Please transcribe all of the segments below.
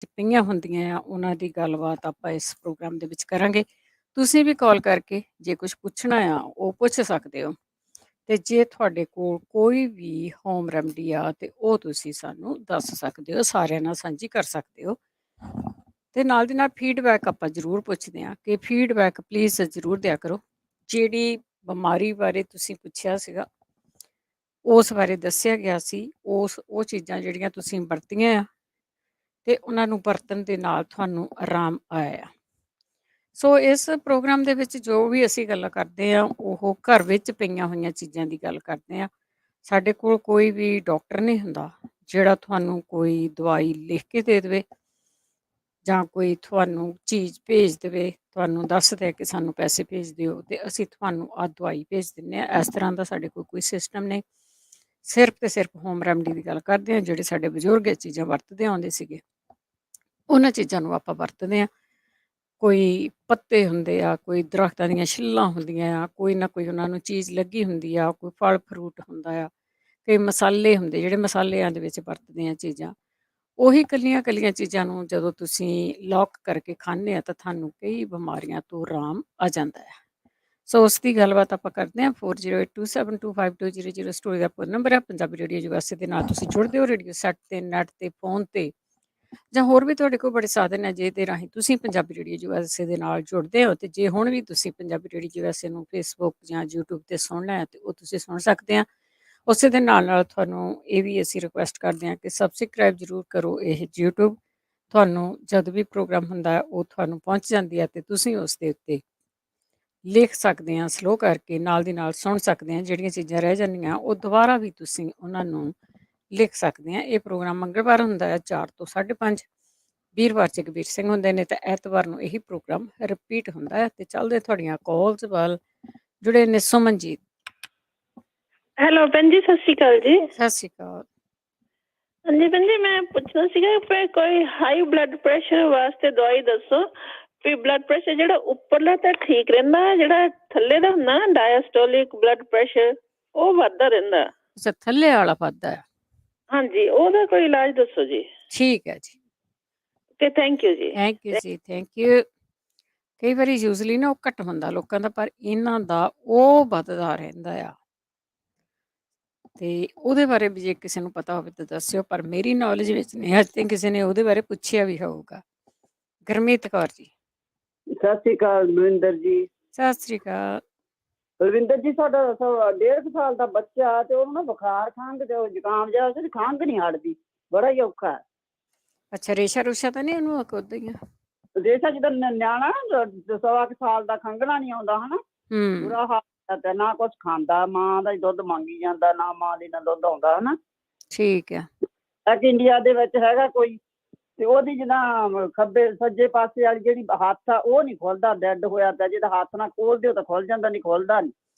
ਪਈਆਂ ਹੁੰਦੀਆਂ ਆ ਉਹਨਾਂ ਦੀ ਗੱਲਬਾਤ ਆਪਾਂ ਇਸ ਪ੍ਰੋਗਰਾਮ ਦੇ ਵਿੱਚ ਕਰਾਂਗੇ। ਤੁਸੀਂ ਵੀ ਕਾਲ ਕਰਕੇ ਜੇ ਕੁਝ ਪੁੱਛਣਾ ਆ ਉਹ ਪੁੱਛ ਸਕਦੇ ਹੋ, ਤੇ ਜੇ ਤੁਹਾਡੇ ਕੋਲ ਕੋਈ ਵੀ ਹੋਮ ਰੈਮਡੀ ਆ ਤੇ ਉਹ ਤੁਸੀਂ ਸਾਨੂੰ ਦੱਸ ਸਕਦੇ ਹੋ, ਸਾਰਿਆਂ ਨਾਲ ਸਾਂਝੀ ਕਰ ਸਕਦੇ ਹੋ। ਤੇ ਨਾਲ ਦੀ ਨਾਲ ਫੀਡਬੈਕ ਆਪਾਂ ਜ਼ਰੂਰ ਪੁੱਛਦੇ ਹਾਂ ਕਿ ਫੀਡਬੈਕ ਪਲੀਜ਼ ਜ਼ਰੂਰ ਦਿਆ ਕਰੋ। ਜਿਹੜੀ ਬਿਮਾਰੀ ਬਾਰੇ ਤੁਸੀਂ ਪੁੱਛਿਆ ਸੀਗਾ ਉਸ ਬਾਰੇ ਦੱਸਿਆ ਗਿਆ ਸੀ, ਉਹ ਚੀਜ਼ਾਂ ਜਿਹੜੀਆਂ ਤੁਸੀਂ ਵਰਤੀਆਂ ਆ ਤੇ ਉਹਨਾਂ ਨੂੰ ਵਰਤਣ ਦੇ ਨਾਲ ਤੁਹਾਨੂੰ ਆਰਾਮ ਆਇਆ ਆ। ਸੋ ਇਸ ਪ੍ਰੋਗਰਾਮ ਦੇ ਵਿੱਚ ਜੋ ਵੀ ਅਸੀਂ ਗੱਲਾਂ ਕਰਦੇ ਹਾਂ ਉਹ ਘਰ ਵਿੱਚ ਪਈਆਂ ਹੋਈਆਂ ਚੀਜ਼ਾਂ ਦੀ ਗੱਲ ਕਰਦੇ ਹਾਂ। ਸਾਡੇ ਕੋਲ ਕੋਈ ਵੀ ਡਾਕਟਰ ਨਹੀਂ ਹੁੰਦਾ ਜਿਹੜਾ ਤੁਹਾਨੂੰ ਕੋਈ ਦਵਾਈ ਲਿਖ ਕੇ ਦੇ ਦੇਵੇ ਜਾਂ ਕੋਈ ਤੁਹਾਨੂੰ ਚੀਜ਼ ਭੇਜ ਦੇਵੇ, ਤੁਹਾਨੂੰ ਦੱਸ ਦੇ ਕਿ ਸਾਨੂੰ ਪੈਸੇ ਭੇਜ ਦਿਓ ਤੇ ਅਸੀਂ ਤੁਹਾਨੂੰ ਆਹ ਦਵਾਈ ਭੇਜ ਦਿੰਦੇ ਹਾਂ। ਇਸ ਤਰ੍ਹਾਂ ਦਾ ਸਾਡੇ ਕੋਲ ਕੋਈ ਸਿਸਟਮ ਨਹੀਂ। ਸਿਰਫ ਤੇ ਸਿਰਫ ਹੋਮ ਰੈਮਡੀ ਦੀ ਗੱਲ ਕਰਦੇ ਹਾਂ। ਜਿਹੜੇ ਸਾਡੇ ਬਜ਼ੁਰਗ ਇਹ ਚੀਜ਼ਾਂ ਵਰਤਦੇ ਆਉਂਦੇ ਸੀਗੇ ਉਹਨਾਂ ਚੀਜ਼ਾਂ ਨੂੰ ਆਪਾਂ ਵਰਤਦੇ ਹਾਂ। ਕੋਈ ਪੱਤੇ ਹੁੰਦੇ ਆ, ਕੋਈ ਦਰਖਤਾਂ ਦੀਆਂ ਛਿੱਲਾਂ ਹੁੰਦੀਆਂ ਆ, ਕੋਈ ਨਾ ਕੋਈ ਉਹਨਾਂ ਨੂੰ ਚੀਜ਼ ਲੱਗੀ ਹੁੰਦੀ ਆ, ਕੋਈ ਫਲ ਫਰੂਟ ਹੁੰਦਾ ਆ, ਕਈ ਮਸਾਲੇ ਹੁੰਦੇ ਜਿਹੜੇ ਮਸਾਲਿਆਂ ਦੇ ਵਿੱਚ ਵਰਤਦੇ ਆ ਚੀਜ਼ਾਂ। ਉਹੀ ਕੱਲੀਆਂ ਕੱਲੀਆਂ ਚੀਜ਼ਾਂ ਨੂੰ ਜਦੋਂ ਤੁਸੀਂ ਲੌਕ ਕਰਕੇ ਖਾਂਦੇ ਆ ਤਾਂ ਤੁਹਾਨੂੰ ਕਈ ਬਿਮਾਰੀਆਂ ਤੋਂ ਆਰਾਮ ਆ ਜਾਂਦਾ ਹੈ। ਸੋ ਉਸ ਦੀ ਗੱਲਬਾਤ ਆਪਾਂ ਕਰਦੇ ਹਾਂ। 4082725200 ਸਟੋਰੀ ਦਾ ਫੋਨ ਨੰਬਰ ਹੈ। ਪੰਜਾਬੀ ਰੇਡੀਓ ਯੂਐਸਏ ਦੇ ਨਾਲ ਤੁਸੀਂ ਜੁੜਦੇ ਹੋ ਰੇਡੀਓ ਸੈੱਟ ਤੇ, ਨੈੱਟ ਤੇ, ਫੋਨ ਤੇ, ਜਾਂ ਹੋਰ ਵੀ ਤੁਹਾਡੇ ਕੋਲ ਬੜੇ ਸਾਧਨ ਹੈ ਜਿਹਦੇ ਰਾਹੀਂ ਤੁਸੀਂ ਪੰਜਾਬੀ ਰੇਡੀਓ ਯੂਐਸਏ ਦੇ ਨਾਲ ਜੁੜਦੇ ਹੋ। ਤੇ ਜੇ ਹੁਣ ਵੀ ਤੁਸੀਂ ਪੰਜਾਬੀ ਰੇਡੀਓ ਯੂਐਸਏ ਨੂੰ ਫੇਸਬੁੱਕ ਜਾਂ YouTube ਤੇ ਸੁਣਨਾ ਹੈ ਤੇ ਉਹ ਤੁਸੀਂ ਸੁਣ ਸਕਦੇ ਆ। ਉਸੇ ਦੇ ਨਾਲ ਨਾਲ ਤੁਹਾਨੂੰ ਇਹ ਵੀ ਅਸੀਂ ਰਿਕੁਐਸਟ ਕਰਦੇ ਹਾਂ ਕਿ ਸਬਸਕ੍ਰਾਈਬ ਜ਼ਰੂਰ ਕਰੋ ਇਹ YouTube। ਤੁਹਾਨੂੰ ਜਦ ਵੀ ਪ੍ਰੋਗਰਾਮ ਹੁੰਦਾ ਹੈ ਉਹ ਤੁਹਾਨੂੰ ਪਹੁੰਚ ਜਾਂਦੀ ਹੈ ਤੇ ਤੁਸੀਂ ਉਸ ਦੇ ਉੱਤੇ ਲਿਖ ਸਕਦੇ ਹਾਂ ਸਲੋ ਕਰਕੇ, ਨਾਲ ਦੀ ਨਾਲ ਸੁਣ ਸਕਦੇ ਹਾਂ। ਜਿਹੜੀਆਂ ਚੀਜ਼ਾਂ ਰਹਿ ਜਾਂਦੀਆਂ ਉਹ ਦੁਬਾਰਾ ਵੀ ਤੁਸੀਂ ਉਹਨਾਂ ਨੂੰ ਲਿਖ ਸਕਦੇ ਹਾਂ। ਇਹ ਪ੍ਰੋਗਰਾਮ ਮੰਗਲਵਾਰ ਹੁੰਦਾ ਹੈ 4 ਤੋਂ 5:30, ਵੀਰਵਾਰ ਜਗਬੀਰ ਸਿੰਘ ਹੁੰਦੇ ਨੇ ਤੇ ਐਤਵਾਰ ਨੂੰ ਇਹੀ ਪ੍ਰੋਗਰਾਮ ਰਿਪੀਟ ਹੁੰਦਾ ਹੈ। ਤੇ ਚੱਲਦੇ ਤੁਹਾਡੀਆਂ ਕਾਲਸ ਵੱਲ। ਜੁੜੇ ਨੇ ਸੁਮਨਜੀਤ। ਹੈਲੋ ਭੈਣ ਜੀ, ਸਤਿ ਸ਼੍ਰੀ ਅਕਾਲ ਜੀ। ਸਤਿ ਸ਼੍ਰੀ ਅਕਾਲ। ਹਾਂਜੀ ਭੈਣ ਜੀ, ਮੈਂ ਪੁੱਛਣਾ ਸੀਗਾ ਕਿ ਕੋਈ ਹਾਈ ਬਲੱਡ ਪ੍ਰੈਸ਼ਰ ਵਾਸਤੇ ਦਵਾਈ ਦੱਸੋ। ਵੀ ਬਲੱਡ ਪ੍ਰੈਸ਼ਰ ਜਿਹੜਾ ਉੱਪਰਲਾ ਤਾਂ ਠੀਕ ਰਹਿੰਦਾ, ਜਿਹੜਾ ਥੱਲੇ ਦਾ ਹੁੰਦਾ ਨਾ ਡਾਇਸਟੋਲਿਕ ਬਲੱਡ ਪ੍ਰੈਸ਼ਰ ਉਹ ਵੱਧਦਾ ਰਹਿੰਦਾ। ਅੱਛਾ, ਥੱਲੇ ਵਾਲਾ ਵੱਧਦਾ ਆ। ਹਾਂਜੀ, ਉਹਦਾ ਕੋਈ ਇਲਾਜ ਦੱਸੋ ਜੀ। ਠੀਕ ਹੈ ਜੀ। ਤੇ ਥੈਂਕ ਯੂ ਜੀ। ਥੈਂਕ ਯੂ ਜੀ, ਥੈਂਕ ਯੂ। ਕਈ ਵਾਰੀ ਯੂਜ਼ਲੀ ਨਾ ਉਹ ਘੱਟ ਹੁੰਦਾ ਲੋਕਾਂ ਦਾ, ਪਰ ਇਹਨਾਂ ਦਾ ਉਹ ਵੱਧਦਾ ਰਹਿੰਦਾ ਆ। ਤੇ ਉਹਦੇ ਬਾਰੇ ਵੀ ਜੇ ਕਿਸੇ ਨੂੰ ਪਤਾ ਹੋਵੇ ਤਾਂ ਦੱਸਿਓ, ਪਰ ਮੇਰੀ ਨੌਲੇਜ ਵਿੱਚ ਨਹੀਂ ਅੱਜ ਤੱਕ ਕਿਸੇ ਨੇ ਉਹਦੇ ਬਾਰੇ ਪੁੱਛਿਆ ਵੀ ਹੋਊਗਾ। ਗੁਰਮੀਤ ਕੌਰ ਜੀ। ਸਤਿ ਸ਼੍ਰੀ ਅਕਾਲ ਮਨਿੰਦਰ ਜੀ। ਸਤਿ ਸ਼੍ਰੀ ਅਕਾਲ। ਰਵਿੰਦਰ ਜੀ, ਸਾਡਾ 1.5 ਸਾਲ ਦਾ ਬੱਚਾ ਤੇ ਉਹਨੂੰ ਨਾ ਬੁਖਾਰ, ਖੰਘ ਤੇ ਜ਼ੁਕਾਮ ਜਿਹਾ, ਖੰਘ ਨਹੀਂ ਹਟਦੀ, ਬੜਾ ਹੀ ਔਖਾ। ਅੱਛਾ, ਰੇਸ਼ਾ ਰੂਸ਼ਾ ਤਾਂ ਨਹੀਂ ਉਹਨੂੰ ਉਦਾਂ ਹੀ ਆ? ਰੇਸ਼ਾ ਜਦੋਂ ਨਿਆਣਾ 1.25 ਸਾਲ ਦਾ ਖੰਘਣਾ ਨਹੀਂ ਆਉਂਦਾ ਹਨਾ, ਬੁਰਾ ਹਾਲ ਹੈ। ਨਾ ਕੁਛ ਖਾਂਦਾ, ਮਾਂ ਦਾ ਹੀ ਦੁੱਧ ਮੰਗੀ ਜਾਂਦਾ, ਨਾ ਮਾਂ ਦੀ ਨਾ ਦੁੱਧ ਆਉਂਦਾ ਹਨਾ। ਠੀਕ ਆ। ਇੰਡੀਆ ਦੇ ਵਿੱਚ ਹੈਗਾ ਕੋਈ, ਤੇ ਉਹਦੀ ਜਿੱਦਾਂ ਖੱਬੇ ਸੱਜੇ ਪਾਸੇ ਵਾਲੀ ਜਿਹੜੀ ਹੱਥ ਆ ਉਹ ਨਹੀਂ ਖੁੱਲਦਾ, ਡੈਡ ਹੋਇਆ ਪਿਆ। ਜਿਹਦਾ ਹੱਥ ਨਾਲ ਖੋਲ ਦਿਓ ਤਾਂ ਖੁੱਲ ਜਾਂਦਾ, ਨਹੀਂ ਖੁੱਲਦਾ ਨਹੀਂ।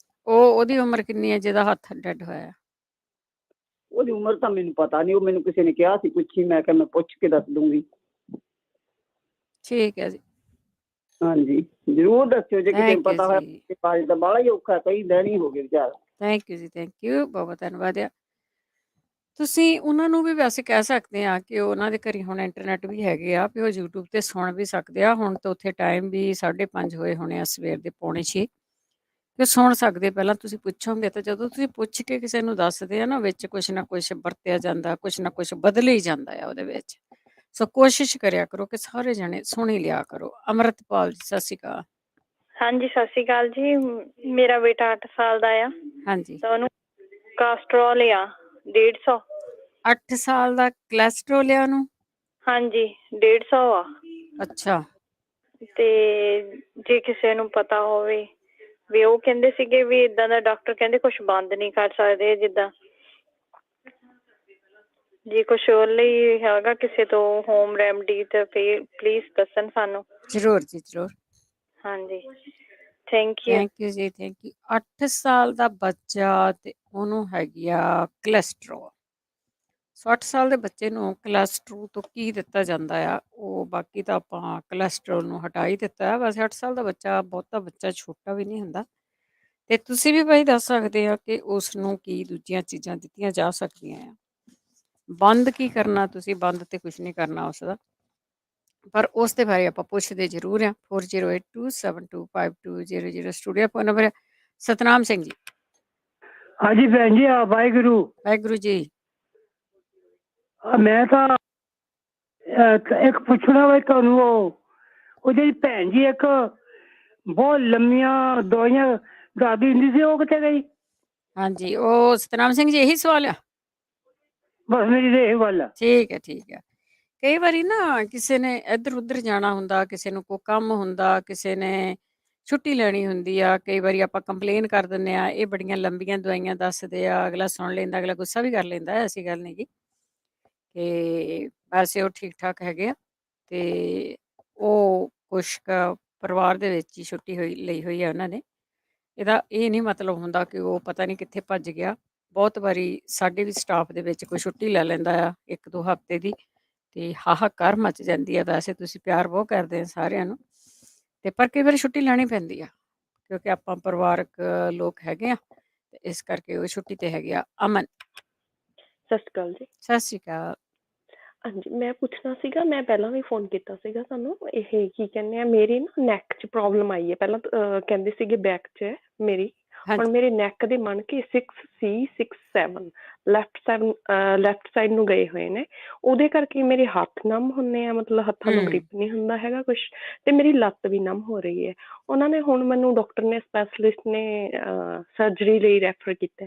ਉਹਦੀ ਉਮਰ ਕਿੰਨੀ ਹੈ ਜਿਹਦਾ ਹੱਥ ਡੈਡ ਹੋਇਆ? ਉਹਦੀ ਉਮਰ ਤਾਂ ਮੈਨੂੰ ਪਤਾ ਨਹੀਂ, ਉਹ ਮੈਨੂੰ ਕਿਸੇ ਨੇ ਕਿਹਾ ਸੀ ਪੁੱਛੀ, ਮੈਂ ਕਿਹਾ ਮੈਂ ਪੁੱਛ ਕੇ ਦੱਸ ਦੂੰਗੀ। ਠੀਕ ਹੈ ਜੀ। ਹਾਂਜੀ, ਜ਼ਰੂਰ ਦੱਸਿਓ ਜੇ ਕਿਸੇ ਨੂੰ ਪਤਾ ਹੋਇਆ ਤਾਂ। ਬਾਹਲਾ ਹੀ ਔਖਾ, ਕਈ ਦਿਨ ਹੀ ਹੋ ਗਏ ਵਿਚਾਰਾ। ਥੈਂਕ ਯੂ ਜੀ, ਥੈਂਕ ਯੂ, ਬਹੁਤ ਬਹੁਤ ਧੰਨਵਾਦ ਆ। ਤੁਸੀਂ ਉਹਨਾਂ ਨੂੰ ਵੀ ਵੈਸੇ ਕਹਿ ਸਕਦੇ ਆ ਕਿ ਉਹਨਾਂ ਦੇ ਘਰੇ ਹੁਣ ਇੰਟਰਨੈਟ ਵੀ ਹੈਗੇ ਆ, ਵੀ ਉਹ YouTube ਤੇ ਸੁਣ ਵੀ ਸਕਦੇ ਆ। ਹੁਣ ਤਾਂ ਉੱਥੇ ਟਾਈਮ ਵੀ 5:30 ਹੋਏ ਹੋਣੇ ਆ, ਸਵੇਰ ਦੇ 5:45, ਕਿ ਸੁਣ ਸਕਦੇ। ਪਹਿਲਾਂ ਤੁਸੀਂ ਪੁੱਛੋਗੇ ਤਾਂ ਜਦੋਂ ਤੁਸੀਂ ਪੁੱਛ ਕੇ ਕਿਸੇ ਨੂੰ ਦੱਸਦੇ ਆ ਨਾ, ਵਿੱਚ ਕੁਛ ਨਾ ਕੁਛ ਵਰਤਿਆ ਜਾਂਦਾ, ਕੁਛ ਨਾ ਕੁਛ ਬਦਲ ਹੀ ਜਾਂਦਾ ਆ ਉਹਦੇ ਵਿੱਚ। ਸੋ ਕੋਸ਼ਿਸ਼ ਕਰਿਆ ਕਰੋ ਕਿ ਸਾਰੇ ਜਣੇ ਸੁਣ ਹੀ ਲਿਆ ਕਰੋ। ਅੰਮ੍ਰਿਤਪਾਲ ਜੀ, ਸਤਿ ਸ਼੍ਰੀ ਅਕਾਲ। ਹਾਂਜੀ, ਸਤਿ ਸ਼੍ਰੀ ਅਕਾਲ ਜੀ। ਮੇਰਾ ਬੇਟਾ 8 ਸਾਲ ਦਾ ਆ। ਹਾਂਜੀ, ਤਾਂ ਉਹਨੂੰ ਕੋਲੈਸਟਰੋਲ ਆ 150। 8 ਸਾਲ ਦਾ ਕੋਲੈਸਟਰੋਲ ਆ ਉਹਨੂੰ? ਹਾਂਜੀ, 150 ਆ। ਅੱਛਾ। ਤੇ ਜੇ ਕਿਸੇ ਨੂੰ ਪਤਾ ਹੋਵੇ ਵੀ, ਉਹ ਕਹਿੰਦੇ ਸੀਗੇ ਵੀ ਏਦਾਂ ਦਾ ਡਾਕਟਰ ਕਹਿੰਦੇ ਕੁਛ ਬੰਦ ਨਹੀਂ ਕਰ ਸਕਦੇ, ਜਿੱਦਾਂ ਜੇ ਕੁਛ ਉਹਦੇ ਲਈ ਹੈਗਾ ਕਿਸੇ ਤੋਂ ਹੋਮ ਰੈਮਡੀ ਤਾਂ ਪਲੀਜ਼ ਦੱਸਣ ਸਾਨੂੰ। ਜ਼ਰੂਰ ਜੀ, ਜ਼ਰੂਰ। ਹਾਂਜੀ, ਥੈਂਕ ਯੂ। ਥੈਂਕ ਯੂ ਜੀ, ਥੈਂਕ ਯੂ। 8 ਸਾਲ ਦਾ ਬੱਚਾ ਤੇ ਉਹਨੂੰ ਹੈਗੀ ਆ ਕੋਲੈਸਟਰੋਲ। ਸੋ 8 ਸਾਲ ਦੇ ਬੱਚੇ ਨੂੰ ਕੋਲੈਸਟਰੋਲ ਤੋਂ ਕੀ ਦਿੱਤਾ ਜਾਂਦਾ ਆ? ਉਹ ਬਾਕੀ ਤਾਂ ਆਪਾਂ ਕੋਲੈਸਟਰੋਲ ਨੂੰ ਹਟਾ ਹੀ ਦਿੱਤਾ ਹੈ। ਵੈਸੇ 8 ਸਾਲ ਦਾ ਬੱਚਾ ਬਹੁਤਾ ਬੱਚਾ ਛੋਟਾ ਵੀ ਨਹੀਂ ਹੁੰਦਾ। ਤੇ ਤੁਸੀਂ ਵੀ ਭਾਈ ਦੱਸ ਸਕਦੇ ਆ ਕਿ ਉਸ ਨੂੰ ਕੀ ਦੂਜੀਆਂ ਚੀਜ਼ਾਂ ਦਿੱਤੀਆਂ ਜਾ ਸਕਦੀਆਂ ਆ। ਬੰਦ ਕੀ ਕਰਨਾ ਤੁਸੀਂ? ਬੰਦ ਤੇ ਕੁਛ ਨਹੀਂ ਕਰਨਾ ਉਸਦਾ। ਪਰ ਉਸ ਦੇ ਬਾਰੇ ਆਪਾਂ ਪੁੱਛਦੇ ਜ਼ਰੂਰ ਹਾਂ। 4082725200 ਸਟੂਡੀਓ ਫੋਨ ਨੰਬਰ ਹੈ। ਸਤਨਾਮ ਸਿੰਘ ਜੀ। ਹਾਂਜੀ ਭੈਣ ਜੀ, ਵਾਹਿਗੁਰੂ। ਵਾਹਿਗੁਰੂ ਜੀ। ਮੈਂ ਤਾਂ ਇੱਕ ਪੁੱਛਣਾ ਵਾ ਤੁਹਾਨੂੰ, ਉਹ ਜਿਹੜੀ ਭੈਣ ਜੀ ਇੱਕ ਬਹੁਤ ਲੰਮੀਆਂ ਦਵਾਈਆਂ ਦੱਸਦੀ ਹੁੰਦੀ ਸੀ, ਉਹ ਕਿੱਥੇ ਗਈ? ਹਾਂਜੀ, ਉਹ ਸਤਨਾਮ ਸਿੰਘ ਜੀ ਇਹੀ ਸਵਾਲ ਆ। ਬਸ ਮੇਰੀ ਤਾਂ ਇਹ ਗੱਲ ਆ। ਠੀਕ ਹੈ, ਠੀਕ ਹੈ। ਕਈ ਵਾਰੀ ਨਾ ਕਿਸੇ ਨੇ ਇੱਧਰ ਉੱਧਰ ਜਾਣਾ ਹੁੰਦਾ, ਕਿਸੇ ਨੂੰ ਕੋਈ ਕੰਮ ਹੁੰਦਾ, ਕਿਸੇ ਨੇ ਛੁੱਟੀ ਲੈਣੀ ਹੁੰਦੀ ਆ। ਕਈ ਵਾਰੀ ਆਪਾਂ ਕੰਪਲੇਨ ਕਰ ਦਿੰਦੇ ਆ, ਇਹ ਬੜੀਆਂ ਲੰਬੀਆਂ ਦਵਾਈਆਂ ਦੱਸਦੇ ਆ। ਅਗਲਾ ਸੁਣ ਲੈਂਦਾ, ਅਗਲਾ ਗੁੱਸਾ ਵੀ ਕਰ ਲੈਂਦਾ, ਐਸੀ ਗੱਲ ਨਹੀਂ ਗੀ ਕਿ ਵੈਸੇ ਉਹ ਠੀਕ ਠਾਕ ਹੈਗੇ ਆ। ਤੇ ਉਹ ਕੁਛ ਕੁ ਪਰਿਵਾਰ ਦੇ ਵਿੱਚ ਹੀ ਛੁੱਟੀ ਲਈ ਹੋਈ ਆ ਉਹਨਾਂ ਨੇ। ਇਹਦਾ ਇਹ ਨਹੀਂ ਮਤਲਬ ਹੁੰਦਾ ਕਿ ਉਹ ਪਤਾ ਨਹੀਂ ਕਿੱਥੇ ਭੱਜ ਗਿਆ। ਬਹੁਤ ਵਾਰੀ ਸਾਡੇ ਵੀ ਸਟਾਫ ਦੇ ਵਿੱਚ ਕੋਈ ਛੁੱਟੀ ਲੈ ਲੈਂਦਾ ਆ 1-2 ਹਫ਼ਤੇ ਦੀ, ਤੇ ਹਾਹਾਕਾਰ ਮਚ ਜਾਂਦੀ ਆ। ਵੈਸੇ ਤੁਸੀਂ ਪਿਆਰ ਬਹੁਤ ਕਰਦੇ ਆ ਸਾਰਿਆਂ ਨੂੰ, ਤੇ ਪਰ ਕਈ ਵਾਰੀ ਛੁੱਟੀ ਲੈਣੀ ਪੈਂਦੀ ਆ ਕਿਉਂਕਿ ਆਪਾਂ ਪਰਿਵਾਰਕ ਲੋਕ ਹੈਗੇ ਆ, ਤੇ ਇਸ ਕਰਕੇ ਉਹ ਛੁੱਟੀ ਤੇ ਹੈਗੇ ਆ। ਅਮਨ। ਸਤਿ ਸ਼੍ਰੀ ਅਕਾਲ ਜੀ। ਸਤਿ ਸ਼੍ਰੀ ਅਕਾਲ। ਹਾਂਜੀ, ਮੈਂ ਪੁੱਛਣਾ ਸੀਗਾ, ਮੈਂ ਪਹਿਲਾਂ ਵੀ ਫੋਨ ਕੀਤਾ ਸੀਗਾ ਤੁਹਾਨੂੰ। ਇਹ ਕੀ ਕਹਿੰਦੇ ਆ, ਮੇਰੀ ਨਾ ਨੈਕ 'ਚ ਪ੍ਰੋਬਲਮ ਆਈ ਹੈ। ਪਹਿਲਾਂ ਕਹਿੰਦੇ ਸੀਗੇ ਬੈਕ 'ਚ ਹੈ ਮੇਰੀ, ਹੁਣ ਹਾਂਜੀ, ਮੇਰੇ ਨੈਕ ਦੇ ਮਣ ਕੇ 6C67 ਲੈਫਟ ਸਾਈਡ ਨੂੰ ਗਏ ਹੋਏ ਨੇ। ਉਹਦੇ ਕਰਕੇ ਮੇਰੇ ਹੱਥ ਨਮ ਹੁੰਦੇ ਆ, ਮਤਲਬ ਹੱਥਾਂ ਨੂੰ ਗ੍ਰਿਪ ਨਹੀਂ ਹੁੰਦਾ ਹੈਗਾ ਕੁਛ, ਤੇ ਮੇਰੀ ਲੱਤ ਵੀ ਨਮ ਹੋ ਰਹੀ ਹੈ। ਉਹਨਾਂ ਨੇ ਹੁਣ ਮੈਨੂੰ, ਡਾਕਟਰ ਨੇ, ਸਪੈਸ਼ਲਿਸਟ ਨੇ ਸਰਜਰੀ ਲਈ ਰੈਫਰ ਕੀਤਾ।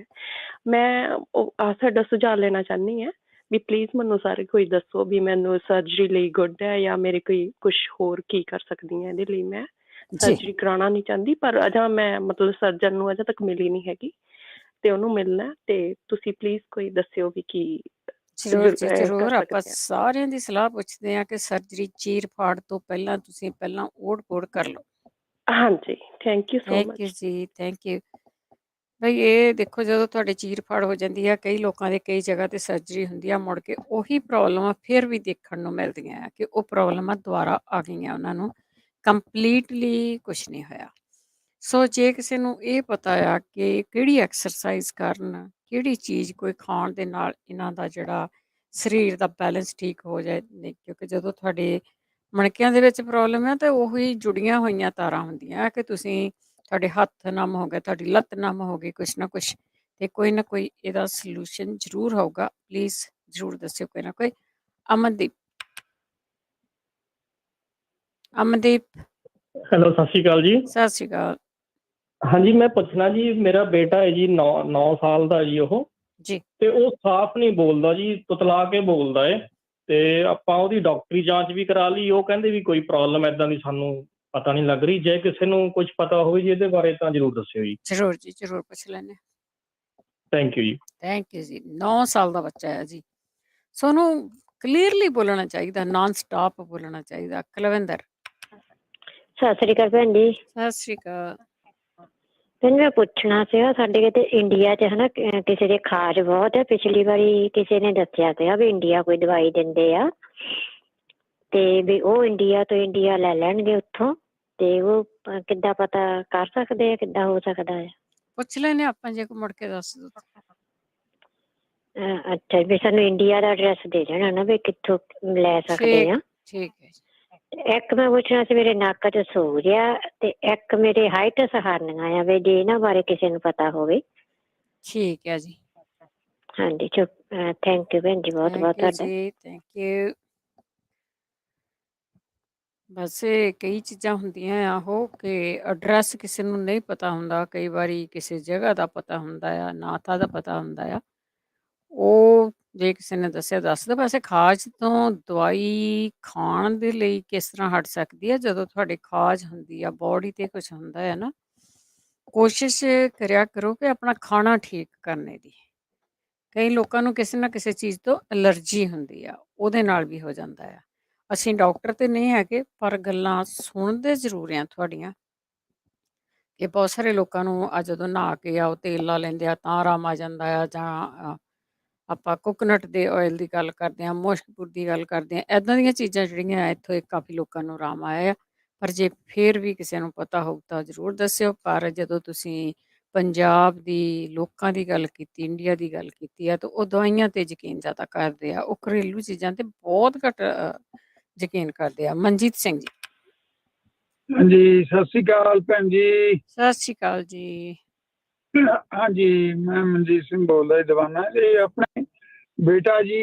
ਮੈਂ ਤੁਹਾਡਾ ਸੁਝਾਅ ਲੈਣਾ ਚਾਹੁੰਦੀ ਹਾਂ ਵੀ ਪਲੀਜ਼ ਮੈਨੂੰ ਸਾਰੇ ਕੋਈ ਦੱਸੋ ਵੀ ਮੈਨੂੰ ਸਰਜਰੀ ਲਈ ਗੁੱਡ ਹੈ ਜਾਂ ਮੇਰੇ ਕੋਈ ਕੁਛ ਹੋਰ ਕੀ ਕਰ ਸਕਦੀ ਹਾਂ ਇਹਦੇ ਲਈ। ਮੈਂ ਜੀ ਸਰਜਰੀ ਕਰਾਉਣਾ ਨਹੀਂ ਚਾਹੁੰਦੀ, ਪਰ ਅਜਾ ਮੈਂ ਮਤਲਬ ਸਰਜਨ ਨੂੰ ਅਜੇ ਤੱਕ ਮਿਲੀ ਨਹੀਂ ਹੈਗੀ, ਤੇ ਉਹਨੂੰ ਮਿਲਣਾ। ਤੇ ਤੁਸੀਂ ਪਲੀਜ਼ ਕੋਈ ਦੱਸਿਓ ਵੀ ਕੀ ਜ਼ਰੂਰ ਜੀ ਕਰ ਜ਼ਰੂਰ। ਆਪਾਂ ਸਕਦੇ ਆ। ਸਾਰਿਆਂ ਦੀ ਸਲਾਹ ਪੁੱਛਦੇ ਆ ਕਿ ਸਰਜਰੀ ਚੀਰ ਫਾੜ ਤੋਂ ਪਹਿਲਾਂ ਤੁਸੀਂ ਪਹਿਲਾਂ ਓੜ ਪੋੜ ਕਰ ਲਓ। ਹਾਂਜੀ, thank you so thank you much. ਜੀ, ਥੈਂਕ ਯੂ। ਬਈ ਇਹ ਦੇਖੋ, ਜਦੋਂ ਤੁਹਾਡੇ ਚੀਰ ਫਾੜ ਹੋ ਜਾਂਦੀ ਆ, ਕਈ ਲੋਕਾਂ ਦੇ ਕਈ ਜਗ੍ਹਾ ਤੇ ਸਰਜਰੀ ਹੁੰਦੀ ਆ, ਮੁੜ ਕੇ ਉਹੀ ਪ੍ਰੋਬਲਮਾਂ ਫਿਰ ਵੀ ਦੇਖਣ ਨੂੰ ਮਿਲਦੀਆਂ ਆ ਕਿ ਉਹ ਪ੍ਰੋਬਲਮਾਂ ਦੁਬਾਰਾ ਆ ਗਈਆਂ ਉਹਨਾਂ ਨੂੰ, ਕੰਪਲੀਟਲੀ ਕੁਛ ਨਹੀਂ ਹੋਇਆ। ਸੋ ਜੇ ਕਿਸੇ ਨੂੰ ਇਹ ਪਤਾ ਆ ਕਿ ਕਿਹੜੀ ਐਕਸਰਸਾਈਜ਼ ਕਰਨ, ਕਿਹੜੀ ਚੀਜ਼ ਕੋਈ ਖਾਣ ਦੇ ਨਾਲ ਇਹਨਾਂ ਦਾ ਜਿਹੜਾ ਸਰੀਰ ਦਾ ਬੈਲੈਂਸ ਠੀਕ ਹੋ ਜਾਏ, ਨਹੀਂ ਕਿਉਂਕਿ ਜਦੋਂ ਤੁਹਾਡੇ ਮਣਕਿਆਂ ਦੇ ਵਿੱਚ ਪ੍ਰੋਬਲਮ ਹੈ ਤਾਂ ਉਹੀ ਜੁੜੀਆਂ ਹੋਈਆਂ ਤਾਰਾਂ ਹੁੰਦੀਆਂ ਕਿ ਤੁਸੀਂ, ਤੁਹਾਡੇ ਹੱਥ ਨਮ ਹੋ ਗਏ, ਤੁਹਾਡੀ ਲੱਤ ਨਮ ਹੋ ਗਈ, ਕੁਛ ਨਾ ਕੁਛ, ਤੇ ਕੋਈ ਨਾ ਕੋਈ ਇਹਦਾ ਸੋਲੂਸ਼ਨ ਜ਼ਰੂਰ ਹੋਊਗਾ। ਪਲੀਜ਼ ਜ਼ਰੂਰ ਦੱਸਿਓ ਕੋਈ ਨਾ ਕੋਈ। ਅਮਨਦੀਪ। ਅਮਨਦੀਪ। ਹੈਲੋ, ਸਤਿ ਸ਼੍ਰੀ ਅਕਾਲ ਜੀ। ਸਤਿ ਸ਼੍ਰੀ ਅਕਾਲ ਹਾਂਜੀ, ਮੈਂ ਪੁੱਛਣਾ ਜੀ, ਮੇਰਾ ਬੇਟਾ ਹੈ ਜੀ, 9 ਸਾਲ ਦਾ ਜੀ ਉਹ, ਜੀ। ਤੇ ਉਹ ਸਾਫ਼ ਨਹੀਂ ਬੋਲਦਾ ਜੀ, ਤੁਤਲਾ ਕੇ ਬੋਲਦਾ ਏ। ਤੇ ਆਪਾਂ ਉਹਦੀ ਡਾਕਟਰੀ ਜਾਂਚ ਵੀ ਕਰਾ ਲਈ, ਉਹ ਕਹਿੰਦੇ ਵੀ ਕੋਈ ਪ੍ਰੋਬਲਮ ਐਦਾਂ ਦੀ ਸਾਨੂੰ ਪਤਾ ਨਹੀਂ ਲੱਗ ਰਹੀ। ਜੇ ਕਿਸੇ ਨੂੰ ਕੁਝ ਪਤਾ ਹੋਵੇ ਜੀ ਇਹਦੇ ਬਾਰੇ ਤਾਂ ਜ਼ਰੂਰ ਦੱਸਿਓ ਜੀ। ਜ਼ਰੂਰ ਜੀ, ਜ਼ਰੂਰ ਪੁੱਛ ਲੈਂਦੇ। ਥੈਂਕ ਯੂ ਜੀ। ਥੈਂਕ ਯੂ ਜੀ। 9 ਸਾਲ ਦਾ ਬੱਚਾ ਹੈ ਜੀ, ਸੋ ਉਹਨੂੰ ਕਲੀਅਰਲੀ ਬੋਲਣਾ ਚਾਹੀਦਾ, ਨਾਨ ਸਟਾਪ ਬੋਲਣਾ ਚਾਹੀਦਾ। ਕੁਲਵਿੰਦਰ। ਸਤਿ ਸ੍ਰੀ ਅਕਾਲ ਭੈਣ ਜੀ। ਸਤਿ ਸ਼੍ਰੀ ਅਕਾਲ। ਭੈਣ ਮੈਂ ਪੁੱਛਣਾ ਸੀਗਾ, ਸਾਡੇ ਕਿਤੇ ਇੰਡੀਆ 'ਚ ਹਨਾ ਕਿਸੇ ਦੇ ਖਾਜ ਬਹੁਤ ਹੈ। ਪਿਛਲੀ ਵਾਰੀ ਕਿਸੇ ਨੇ ਦੱਸਿਆ ਸੀਗਾ ਵੀ ਇੰਡੀਆ ਕੋਈ ਦਵਾਈ ਦਿੰਦੇ ਆ, ਤੇ ਵੀ ਉਹ ਇੰਡੀਆ ਲੈ ਲੈਣਗੇ ਉੱਥੋਂ, ਤੇ ਉਹ ਕਿੱਦਾਂ ਪਤਾ ਕਰ ਸਕਦੇ ਆ, ਕਿੱਦਾਂ ਹੋ ਸਕਦਾ ਹੈ? ਪੁੱਛ ਲੈਨੇ ਆਪਾਂ, ਜੇ ਕੋ ਮੁੜ ਕੇ ਦੱਸ ਦੋ। ਅੱਛਾ, ਵੀ ਸਾਨੂੰ ਇੰਡੀਆ ਦਾ ਐਡਰੈਸ ਦੇ ਦੇਣਾ ਨਾ ਵੀ ਕਿੱਥੋਂ ਲੈ ਸਕਦੇ ਆ। ਠੀਕ ਹੈ ਜੀ। ਇੱਕ ਮੈਂ ਪੁੱਛਣਾ ਸੀ, ਮੇਰੇ ਨੱਕ 'ਚ ਸੂਜ ਆ, ਤੇ ਇੱਕ ਮੇਰੇ ਹਾਈਟਸ ਹਾਰਨੀਆਂ ਆ, ਵੀ ਜੇ ਇਹਨਾਂ ਬਾਰੇ ਕਿਸੇ ਨੂੰ ਪਤਾ ਹੋਵੇ। ਠੀਕ ਹੈ ਜੀ। ਹਾਂਜੀ, ਥੈਂਕ ਯੂ ਭੈਣ ਜੀ, ਬਹੁਤ ਬਹੁਤ ਥੈਂਕ ਯੂ ਤੁਹਾਡਾ। ਜੀ, ਥੈਂਕ ਯੂ। ਬਸ ਇਹ ਕਈ ਚੀਜ਼ਾਂ ਹੁੰਦੀਆਂ ਆ ਉਹ ਕਿ ਐਡਰੈਸ ਕਿਸੇ ਨੂੰ ਨਹੀਂ ਪਤਾ ਹੁੰਦਾ। ਕਈ ਵਾਰੀ ਕਿਸੇ ਜਗ੍ਹਾ ਦਾ ਪਤਾ ਹੁੰਦਾ ਆ, ਨਾਥਾ ਦਾ ਪਤਾ ਹੁੰਦਾ ਆ, ਉਹ ਜੇ ਕਿਸੇ ਨੇ ਦੱਸਿਆ ਦੱਸ ਦਿਓ। ਵੈਸੇ ਖਾਜ ਤੋਂ ਦਵਾਈ ਖਾਣ ਦੇ ਲਈ ਕਿਸ ਤਰ੍ਹਾਂ ਹਟ ਸਕਦੀ ਹੈ? ਜਦੋਂ ਤੁਹਾਡੇ ਖਾਜ ਹੁੰਦੀ ਆ, ਬੋਡੀ 'ਤੇ ਕੁਛ ਹੁੰਦਾ ਹੈ ਨਾ, ਕੋਸ਼ਿਸ਼ ਕਰਿਆ ਕਰੋ ਕਿ ਆਪਣਾ ਖਾਣਾ ਠੀਕ ਕਰਨੇ ਦੀ। ਕਈ ਲੋਕਾਂ ਨੂੰ ਕਿਸੇ ਨਾ ਕਿਸੇ ਚੀਜ਼ ਤੋਂ ਐਲਰਜੀ ਹੁੰਦੀ ਆ, ਉਹਦੇ ਨਾਲ ਵੀ ਹੋ ਜਾਂਦਾ ਆ। ਅਸੀਂ ਡਾਕਟਰ ਤੇ ਨਹੀਂ ਹੈਗੇ, ਪਰ ਗੱਲਾਂ ਸੁਣਦੇ ਜ਼ਰੂਰ ਆ ਤੁਹਾਡੀਆਂ ਕਿ ਬਹੁਤ ਸਾਰੇ ਲੋਕਾਂ ਨੂੰ ਜਦੋਂ ਨਹਾ ਕੇ ਆਓ ਤੇਲ ਲਾ ਲੈਂਦੇ ਆ ਤਾਂ ਆਰਾਮ ਆ ਜਾਂਦਾ ਆ, ਜਾਂ ਆਪਾਂ ਕੋਕੋਨਟ ਦੇ ਆਇਲ ਦੀ ਗੱਲ ਕਰਦੇ ਹਾਂ, ਮੁਸ਼ਕਪੁਰ ਦੀ ਗੱਲ ਕਰਦੇ ਹਾਂ, ਇੱਦਾਂ ਦੀਆਂ ਚੀਜ਼ਾਂ ਜਿਹੜੀਆਂ ਇੱਥੋਂ ਕਾਫੀ ਲੋਕਾਂ ਨੂੰ ਆਰਾਮ ਆਇਆ ਆ। ਪਰ ਜੇ ਫਿਰ ਵੀ ਕਿਸੇ ਨੂੰ ਪਤਾ ਹੋਊ ਤਾਂ ਜ਼ਰੂਰ ਦੱਸਿਓ। ਪਰ ਜਦੋਂ ਤੁਸੀਂ ਪੰਜਾਬ ਦੀ ਲੋਕਾਂ ਦੀ ਗੱਲ ਕੀਤੀ, ਇੰਡੀਆ ਦੀ ਗੱਲ ਕੀਤੀ ਆ, ਤਾਂ ਉਹ ਦਵਾਈਆਂ 'ਤੇ ਯਕੀਨ ਜ਼ਿਆਦਾ ਕਰਦੇ ਆ, ਉਹ ਘਰੇਲੂ ਚੀਜ਼ਾਂ 'ਤੇ ਬਹੁਤ ਘੱਟ ਯਕੀਨ ਕਰਦੇ ਆ। ਮਨਜੀਤ ਸਿੰਘ ਜੀ, ਹਾਂਜੀ, ਸਤਿ ਸ੍ਰੀ ਅਕਾਲ ਭੈਣ ਜੀ। ਸਤਿ ਸ਼੍ਰੀ ਅਕਾਲ ਜੀ। ਹਾਂਜੀ, ਮੈਂ ਮਨਜੀਤ ਸਿੰਘ ਬੋਲਦਾ ਜੀ ਦੀਵਾਨਾ। ਇਹ ਆਪਣੇ ਬੇਟਾ ਜੀ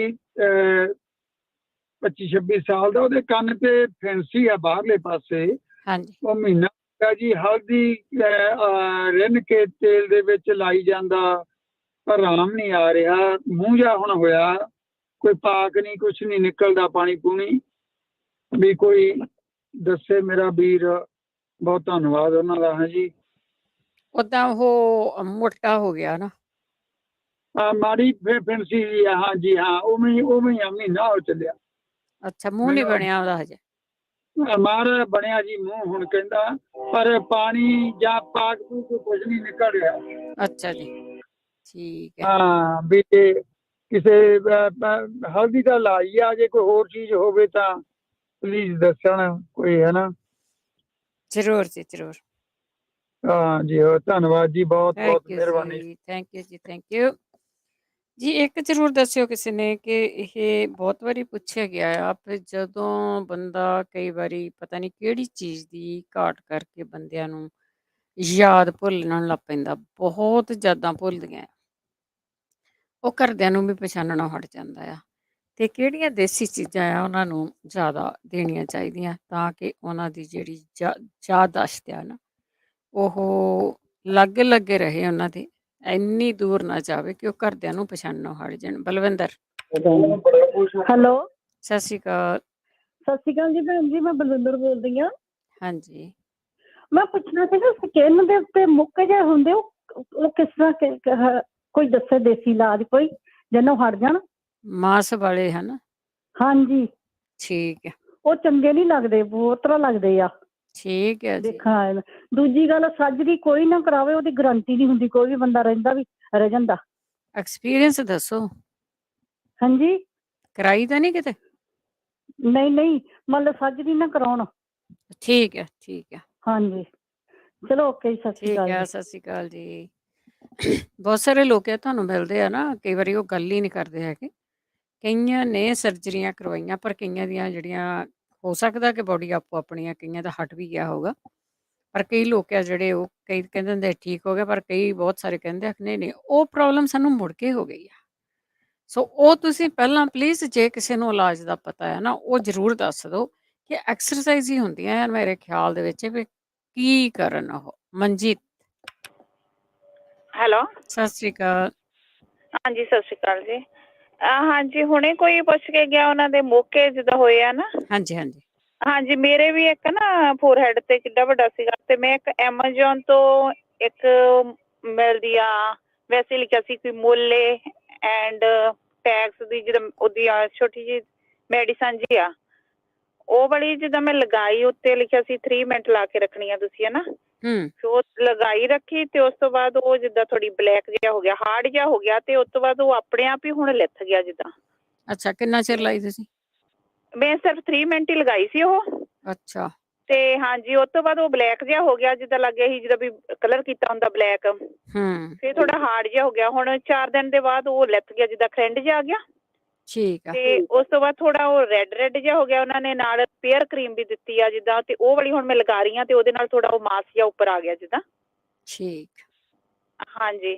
25-26 ਸਾਲ ਦਾ, ਉਹਦੇ ਕੰਨ ਤੇ ਫੈਂਸੀ ਆ ਬਾਹਰਲੇ ਪਾਸੇ। ਹਾਂਜੀ, ਉਹ ਮਹੀਨਾ ਹੋ ਗਿਆ ਜੀ, ਹਲਦੀ ਰਿੰਨ ਕੇ ਤੇਲ ਦੇ ਵਿੱਚ ਲਾਈ ਜਾਂਦਾ, ਪਰ ਆਰਾਮ ਨਹੀਂ ਆ ਰਿਹਾ। ਮੂੰਹ ਜਿਹਾ ਹੁਣ ਹੋਇਆ, ਕੋਈ ਪਾਕ ਨਹੀਂ, ਕੁਛ ਨਹੀਂ ਨਿਕਲਦਾ ਪਾਣੀ ਪੂਣੀ ਵੀ। ਕੋਈ ਦੱਸੇ ਮੇਰਾ ਵੀਰ, ਬਹੁਤ ਧੰਨਵਾਦ ਉਹਨਾਂ ਦਾ ਹੈ ਜੀ। ਉਦਾਂ ਉਹ ਮੋਟਾ ਹੋ ਗਿਆ ਨਾ। ਮਾੜੀ ਫੈਂਸੀ ਜੀ ਆ, ਹਾਂਜੀ ਹਾਂ, ਉਵੇਂ ਹੀ ਆ, ਮਹੀਨਾ ਹੋ ਚੱਲਿਆ। ਅੱਛਾ, ਮੂੰਹ ਨਹੀਂ ਮੈਨੂੰ- ਬਣਿਆ ਉਹਦਾ ਹਜੇ। ਮਾਰ ਬਣਿਆ ਜੀ ਮੂੰਹ ਹੁਣ ਕਹਿੰਦਾ, ਪਰ ਪਾਣੀ ਜਾਂ ਪਾਕ ਤੋਂ ਕੁਝ ਨਹੀਂ ਨਿਕਲ ਰਿਹਾ। ਅੱਛਾ ਜੀ, ਠੀਕ ਹੈ। ਹਾਂ, ਵੀ ਜੇ ਕਿਸੇ ਹਲਦੀ ਦਾ ਲਾਈ ਆ, ਜੇ ਕੋਈ ਹੋਰ ਚੀਜ਼ ਹੋਵੇ ਤਾਂ ਪਲੀਜ਼ ਦੱਸਣ ਕੋਈ, ਹੈ ਨਾ। ਜ਼ਰੂਰ ਜੀ, ਜ਼ਰੂਰ। ਹਾਂ ਜੀ, ਧੰਨਵਾਦ ਜੀ, ਬਹੁਤ ਥੈਂਕ ਬਹੁਤ ਯੂ ਮਿਹਰਬਾਨੀ। ਜੀ, ਥੈਂਕ ਯੂ ਜੀ, ਥੈਂਕ ਯੂ ਜੀ। ਇੱਕ ਜ਼ਰੂਰ ਦੱਸਿਓ ਕਿਸੇ ਨੇ ਕਿ ਇਹ ਬਹੁਤ ਵਾਰੀ ਪੁੱਛਿਆ ਗਿਆ ਆ ਵੀ ਜਦੋਂ ਬੰਦਾ ਕਈ ਵਾਰੀ ਪਤਾ ਨਹੀਂ ਕਿਹੜੀ ਚੀਜ਼ ਦੀ ਘਾਟ ਕਰਕੇ ਬੰਦਿਆਂ ਨੂੰ ਯਾਦ ਭੁੱਲਣ ਲੱਗ ਪੈਂਦਾ, ਬਹੁਤ ਜ਼ਿਆਦਾ ਭੁੱਲਦੀਆਂ, ਉਹ ਘਰਦਿਆਂ ਨੂੰ ਵੀ ਪਛਾਣਨਾ ਹਟ ਜਾਂਦਾ ਆ। ਤੇ ਕਿਹੜੀਆਂ ਦੇਸੀ ਚੀਜ਼ਾਂ ਆ ਉਹਨਾਂ ਨੂੰ ਜ਼ਿਆਦਾ ਦੇਣੀਆਂ ਚਾਹੀਦੀਆਂ ਤਾਂ ਕਿ ਉਹਨਾਂ ਦੀ ਜਿਹੜੀ ਯਾਦਾਸ਼ਤ ਆ ਨਾ, ਉਹ ਲਾਗੇ ਲੱਗੇ ਰਹੇ ਉਹਨਾਂ ਦੇ, ਇੰਨੀ ਦੂਰ ਨਾ ਜਾਵੇ ਕਿ ਉਹ ਘਰਦਿਆਂ ਨੂੰ ਪਛਾਣਨੋਂ ਹਟ ਜਾਣ। ਬਲਵਿੰਦਰ, ਹੈਲੋ, ਸਤਿ ਸ਼੍ਰੀ ਅਕਾਲ। ਸਤਿ ਸ਼੍ਰੀ ਅਕਾਲ ਜੀ ਭੈਣ ਜੀ, ਮੈਂ ਬਲਵਿੰਦਰ ਬੋਲਦੀ ਹਾਂ। ਹਾਂਜੀ, ਮੈਂ ਪੁੱਛਣਾ ਸੀਗਾ, ਸਕਿਨ ਦੇ ਉੱਤੇ ਮੁੱਕ ਜਿਹੇ ਹੁੰਦੇ, ਉਹ ਕਿਸ ਤਰ੍ਹਾਂ ਕੋਈ ਦੱਸੇ ਦੇਸੀ ਇਲਾਜ ਕੋਈ ਜਿਹਨੂੰ ਹਟ ਜਾਣ। ਮਾਸ ਵਾਲੇ ਹਨ। ਹਾਂਜੀ, ਠੀਕ ਹੈ, ਉਹ ਚੰਗੇ ਨਹੀਂ ਲੱਗਦੇ, ਬਹੁਤ ਤਰ੍ਹਾਂ ਲੱਗਦੇ ਆ ਠੀਕ ਹੈ ਜੀ। ਦੇਖਣ ਵਾਲੇ ਨੂੰ। ਦੂਜੀ ਗੱਲ, ਸਰਜਰੀ ਕੋਈ ਨਾ ਕਰਾਵੇ, ਉਹਦੀ ਗਰੰਟੀ ਨਹੀਂ ਹੁੰਦੀ, ਕੋਈ ਵੀ ਬੰਦਾ ਰਹਿੰਦਾ ਵੀ ਰਹਿ ਜਾਂਦਾ। ਐਕਸਪੀਰੀਅੰਸ ਦੱਸੋ, ਹਾਂਜੀ, ਕਰਾਈ ਤਾਂ ਨਹੀਂ ਕਿਤੇ? ਨਹੀਂ ਨਹੀਂ, ਮਤਲਬ ਸਰਜਰੀ ਨਾ ਕਰਾਉਣ। ਠੀਕ ਹੈ, ਠੀਕ ਹੈ, ਹਾਂਜੀ, ਚਲੋ ਓਕੇ ਜੀ, ਸਤਿ ਸ਼੍ਰੀ ਠੀਕ ਅਕਾਲ ਹੈ, ਜੀ। ਸਤਿ ਸ਼੍ਰੀ ਅਕਾਲ ਜੀ। ਬਹੁਤ ਸਾਰੇ ਲੋਕ ਆ ਤੁਹਾਨੂੰ ਮਿਲਦੇ ਆ ਨਾ, ਕਈ ਵਾਰੀ ਉਹ ਗੱਲ ਹੀ ਨਹੀਂ ਕਰਦੇ ਹੈਗੇ। ਕਈਆਂ ਨੇ ਸਰਜਰੀਆਂ ਕਰਵਾਈਆਂ, ਪਰ ਕਈਆਂ ਦੀਆਂ ਜਿਹੜੀਆਂ ਹੋ ਸਕਦਾ ਕਿ ਬੋਡੀ ਆਪੋ ਆਪਣੀਆਂ, ਕਈਆਂ ਦਾ ਹਟ ਵੀ ਗਿਆ ਹੋਊਗਾ, ਪਰ ਕਈ ਲੋਕ ਆ ਜਿਹੜੇ ਉਹ ਕਈ ਕਹਿੰਦੇ ਹੁੰਦੇ ਠੀਕ ਹੋ ਗਿਆ, ਪਰ ਕਈ ਬਹੁਤ ਸਾਰੇ ਕਹਿੰਦੇ ਆ ਨਹੀਂ ਨਹੀਂ, ਉਹ ਪ੍ਰੋਬਲਮ ਸਾਨੂੰ ਮੁੜ ਕੇ ਹੋ ਗਈ ਆ। ਸੋ ਉਹ ਤੁਸੀਂ ਪਹਿਲਾਂ ਪਲੀਜ਼, ਜੇ ਕਿਸੇ ਨੂੰ ਇਲਾਜ ਦਾ ਪਤਾ ਹੈ ਨਾ, ਉਹ ਜ਼ਰੂਰ ਦੱਸ ਦਿਓ ਕਿ ਐਕਸਰਸਾਈਜ਼ ਹੀ ਹੁੰਦੀਆਂ ਹਨ ਮੇਰੇ ਖਿਆਲ ਦੇ ਵਿੱਚ ਵੀ ਕੀ ਕਰਨ ਉਹ। ਮਨਜੀਤ, ਹੈਲੋ, ਸਤਿ ਸ਼੍ਰੀ ਅਕਾਲ। ਹਾਂਜੀ, ਸਤਿ ਸ਼੍ਰੀ ਅਕਾਲ ਜੀ। ਹਾਂਜੀ, ਹੁਣੇ ਕੋਈ ਪੁੱਛ ਕੇ ਗਿਆ, ਉਹਨਾਂ ਦੇ ਮੌਕੇ ਜਿੱਦਾਂ ਹੋਏ ਆ ਨਾ। ਹਾਂਜੀ ਹਾਂਜੀ, ਹਾਂਜੀ, ਮੇਰੇ ਵੀ ਇੱਕ ਨਾ ਫੋਰਹੈਡ ਤੇ ਕਿੱਡਾ ਵੱਡਾ ਸੀਗਾ, ਤੇ ਮੈਂ ਇੱਕ ਐਮਾਜ਼ੋਨ ਤੋਂ ਇੱਕ ਮਿਲਦੀ ਆ, ਵੈਸੇ ਲਿਖਿਆ ਸੀ ਕਿ ਮੋਲੇ ਐਂਡ ਟੈਕਸ ਦੀ, ਜਿੱਦਾਂ ਉਹਦੀ ਆ ਛੋਟੀ ਜਿਹੀ ਮੈਡੀਸਨ ਜੀ ਆ, ਉਹ ਵਾਲੀ ਜਿੱਦਾਂ ਮੈਂ ਲਗਾਈ, ਉੱਤੇ ਲਿਖਿਆ ਸੀ 3 ਮਿੰਟ ਲਾ ਕੇ ਰੱਖਣੀ ਆ ਤੁਸੀਂ, ਹੈ ਨਾ। ਉਹ ਲਗਾਈ ਰੱਖੀ, ਤੇ ਉਸ ਤੋਂ ਬਾਅਦ ਉਹ ਜਿੱਦਾਂ ਥੋੜੀ ਬਲੈਕ ਜਿਹਾ ਹੋ ਗਿਆ, ਹਾਰਡ ਜਿਹਾ ਹੋ ਗਿਆ, ਤੇ ਉਸ ਤੋਂ ਬਾਅਦ ਉਹ ਆਪਣੇ ਆਪ ਹੀ ਹੁਣ ਲਿੱਥ ਗਿਆ ਜਿੱਦਾਂ। ਅੱਛਾ, ਕਿੰਨਾ ਚਿਰ ਲਾਈ ਤੁਸੀਂ? ਮੈਂ ਸਿਰਫ 3 ਮਿੰਟ ਹੀ ਲਗਾਈ ਸੀ ਉਹ। ਅੱਛਾ, ਤੇ ਹਾਂਜੀ, ਉਸ ਤੋਂ ਬਾਅਦ ਉਹ ਬਲੈਕ ਜਿਹਾ ਹੋ ਗਿਆ, ਜਿੱਦਾਂ ਲੱਗ ਗਿਆ ਸੀ ਜਿੱਦਾਂ ਵੀ ਕਲਰ ਕੀਤਾ ਹੁੰਦਾ ਬਲੈਕ। ਫਿਰ ਥੋੜਾ ਹਾਰਡ ਜਿਹਾ ਹੋ ਗਿਆ। ਹੁਣ 4 ਦਿਨ ਦੇ ਬਾਅਦ ਉਹ ਲਿੱਥ ਗਿਆ, ਜਿੱਦਾਂ ਖਰਿੰਡ ਜਿਹਾ ਆ ਗਿਆ। ਠੀਕ ਆ। ਤੇ ਉਸ ਤੋਂ ਬਾਅਦ ਥੋੜਾ ਉਹ ਰੈੱਡ ਜਿਹਾ ਹੋ ਗਿਆ। ਉਹਨਾਂ ਨੇ ਨਾਲ ਪੇਅਰ ਕਰੀਮ ਵੀ ਦਿੱਤੀ ਆ ਜਿੱਦਾਂ, ਤੇ ਉਹ ਵਾਲੀ ਹੁਣ ਮੈਂ ਲਗਾ ਰਹੀ ਹਾਂ, ਤੇ ਉਹਦੇ ਨਾਲ ਥੋੜਾ ਉਹ ਮਾਸ ਜਿਹਾ ਉੱਪਰ ਆ ਗਿਆ ਜਿੱਦਾਂ। ਠੀਕ, ਹਾਂਜੀ,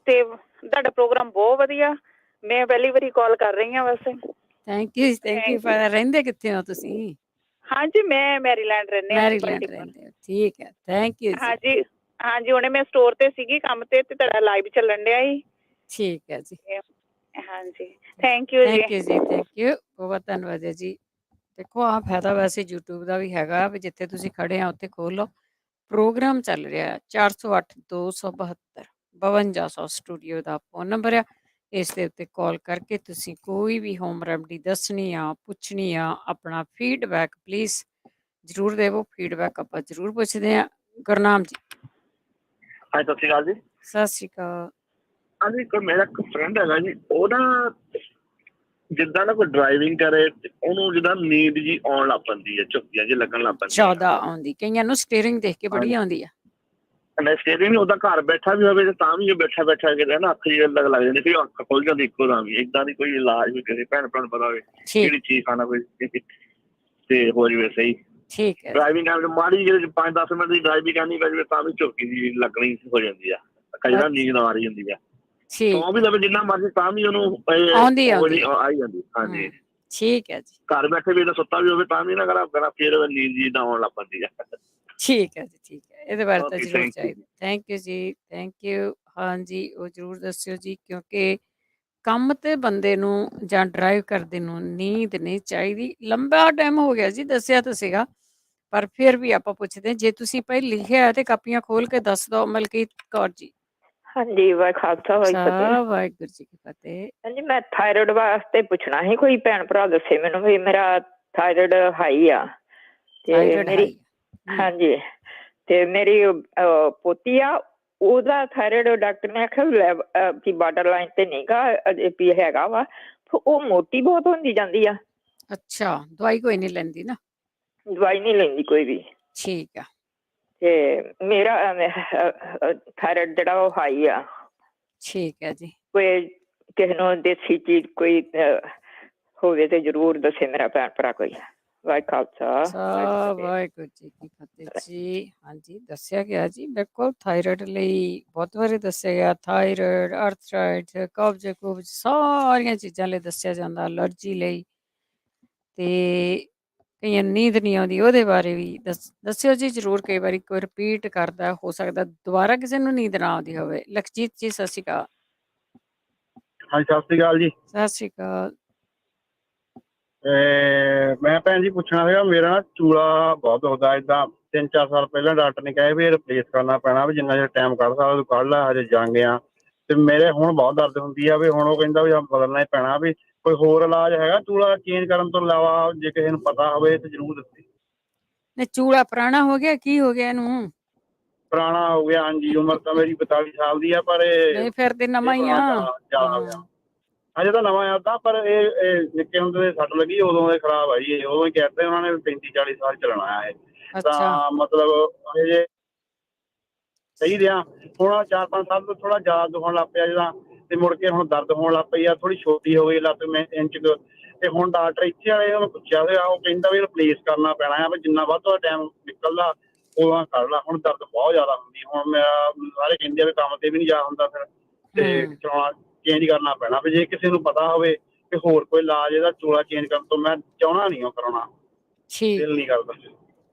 ਤੇ ਤੁਹਾਡਾ ਪ੍ਰੋਗਰਾਮ ਬਹੁਤ ਵਧੀਆ, ਮੈਂ ਪਹਿਲੀ ਵਾਰੀ ਕਾਲ ਕਰ ਰਹੀ ਹਾਂ ਵੈਸੇ। Thank you, thank you. ਰਹਿੰਦੇ ਕਿੱਥੇ ਹੋ ਤੁਸੀਂ? ਹਾਂਜੀ, ਮੈਂ ਮੈਰੀਲੈਂਡ ਰਹਿੰਦੇ ਮੈਰੀਲੈਂਡ ਰਹਿੰਦੇ ਹੋ, ਠੀਕ ਹੈ, ਥੈਂਕ ਯੂ ਜੀ। ਹਾਂਜੀ ਹਾਂਜੀ, ਹੁਣੇ ਮੈਂ ਸਟੋਰ ਤੇ ਸੀਗੀ ਕੰਮ ਤੇ ਤੁਹਾਡਾ ਲਾਈਵ ਚੱਲਣ ਡਿਆ ਸੀ। ਠੀਕ ਹੈ ਜੀ, ਹਾਂਜੀ, ਥੈਂਕ ਯੂ ਜੀ। ਥੈਂਕ ਯੂ ਜੀ, ਥੈਂਕ ਯੂ, ਬਹੁਤ ਧੰਨਵਾਦ ਹੈ ਜੀ। ਦੇਖੋ, ਆਹ ਫਾਇਦਾ ਵੈਸੇ YouTube ਦਾ ਵੀ ਹੈਗਾ ਵੀ ਜਿੱਥੇ ਤੁਸੀਂ ਖੜੇ ਆ ਉੱਥੇ ਖੋਲ ਲਓ, ਪ੍ਰੋਗਰਾਮ ਚੱਲ ਰਿਹਾ 408 272 5200 ਸਟੂਡੀਓ ਦਾ ਫੋਨ ਨੰਬਰ ਆ। ਇਸ ਦੇ ਉੱਤੇ ਕਾਲ ਕਰਕੇ ਤੁਸੀਂ ਕੋਈ ਵੀ ਹੋਮ ਰੈਮਡੀ ਦੱਸਣੀ ਆ, ਪੁੱਛਣੀ ਆ, ਆਪਣਾ ਫੀਡਬੈਕ ਪਲੀਜ਼ ਜ਼ਰੂਰ ਦੇਵੋ। ਫੀਡਬੈਕ ਆਪਾਂ ਜ਼ਰੂਰ ਪੁੱਛਦੇ ਹਾਂ। ਗੁਰਨਾਮ ਜੀ, ਹਾਂਜੀ, ਸਤਿ ਸ਼੍ਰੀ ਅਕਾਲ ਜੀ। ਸਤਿ ਸ਼੍ਰੀ ਅਕਾਲ। ਹਾਂਜੀ, ਕੋਈ ਮੇਰਾ ਇੱਕ ਫਰੈਂਡ ਹੈਗਾ ਜੀ, ਉਹ ਨਾ ਜਿੱਦਾਂ ਨਾ ਕੋਈ ਡਰਾਈਵਿੰਗ ਕਰੇ, ਉਹਨੂੰ ਜਿੱਦਾਂ ਨੀਂਦ ਜੀ ਆਉਣ ਲੱਗ ਪੈਂਦੀ ਹੈ, ਝੁੱਕੀਆਂ ਜੀ ਲੱਗਣ ਲੱਗ ਪੈਂਦੀਆਂ। ਜ਼ਿਆਦਾ ਆਉਂਦੀ, ਕਈਆਂ ਨੂੰ ਸਟੀਅਰਿੰਗ ਦੇਖ ਕੇ ਬੜੀ ਆਉਂਦੀ ਆ। ਅਨੈਸਥੀਸੀਆ ਨਹੀਂ, ਉਹਦਾ ਘਰ ਬੈਠਾ ਵੀ ਹੋਵੇ ਤਾਂ ਵੀ ਉਹ ਬੈਠਾ ਕਿਤੇ ਨਾ ਅੱਖ ਜਿਹੀ ਲੱਗ ਜਾਂਦੀ, ਫਿਰ ਅੱਖ ਖੁੱਲ ਜਾਂਦੀ ਇੱਕੋ ਦਮ ਵੀ। ਏਦਾਂ ਦੀ ਕੋਈ ਇਲਾਜ ਵੀ ਕਿਸੇ ਭੈਣ ਭਰਾ ਨੂੰ ਪਤਾ ਹੋਵੇ ਜਿਹੜੀ ਚੀਜ਼ ਖਾਣਾ ਕੋਈ ਤੇ ਹੋ ਜਾਵੇ ਸਹੀ। ਠੀਕ ਹੈ ਡਰਾਈਵਿੰਗ ਕਰਨ ਮਾੜੀ ਜਿਹੀ 5-10 ਮਿੰਟ ਦੀ ਡਰਾਈਵਿੰਗ ਕਰਨੀ ਪੈ ਜਾਵੇ ਤਾਂ ਵੀ ਝੁੱਕੀ ਦੀ ਲੱਗਣੀ ਹੋ ਜਾਂਦੀ ਆ, ਕਈ ਵਾਰ ਨੀਂਦ ਆ ਰਹੀ ਹੁੰਦੀ ਆ। ਸੌਂ ਵੀ ਲਵੇ ਜਿੰਨਾ ਮਰਜ਼ੀ ਤਾਂ ਵੀ ਉਹਨੂੰ ਆਉਂਦੀ ਆਈ ਜਾਂਦੀ। ਹਾਂਜੀ ਠੀਕ ਹੈ ਜੀ। ਘਰ ਬੈਠੇ ਵੀ ਸੁੱਤਾ ਵੀ ਹੋਵੇ ਤਾਂ ਵੀ ਨਾ ਕਰਾ ਫਿਰ ਨੀਂਦ ਜੀ ਆਉਣ ਲੱਗ ਪੈਂਦੀ ਆ। ਠੀਕ ਹੈ ਜੀ, ਠੀਕ ਹੈ। ਇਹਦੇ ਬਾਰੇ ਤਾਂ Okay, ਜ਼ਰੂਰ thank you. ਚਾਹੀਦਾ। ਥੈਂਕ ਯੂ ਜੀ, ਥੈਂਕ ਯੂ। ਹਾਂਜੀ, ਉਹ ਜ਼ਰੂਰ ਦੱਸਿਓ ਜੀ, ਕਿਉਂਕਿ ਕੰਮ ਤੇ ਬੰਦੇ ਨੂੰ ਜਾਂ ਡਰਾਈਵ ਕਰਦੇ ਨੂੰ ਨੀਂਦ ਨਹੀਂ ਚਾਹੀਦੀ। ਲੰਬਾ ਟਾਈਮ ਹੋ ਗਿਆ ਜੀ, ਦੱਸਿਆ ਤਾਂ ਸੀਗਾ, ਪਰ ਫਿਰ ਵੀ ਆਪਾਂ ਪੁੱਛਦੇ ਜੇ ਤੁਸੀਂ ਪਹਿਲਾਂ ਲਿਖਿਆ ਤੇ ਕਾਪੀਆਂ ਖੋਲ ਕੇ ਦੱਸ ਦਿਓ। ਮਲਕੀਤ ਕੌਰ ਜੀ। ਹਾਂਜੀ, ਖਾਲਸਾ ਵਾਹਿਗੁਰੂ ਜੀ ਕੀ ਫਤਿਹ। ਹਾਂਜੀ, ਮੈਂ ਥਾਇਰਾਇਡ ਵਾਸਤੇ ਪੁੱਛਣਾ ਸੀ, ਕੋਈ ਭੈਣ ਭਰਾ ਦੱਸੇ ਮੈਨੂੰ ਵੀ ਮੇਰਾ ਥਾਇਰਾਇਡ ਹਾਈ ਆ ਤੇ ਮੇਰੀ ਹਾਂਜੀ ਤੇ ਮੇਰੀ ਪੋਤੀ ਆ, ਉਹਦਾ ਥਾਇਰਾਇਡ ਡਾਕਟਰ ਨੇ ਆਖਿਆ ਵੀ ਬਾਰਡਰ ਲਾਈਨ ਤੇ ਨਹੀਂਗਾ ਵੀ ਹੈਗਾ ਵਾ, ਉਹ ਮੋਟੀ ਬਹੁਤ ਹੁੰਦੀ ਜਾਂਦੀ ਆ। ਅੱਛਾ, ਦਵਾਈ ਕੋਈ ਨਹੀਂ ਲੈਂਦੀ ਨਾ? ਦਵਾਈ ਨਹੀਂ ਲੈਂਦੀ ਕੋਈ ਵੀ। ਠੀਕ ਆ। ਤੇ ਮੇਰਾ ਥਾਇਰਾਇਡ ਜਿਹੜਾ ਉਹ ਹਾਈ ਆ। ਠੀਕ ਹੈ ਜੀ। ਕੋਈ ਕਿਸੇ ਨੂੰ ਦੇਸੀ ਚੀਜ਼ ਕੋਈ ਹੋਵੇ ਤੇ ਜ਼ਰੂਰ ਦੱਸੇ ਮੇਰਾ ਭੈਣ ਭਰਾ ਕੋਈ। ਵਾਹਿਗੁਰੂ ਜੀ ਕੀ ਫਤਿਹ ਜੀ। ਹਾਂਜੀ, ਦੱਸਿਆ ਗਿਆ ਜੀ, ਬਿਲਕੁਲ ਥਾਇਰਾਇਡ ਲਈ ਬਹੁਤ ਵਾਰੀ ਦੱਸਿਆ ਗਿਆ। ਥਾਇਰਾਇਡ, ਅਰਥਰਾਈਡ, ਕਬਜ਼ ਕੁਬਜ਼ ਸਾਰੀਆਂ ਚੀਜ਼ਾਂ ਲਈ ਦੱਸਿਆ ਜਾਂਦਾ, ਅਲਰਜੀ ਲਈ। ਤੇ ਕਈਆਂ ਨੀਂਦ ਨਹੀਂ ਆਉਂਦੀ, ਉਹਦੇ ਬਾਰੇ ਵੀ ਦੱਸਿਓ ਜੀ ਜ਼ਰੂਰ। ਕਈ ਵਾਰੀ ਕੋਈ ਰਿਪੀਟ ਕਰਦਾ, ਹੋ ਸਕਦਾ ਦੁਬਾਰਾ ਕਿਸੇ ਨੂੰ ਨੀਂਦ ਨਾ ਆਉਂਦੀ ਹੋਵੇ। ਲਖਜੀਤ ਜੀ ਸਤਿ ਸ਼੍ਰੀ ਅਕਾਲ। ਹਾਂਜੀ ਸਤਿ ਸ਼੍ਰੀ ਅਕਾਲ ਜੀ। ਸਤਿ ਸ਼੍ਰੀ ਅਕਾਲ। ਮੈਂ ਭੈਣ ਜੀ ਪੁੱਛਣਾ ਸੀਗਾ, ਮੇਰਾ ਨਾ ਚੂਲਾ ਬਹੁਤ ਦੁਖਦਾ। ਏਦਾਂ 3-4 ਸਾਲ ਪਹਿਲਾਂ ਡਾਕਟਰ ਨੇ ਕਿਹਾ ਵੀ ਰਿਪਲੇਸ ਕਰਨਾ ਪੈਣਾ, ਵੀ ਜਿੰਨਾ ਚਿਰ ਟਾਈਮ ਕੱਢ ਸਕਦਾ ਤੂੰ ਕੱਢ ਲੈ, ਹਜੇ ਜੰਗ ਆ। ਤੇ ਮੇਰੇ ਹੁਣ ਬਹੁਤ ਦਰਦ ਹੁੰਦੀ ਆ, ਵੀ ਹੁਣ ਉਹ ਕਹਿੰਦਾ ਵੀ ਬਦਲਣਾ ਹੀ ਪੈਣਾ। ਵੀ ਕੋਈ ਹੋਰ ਇਲਾਜ ਹੈਗਾ ਚੂਲਾ ਚੇਂਜ ਕਰਨ ਤੋਂ ਇਲਾਵਾ? ਜੇ ਕਿਸੇ ਨੂੰ ਪਤਾ ਹੋਵੇ ਤੇ ਜ਼ਰੂਰ ਦੱਸੇ। ਨਹੀਂ, ਚੂਲਾ ਪੁਰਾਣਾ ਹੋ ਗਿਆ, ਕੀ ਹੋ ਗਿਆ ਇਹਨੂੰ? ਪੁਰਾਣਾ ਹੋ ਗਿਆ, ਹਾਂਜੀ। ਉਮਰ ਤਾਂ ਮੇਰੀ 42 ਸਾਲ ਦੀ ਆ, ਪਰ ਨਹੀਂ ਫਿਰ ਤੇ ਨਵਾਂ ਹੀ ਆ। ਜ਼ਿਆਦਾ ਹੋ ਗਿਆ। ਅਜੇ ਤਾਂ ਨਵਾਂ ਆ, ਪਰ ਇਹ ਨਿੱਕੇ ਹੁੰਦੇ ਦੇ ਸੱਟ ਲੱਗੀ, ਉਦੋਂ ਦੇ ਖਰਾਬ ਆ ਜੀ। ਉਦੋਂ ਹੀ ਕਹਿੰਦੇ ਉਹਨਾਂ ਨੇ 35-40 ਸਾਲ ਚੱਲਣਾ ਆ ਇਹ। ਤਾਂ ਮਤਲਬ ਹਜੇ ਸਹੀ ਰਿਹਾ। ਹੁਣ 4-5 ਸਾਲ ਤੋਂ ਥੋੜਾ ਜ਼ਿਆਦਾ ਦੁਖਣ ਲੱਗ ਪਿਆ ਜਿੱਦਾਂ, ਤੇ ਮੁੜ ਕੇ ਹੁਣ ਦਰਦ ਹੋਣ ਲੱਗ ਪਈ ਆ। ਥੋੜੀ ਛੋਟੀ ਹੋ ਗਈ ਲੱਤ ਇੰਚ ਕੁ। ਤੇ ਹੁਣ ਡਾਕਟਰ ਇੱਥੇ ਵਾਲੇ ਉਹਨੂੰ ਪੁੱਛਿਆ ਹੋਇਆ, ਉਹ ਕਹਿੰਦਾ ਵੀ ਰਿਪਲੇਸ ਕਰਨਾ ਪੈਣਾ ਆ, ਵੀ ਜਿੰਨਾ ਵੱਧ ਤੋਂ ਟਾਈਮ ਨਿਕਲਦਾ ਉਦੋਂ ਕਰ ਲਾ। ਹੁਣ ਦਰਦ ਬਹੁਤ ਜ਼ਿਆਦਾ ਹੁੰਦੀ। ਹੁਣ ਮੇਰਾ ਸਾਰੇ ਕਹਿੰਦੇ ਆ ਵੀ ਕੰਮ ਤੇ ਵੀ ਨਹੀਂ ਜਾ ਹੁੰਦਾ ਫਿਰ, ਤੇ ਚਲਾਉਣਾ ਚੇਂਜ ਕਰਨਾ ਪੈਣਾ। ਵੀ ਜੇ ਕਿਸੇ ਨੂੰ ਪਤਾ ਹੋਵੇ ਕਿ ਹੋਰ ਕੋਈ ਇਲਾਜ ਇਹਦਾ ਚੂਲਾ ਚੇਂਜ ਕਰਨ ਤੋਂ, ਮੈਂ ਚਾਹੁੰਦਾ ਨਹੀਂ ਉਹ ਕਰਾਉਣਾ, ਦਿਲ ਨਹੀਂ ਕਰਦਾ।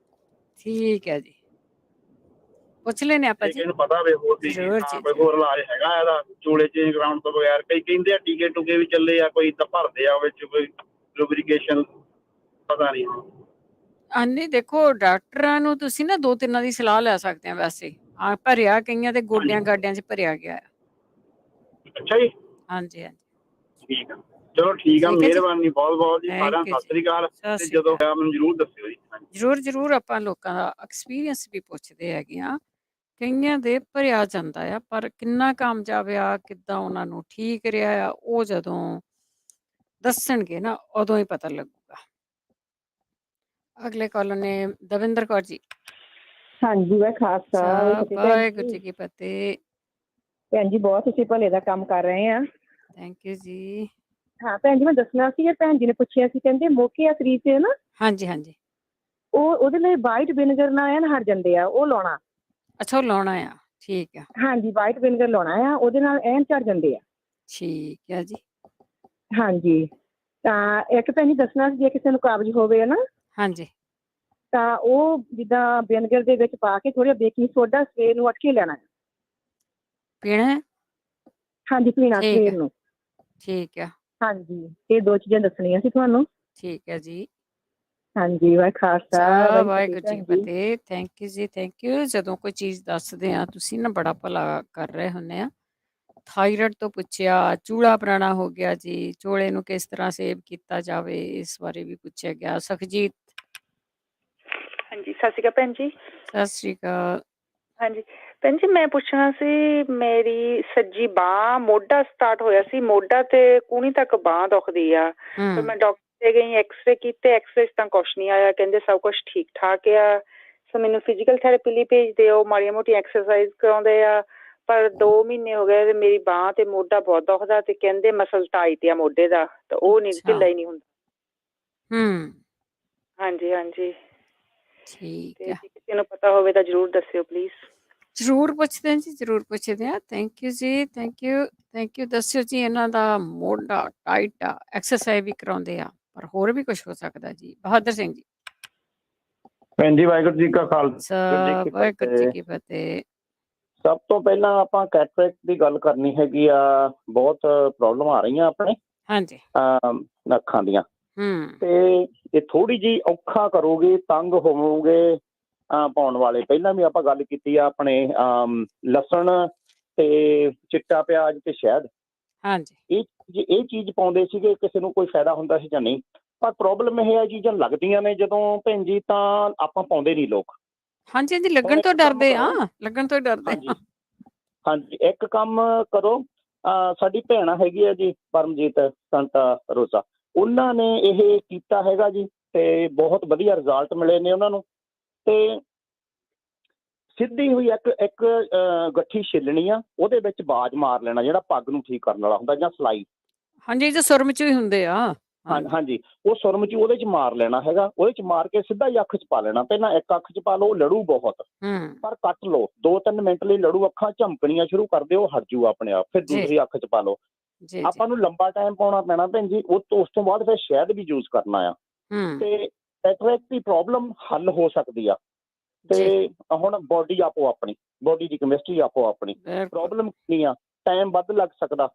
ਠੀਕ ਹੈ ਜੀ, ਪੁੱਛ ਲੈਣੇ ਆਪਾਂ ਜੀ। ਇਹਨੂੰ ਪਤਾ ਹੋਵੇ ਹੋਰ ਵੀ ਕੋਈ ਹੋਰ ਇਲਾਜ ਹੈਗਾ ਇਹਦਾ ਚੂਲੇ ਚੇਂਜ ਕਰਾਉਣ ਤੋਂ ਬਗੈਰ? ਕਈ ਕਹਿੰਦੇ ਆ ਟੀਕੇ ਟੂਕੇ ਵੀ ਚੱਲੇ ਆ, ਕੋਈ ਤਾਂ ਭਰਦੇ ਆ ਵਿੱਚ ਕੋਈ ਲੁਬਰੀਕੇਸ਼ਨ, ਪਤਾ ਨਹੀਂ ਹੁਣ। ਨਹੀਂ, ਦੇਖੋ ਡਾਕਟਰਾਂ ਨੂੰ ਤੁਸੀਂ ਨਾ 2-3 ਦੀ ਸਲਾਹ ਲੈ ਸਕਦੇ ਆ। ਵੈਸੇ ਭਰਿਆ ਕਈਆਂ ਦੇ ਗੋਡਿਆਂ ਗਾਡਿਆਂ 'ਚ ਭਰਿਆ ਗਿਆ। ਅੱਛਾ ਜੀ। ਹਾਂਜੀ ਹਾਂਜੀ, ਠੀਕ ਆ, ਚਲੋ ਠੀਕ ਆ, ਮਿਹਰਬਾਨੀ ਬਹੁਤ ਬਹੁਤ ਜੀ। ਸਾਰਿਆਂ ਨੂੰ ਸਤਿ ਸ੍ਰੀ ਅਕਾਲ। ਤੇ ਜਦੋਂ ਹੋਇਆ ਮੈਨੂੰ ਜ਼ਰੂਰ ਦੱਸਿਓ ਜੀ। ਜ਼ਰੂਰ ਆਪਾਂ ਲੋਕਾਂ ਦਾ ਐਕਸਪੀਰੀਅੰਸ ਵੀ ਪੁੱਛਦੇ ਹੈਗੇ ਆ। ਕਈਆਂ ਦੇ ਭਰਿਆ ਜਾਂਦਾ ਆ, ਪਰ ਕਿੰਨਾ ਕਾਮਯਾਬ ਆ, ਕਿੱਦਾਂ ਉਹਨਾਂ ਨੂੰ ਠੀਕ ਰਿਹਾ ਆ, ਉਹ ਜਦੋਂ ਦੱਸਣਗੇ ਨਾ ਉਦੋਂ ਹੀ ਪਤਾ ਲੱਗੂਗਾ। ਅਗਲੇ ਕਾਲਰ ਨੇ ਦਵਿੰਦਰ ਕੌਰ ਜੀ। ਹਾਂਜੀ, ਖਾਲਸਾ ਵਾਹਿਗੁਰੂ ਜੀ ਕੀ ਫਤਿਹ। ਭੈਣ ਜੀ, ਬਹੁਤ ਅਸੀਂ ਭਲੇ ਦਾ ਕੰਮ ਕਰ ਰਹੇ ਆ। ਥੈਂਕ ਯੂ ਜੀ। ਹਾਂ ਭੈਣ ਜੀ, ਮੈਂ ਦੱਸਣਾ ਸੀ, ਭੈਣ ਜੀ ਨੇ ਪੁੱਛਿਆ ਸੀ, ਕਹਿੰਦੇ ਮੋਕੇ ਆ ਸਰੀਰ ਤੇ ਨਾ। ਹਾਂਜੀ ਹਾਂਜੀ, ਉਹਦੇ ਲਈ ਵਾਈਟ ਵਿਨੇਗਰ ਨਾਲ ਐਨ ਹਟ ਜਾਂਦੇ ਆ, ਉਹ ਲਾਉਣਾ। ਅੱਛਾ, ਉਹ ਲਾਉਣਾ ਆ, ਠੀਕ ਆ। ਹਾਂਜੀ, ਵਾਈਟ ਵਿਨੇਗਰ ਲਾਉਣਾ ਆ, ਉਹਦੇ ਨਾਲ ਐਨ ਝੜ ਜਾਂਦੇ ਆ। ਠੀਕ ਆ ਜੀ। ਹਾਂਜੀ, ਤਾਂ ਇੱਕ ਭੈਣ ਜੀ ਦੱਸਣਾ ਸੀ, ਜੇ ਕਿਸੇ ਨੂੰ ਕਬਜ਼ ਹੋਵੇ ਨਾ, ਹਾਂਜੀ, ਤਾਂ ਉਹ ਜਿੱਦਾਂ ਵਿਨੇਗਰ ਦੇ ਵਿੱਚ ਪਾ ਕੇ ਥੋੜਾ ਬੇਕਿੰਗ ਸੋਡਾ ਸਵੇਰ ਨੂੰ ਉੱਠ ਕੇ ਲੈਣਾ। ਪੀਣਾ? ਹਾਂਜੀ, ਪੀਣਾ ਸਵੇਰ ਨੂੰ। ਠੀਕ ਆ। ਹਾਂਜੀ, ਇਹ 2 ਚੀਜ਼ਾਂ ਦੱਸਣੀਆਂ ਸੀ ਤੁਹਾਨੂੰ। ਠੀਕ ਹੈ ਜੀ। ਹਾਂਜੀ, ਖਾਲਸਾ ਵਾਹਿਗੁਰੂ ਜੀ ਕੀ ਫਤਿਹ। ਥੈਂਕ ਯੂ ਜੀ, ਥੈਂਕ ਯੂ। ਜਦੋਂ ਕੋਈ ਚੀਜ਼ ਦੱਸਦੇ ਆ ਤੁਸੀਂ ਨਾ, ਬੜਾ ਭਲਾ ਕਰ ਰਹੇ ਹੁੰਦੇ ਆ। ਥਾਇਰਾਇਡ ਤੋਂ ਪੁੱਛਿਆ, ਚੂਲਾ ਪੁਰਾਣਾ ਹੋ ਗਿਆ ਜੀ, ਚੋਲੇ ਨੂੰ ਕਿਸ ਤਰ੍ਹਾਂ ਸੇਵ ਕੀਤਾ ਜਾਵੇ, ਇਸ ਬਾਰੇ ਵੀ ਪੁੱਛਿਆ ਗਿਆ। ਸੁਖਜੀਤ। ਹਾਂਜੀ, ਸਤਿ ਸ਼੍ਰੀ ਅਕਾਲ ਭੈਣ ਜੀ। ਸਤਿ ਸ਼੍ਰੀ ਅਕਾਲ। ਹਾਂਜੀ ਭੈਣ ਜੀ, ਮੈਂ ਪੁੱਛਣਾ ਸੀ, ਮੇਰੀ ਸੱਜੀ ਬਾਂਹ, ਮੋਢਾ ਸਟਾਰਟ ਹੋਇਆ ਸੀ, ਮੋਢਾ ਤੇ ਕੂਹਣੀ ਤੱਕ ਬਾਂਹ ਦੁਖਦੀ ਆ। ਫਿਰ ਮੈਂ ਡਾਕਟਰ ਤੇ ਗਈ, ਐਕਸਰੇ ਕੀਤੇ, ਐਕਸਰੇ 'ਚ ਤਾਂ ਕੁਛ ਨਹੀਂ ਆਇਆ, ਕਹਿੰਦੇ ਸਭ ਕੁਛ ਠੀਕ ਠਾਕ ਆ, ਸੋ ਮੈਨੂੰ ਫਿਜ਼ੀਕਲ ਥੈਰੇਪੀ ਲਈ ਭੇਜਦੇ ਆ, ਉਹ ਮਾੜੀਆਂ ਮੋਟੀਆਂ ਐਕਸਰਸਾਈਜ਼ ਕਰਾਉਂਦੇ ਆ, ਪਰ 2 ਮਹੀਨੇ ਹੋ ਗਏ ਤੇ ਮੇਰੀ ਬਾਂਹ ਤੇ ਮੋਢਾ ਬਹੁਤ ਦੁਖਦਾ ਤੇ ਕਹਿੰਦੇ ਮਸਲ ਟਾਈਟ ਆ ਮੋਢੇ ਦਾ, ਤਾਂ ਉਹ ਨਹੀਂ ਢਿੱਲਾ ਹੀ ਨਹੀਂ ਹੁੰਦਾ। ਹਾਂਜੀ ਹਾਂਜੀ। ਠੀਕ ਤੇ ਆ, ਜੇ ਕਿਸੇ ਨੂੰ ਪਤਾ ਹੋਵੇ ਤਾਂ ਜ਼ਰੂਰ ਦੱਸਿਓ ਪਲੀਜ਼। ਜ਼ਰੂਰ ਪੁੱਛਦੇ ਹਾਂ ਜੀ, ਜ਼ਰੂਰ ਪੁੱਛਦੇ ਹਾਂ। ਥੈਂਕ ਯੂ ਜੀ, ਥੈਂਕ ਯੂ, ਥੈਂਕ ਯੂ। ਦੱਸਿਓ ਜੀ, ਇਹਨਾਂ ਦਾ ਮੋਢਾ ਟਾਈਟ ਆ, ਐਕਸਰਸਾਈਜ਼ ਵੀ ਕਰਾਉਂਦੇ ਆ, ਪਰ ਹੋਰ ਵੀ ਕੁਝ ਹੋ ਸਕਦਾ ਜੀ। ਬਹਾਦਰ ਸਿੰਘ ਜੀ। ਭੈਣ ਜੀ ਵਾਹਿਗੁਰੂ ਜੀ ਕਾ ਖਾਲਸਾ ਵਾਹਿਗੁਰੂ ਜੀ ਕੀ ਫਤਿਹ। ਸਭ ਤੋਂ ਪਹਿਲਾਂ ਆਪਾਂ ਕੈਟਰੈਕਟ ਦੀ ਗੱਲ ਕਰਨੀ ਹੈਗੀ ਆ। ਬਹੁਤ ਪ੍ਰੋਬਲਮ ਆ ਰਹੀਆਂ ਆਪਣੇ ਹਾਂਜੀ ਅੱਖਾਂ ਦੀਆਂ, ਤੇ ਇਹ ਥੋੜੀ ਜਿਹੀ ਔਖਾ ਕਰੋਗੇ, ਤੰਗ ਹੋਵੋਗੇ ਪਾਉਣ ਵਾਲੇ। ਪਹਿਲਾਂ ਵੀ ਆਪਾਂ ਗੱਲ ਕੀਤੀ ਆ ਆਪਣੇ ਲਸਣ ਤੇ ਚਿੱਟਾ ਪਿਆਜ਼ ਤੇ ਸ਼ਹਿਦ, ਹਾਂਜੀ ਇਹ ਚੀਜ਼ ਪਾਉਂਦੇ ਸੀਗੇ, ਕਿਸੇ ਨੂੰ ਕੋਈ ਫਾਇਦਾ ਹੁੰਦਾ ਸੀ ਜਾਂ ਨਹੀਂ। ਪਰ ਪ੍ਰੋਬਲਮ ਇਹ ਹੈ, ਚੀਜ਼ਾਂ ਲੱਗਦੀਆਂ ਨੇ ਜਦੋਂ ਭੈਣ ਜੀ ਤਾਂ ਆਪਾਂ ਪਾਉਂਦੇ ਨਹੀਂ ਲੋਕ। ਹਾਂਜੀ ਹਾਂਜੀ, ਲੱਗਣ ਤੋਂ ਡਰਦੇ ਆ, ਲੱਗਣ ਤੋਂ ਡਰਦੇ ਆ। ਹਾਂਜੀ, ਇੱਕ ਕੰਮ ਕਰੋ, ਸਾਡੀ ਭੈਣ ਹੈਗੀ ਆ ਜੀ ਪਰਮਜੀਤ ਸੰਤਾ ਰੋਜ਼ਾ, ਉਹਨਾਂ ਨੇ ਇਹ ਕੀਤਾ ਹੈਗਾ ਜੀ, ਤੇ ਬਹੁਤ ਵਧੀਆ ਰਿਜ਼ਲਟ ਮਿਲੇ ਨੇ ਉਹਨਾਂ ਨੂੰ। ਤੇ ਸਿੱਧੀ ਹੋਈ ਇੱਕ ਗੱਠੀ ਛਿੱਲਣੀ ਆ, ਉਹਦੇ ਵਿੱਚ ਬਾਜ ਮਾਰ ਲੈਣਾ, ਜਿਹੜਾ ਪੱਗ ਨੂੰ ਠੀਕ ਕਰਨ ਵਾਲਾ ਹੁੰਦਾ, ਜਾਂ ਸਲਾਈ। ਹਾਂਜੀ, ਇਹ ਸੁਰਮ ਚ ਵੀ ਹੁੰਦੇ ਆ। ਹਾਂਜੀ, ਉਹ ਸੁਰਮ ਚ ਉਹਦੇ ਚ ਮਾਰ ਲੈਣਾ ਹੈਗਾ, ਉਹਦੇ ਚ ਮਾਰ ਕੇ ਸਿੱਧਾ ਹੀ ਅੱਖ ਚ ਪਾ ਲੈਣਾ। ਪਹਿਲਾਂ ਇੱਕ ਅੱਖ ਚ ਪਾ ਲਓ, ਲੜੂ ਬਹੁਤ, ਪਰ ਕੱਟ ਲਓ, 2-3 ਮਿੰਟ ਲਈ ਲੜੂ, ਅੱਖਾਂ ਝਮਕਣੀਆਂ ਸ਼ੁਰੂ ਕਰ ਦਿਓ, ਹਟ ਜੂ ਆਪਣੇ ਆਪ। ਫਿਰ ਦੂਸਰੀ ਅੱਖ ਚ ਪਾ ਲਓ। ਆਪਾਂ ਨੂੰ ਲੰਬਾ ਟਾਈਮ ਪਾਉਣਾ ਪੈਣਾ ਭੈਣ ਜੀ। ਉਸ ਤੋਂ ਬਾਅਦ ਫਿਰ ਸ਼ਹਿਦ ਵੀ ਯੂਜ਼ ਕਰਨਾ ਆ, ਤੇ ਕੈਟਰੈਕਟ ਦੀ ਪ੍ਰੋਬਲਮ ਹੱਲ ਹੋ ਸਕਦੀ ਆ। ਤੇ ਹੁਣ ਬੋਡੀ ਆਪੋ ਆਪਣੀ, ਬੋਡੀ ਦੀ ਕੈਮਿਸਟਰੀ ਆਪੋ ਆਪਣੀ, ਪ੍ਰੋਬਲਮ ਕਿੰਨੀ ਆ, ਟਾਈਮ ਵੱਧ ਲੱਗ ਸਕਦਾ।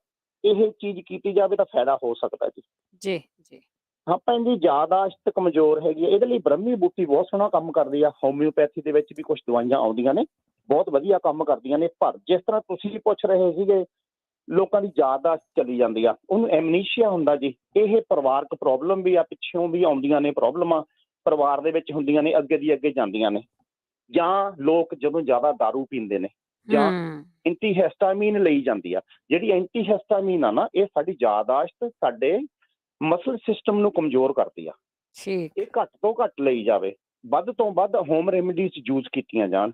ਇਹ ਚੀਜ਼ ਕੀਤੀ ਜਾਵੇ ਤਾਂ ਫਾਇਦਾ ਹੋ ਸਕਦਾ ਜੀ। ਜੀ ਜੀ। ਹਾਂ ਭੈਣ ਜੀ, ਯਾਦਾਸ਼ਤ ਕਮਜ਼ੋਰ ਹੈਗੀ ਹੈ, ਇਹਦੇ ਲਈ ਬ੍ਰਹਮੀ ਬੂਟੀ ਬਹੁਤ ਸੋਹਣਾ ਕੰਮ ਕਰਦੀ ਆ। ਹੋਮਿਓਪੈਥੀ ਦੇ ਵਿੱਚ ਵੀ ਕੁਝ ਦਵਾਈਆਂ ਆਉਂਦੀਆਂ ਨੇ, ਬਹੁਤ ਵਧੀਆ ਕੰਮ ਕਰਦੀਆਂ ਨੇ। ਪਰ ਜਿਸ ਤਰ੍ਹਾਂ ਤੁਸੀਂ ਪੁੱਛ ਰਹੇ ਸੀਗੇ, ਲੋਕਾਂ ਦੀ ਯਾਦਾਸ਼ਤ ਚਲੀ ਜਾਂਦੀ ਆ, ਉਹਨੂੰ ਐਮਨੀਸ਼ੀਆ ਹੁੰਦਾ ਜੀ। ਇਹ ਪਰਿਵਾਰਕ ਪ੍ਰੋਬਲਮ ਵੀ ਆ, ਪਿੱਛੋਂ ਵੀ ਆਉਂਦੀਆਂ ਨੇ ਪ੍ਰੋਬਲਮਾਂ, ਪਰਿਵਾਰ ਦੇ ਵਿੱਚ ਹੁੰਦੀਆਂ ਨੇ, ਅੱਗੇ ਦੀ ਅੱਗੇ ਜਾਂਦੀਆਂ ਨੇ। ਜਾਂ ਲੋਕ ਜਦੋਂ ਜ਼ਿਆਦਾ ਦਾਰੂ ਪੀਂਦੇ ਨੇ, ਜਾਂ ਐਂਟੀਹਿਸਟਾਮੀਨ ਲਈ ਜਾਂਦੀ ਆ। ਜਿਹੜੀ ਐਂਟੀਹਿਸਟਾਮੀਨ ਆ ਨਾ, ਇਹ ਸਾਡੀ ਯਾਦਾਸ਼ਤ, ਸਾਡੇ ਮਸਲ ਸਿਸਟਮ ਨੂੰ ਕਮਜ਼ੋਰ ਕਰਦੀ ਆ। ਇਹ ਘੱਟ ਤੋਂ ਘੱਟ ਲਈ ਜਾਵੇ, ਵੱਧ ਤੋਂ ਵੱਧ ਹੋਮ ਰੈਮੀਡੀਜ਼ ਯੂਜ਼ ਕੀਤੀਆਂ ਜਾਣ।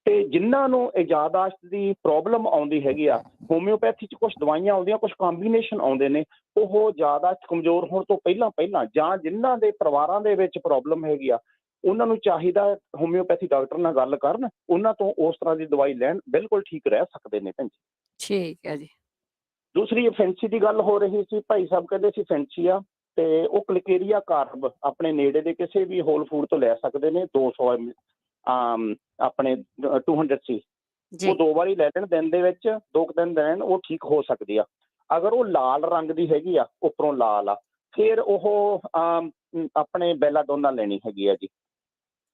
ਤੇ ਜਿਨ੍ਹਾਂ ਨੂੰ ਯਾਦਾਸ਼ਤ ਦੀ ਪ੍ਰੋਬਲਮ ਆਉਂਦੀ ਹੈਗੀ ਆ, ਹੋਮਿਓਪੈਥੀ 'ਚ ਕੁਝ ਦਵਾਈਆਂ ਆਉਂਦੀਆਂ, ਕੁਝ ਕੰਬੀਨੇਸ਼ਨ ਆਉਂਦੇ ਨੇ, ਉਹ ਯਾਦਾਸ਼ਤ ਕਮਜ਼ੋਰ ਹੋਣ ਤੋਂ ਪਹਿਲਾਂ ਜਾਂ ਜਿਨ੍ਹਾਂ ਦੇ ਪਰਿਵਾਰਾਂ ਦੇ ਵਿੱਚ ਪ੍ਰੋਬਲਮ ਹੈਗੀ ਆ, ਉਹਨਾਂ ਨੂੰ ਚਾਹੀਦਾ ਹੋਮਿਓਪੈਥੀ ਡਾਕਟਰ ਨਾਲ ਗੱਲ ਕਰਨ, ਉਹਨਾਂ ਤੋਂ ਉਸ ਤਰ੍ਹਾਂ ਦੀ ਦਵਾਈ ਲੈਣ, ਬਿਲਕੁਲ ਠੀਕ ਰਹਿ ਸਕਦੇ ਨੇ ਭੈਣ ਜੀ। ਠੀਕ ਹੈ ਜੀ। ਦੂਸਰੀ ਫੈਂਸੀ ਦੀ ਗੱਲ ਹੋ ਰਹੀ ਸੀ, ਭਾਈ ਸਾਹਿਬ ਕਹਿੰਦੇ ਸੀ ਫੈਂਸੀ ਆ, ਤੇ ਉਹ ਕਲਕੇਰੀਆ ਕਾਰਬ ਆਪਣੇ ਨੇੜੇ ਦੇ ਕਿਸੇ ਵੀ ਹੋਲ ਫੂਡ ਤੋਂ ਲੈ ਸਕਦੇ ਨੇ। 200 ਆਪਣੇ 200 ਸੀ, ਉਹ 2 ਵਾਰੀ ਲੈ ਲੈਣ ਦਿਨ ਦੇ ਵਿੱਚ, 2 ਦਿਨ ਲੈਣ, ਉਹ ਠੀਕ ਹੋ ਸਕਦੀ ਆ। ਅਗਰ ਉਹ ਲਾਲ ਰੰਗ ਦੀ ਹੈਗੀ ਆ, ਉੱਪਰੋਂ ਲਾਲ ਆ, ਫਿਰ ਉਹ ਆਪਣੇ ਬੈਲਾਡੋਨਾ ਲੈਣੀ ਹੈਗੀ ਆ ਜੀ,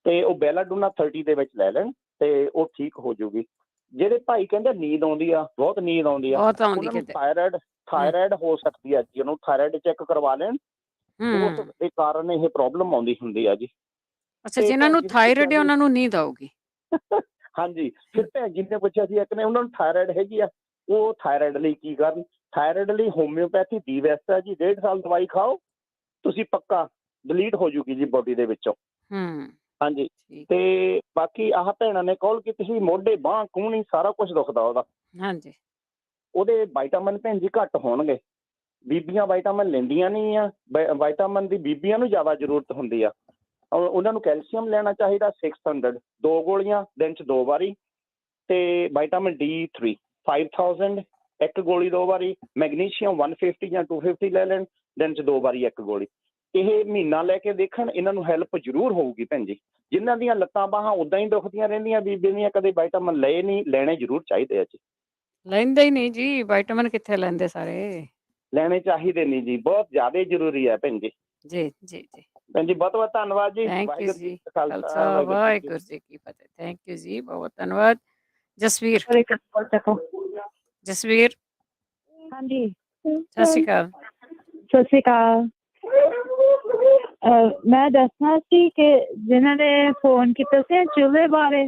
ਤੇ ਉਹ ਬੈਲਾਡੋਨਾ 30 ਦੇ ਵਿੱਚ ਲੈ ਲੈਣ, ਤੇ ਉਹ ਠੀਕ ਹੋ ਜੂਗੀ। ਜਿਹੜੇ ਭਾਈ ਕਹਿੰਦੇ ਨੀਂਦ ਆਉਂਦੀ ਆ, ਬਹੁਤ ਨੀਂਦ ਆਉਂਦੀ ਆ, ਉਹਨਾਂ ਨੂੰ ਥਾਇਰਾਇਡ ਹੋ ਸਕਦੀ ਆ ਜੀ, ਉਹਨੂੰ ਥਾਇਰਾਇਡ ਚੈੱਕ ਕਰਵਾ ਲੈਣ, ਉਸ ਦੇ ਕਾਰਨ ਇਹ ਪ੍ਰੋਬਲਮ ਆਉਂਦੀ ਹੁੰਦੀ ਆ ਜੀ। ਅੱਛਾ, ਜਿਨ੍ਹਾਂ ਨੂੰ ਥਾਇਰਾਇਡ ਹੈ ਉਹਨਾਂ ਨੂੰ ਨੀਂਦ ਆਊਗੀ। ਹਾਂਜੀ, ਫਿਰ ਭੈਣ ਜੀ ਨੇ ਪੁੱਛਿਆ ਸੀ ਇੱਕ ਨੇ, ਉਹਨਾਂ ਨੂੰ ਥਾਇਰਾਇਡ ਹੈਗੀ ਆ, ਉਹ ਥਾਇਰਾਇਡ ਲਈ ਕੀ ਕਰਨ? ਥਾਇਰਾਇਡ ਲਈ ਹੋਮਿਓਪੈਥੀ ਦੀ ਬੈਸਟ ਆ ਜੀ। 1.5 ਸਾਲ ਦਵਾਈ ਖਾਓ, ਤੁਸੀਂ ਪੱਕਾ ਡਿਲੀਟ ਹੋ ਜੂਗੀ ਜੀ ਬੋਡੀ ਦੇ ਵਿੱਚੋਂ। ਹਾਂਜੀ, ਤੇ ਬਾਕੀ ਆਹ ਭੈਣਾਂ ਨੇ ਕਾਲ ਕੀਤੀ ਸੀ, ਮੋਢੇ, ਬਾਂਹ, ਕੂਹਣੀ, ਸਾਰਾ ਕੁਝ ਦੁਖਦਾ ਉਹਦਾ। ਹਾਂਜੀ, ਉਹਦੇ ਵਿਟਾਮਿਨ ਭੈਣ ਜੀ ਘੱਟ ਹੋਣਗੇ। ਬੀਬੀਆਂ ਵਿਟਾਮਿਨ ਲੈਂਦੀਆਂ ਨਹੀਂ ਆ, ਵਿਟਾਮਿਨ ਦੀ ਬੀਬੀਆਂ ਨੂੰ ਜ਼ਿਆਦਾ ਜ਼ਰੂਰਤ ਹੁੰਦੀ ਆ। ਉਹਨਾਂ ਨੂੰ ਕੈਲਸ਼ੀਅਮ ਲੈਣਾ ਚਾਹੀਦਾ 600, 2 ਗੋਲੀਆਂ ਦਿਨ 'ਚ 2 ਵਾਰੀ, ਤੇ ਵਿਟਾਮਿਨ D3 5000 1 ਗੋਲੀ 2 ਵਾਰੀ, ਮੈਗਨੀਸ਼ੀਅਮ 150 ਜਾਂ 250 ਲੈ ਲੈਣ, ਦਿਨ 'ਚ 2 ਵਾਰੀ 1 ਗੋਲੀ। ਇਹ ਮਹੀਨਾ ਲੈ ਕੇ ਦੇਖਣ, ਇਹਨਾਂ ਨੂੰ ਹੈਲਪ ਜ਼ਰੂਰ ਹੋਊਗੀ ਭੈਣ ਜੀ। ਜਿਨ੍ਹਾਂ ਦੀਆਂ ਲੱਤਾਂ ਬਾਹਾਂ ਉਦਾਂ ਹੀ ਦੁਖਦੀਆਂ ਰਹਿੰਦੀਆਂ ਬੀਬੀ ਦੀਆਂ, ਕਦੇ ਵਿਟਾਮਿਨ ਲਏ ਨਹੀਂ, ਲੈਣੇ ਜ਼ਰੂਰ ਚਾਹੀਦੇ ਆ ਜੀ। ਲੈਂਦੇ ਹੀ ਨਹੀਂ ਜੀ, ਵਿਟਾਮਿਨ ਕਿੱਥੇ ਲੈਂਦੇ ਸਾਰੇ। ਲੈਣੇ ਚਾਹੀਦੇ ਨਹੀਂ ਜੀ, ਬਹੁਤ ਜ਼ਿਆਦਾ ਜ਼ਰੂਰੀ ਹੈ ਭੈਣ ਜੀ। ਜੀ ਜੀ ਜੀ ਭੈਣ ਜੀ, ਬਹੁਤ ਬਹੁਤ ਧੰਨਵਾਦ ਜੀ। ਵਾਹਿਗੁਰੂ ਜੀ ਖਾਲਸਾ, ਵਾਹਿਗੁਰੂ ਜੀ ਕੀ ਫਤਿਹ। ਥੈਂਕ ਯੂ ਜੀ, ਬਹੁਤ ਧੰਨਵਾਦ। ਜਸਵੀਰ। ਜਸਵੀਰ, ਹਾਂਜੀ, ਸਤਿ ਸ਼੍ਰੀ ਅਕਾਲ। ਸਤਿ ਸ਼੍ਰੀ ਅਕਾਲ। ਮੈਂ ਦੱਸਣਾ ਸੀ ਕਿ ਜਿਨ੍ਹਾਂ ਨੇ ਫੋਨ ਕੀਤਾ ਸੀ ਚੂਹੇ ਬਾਰੇ।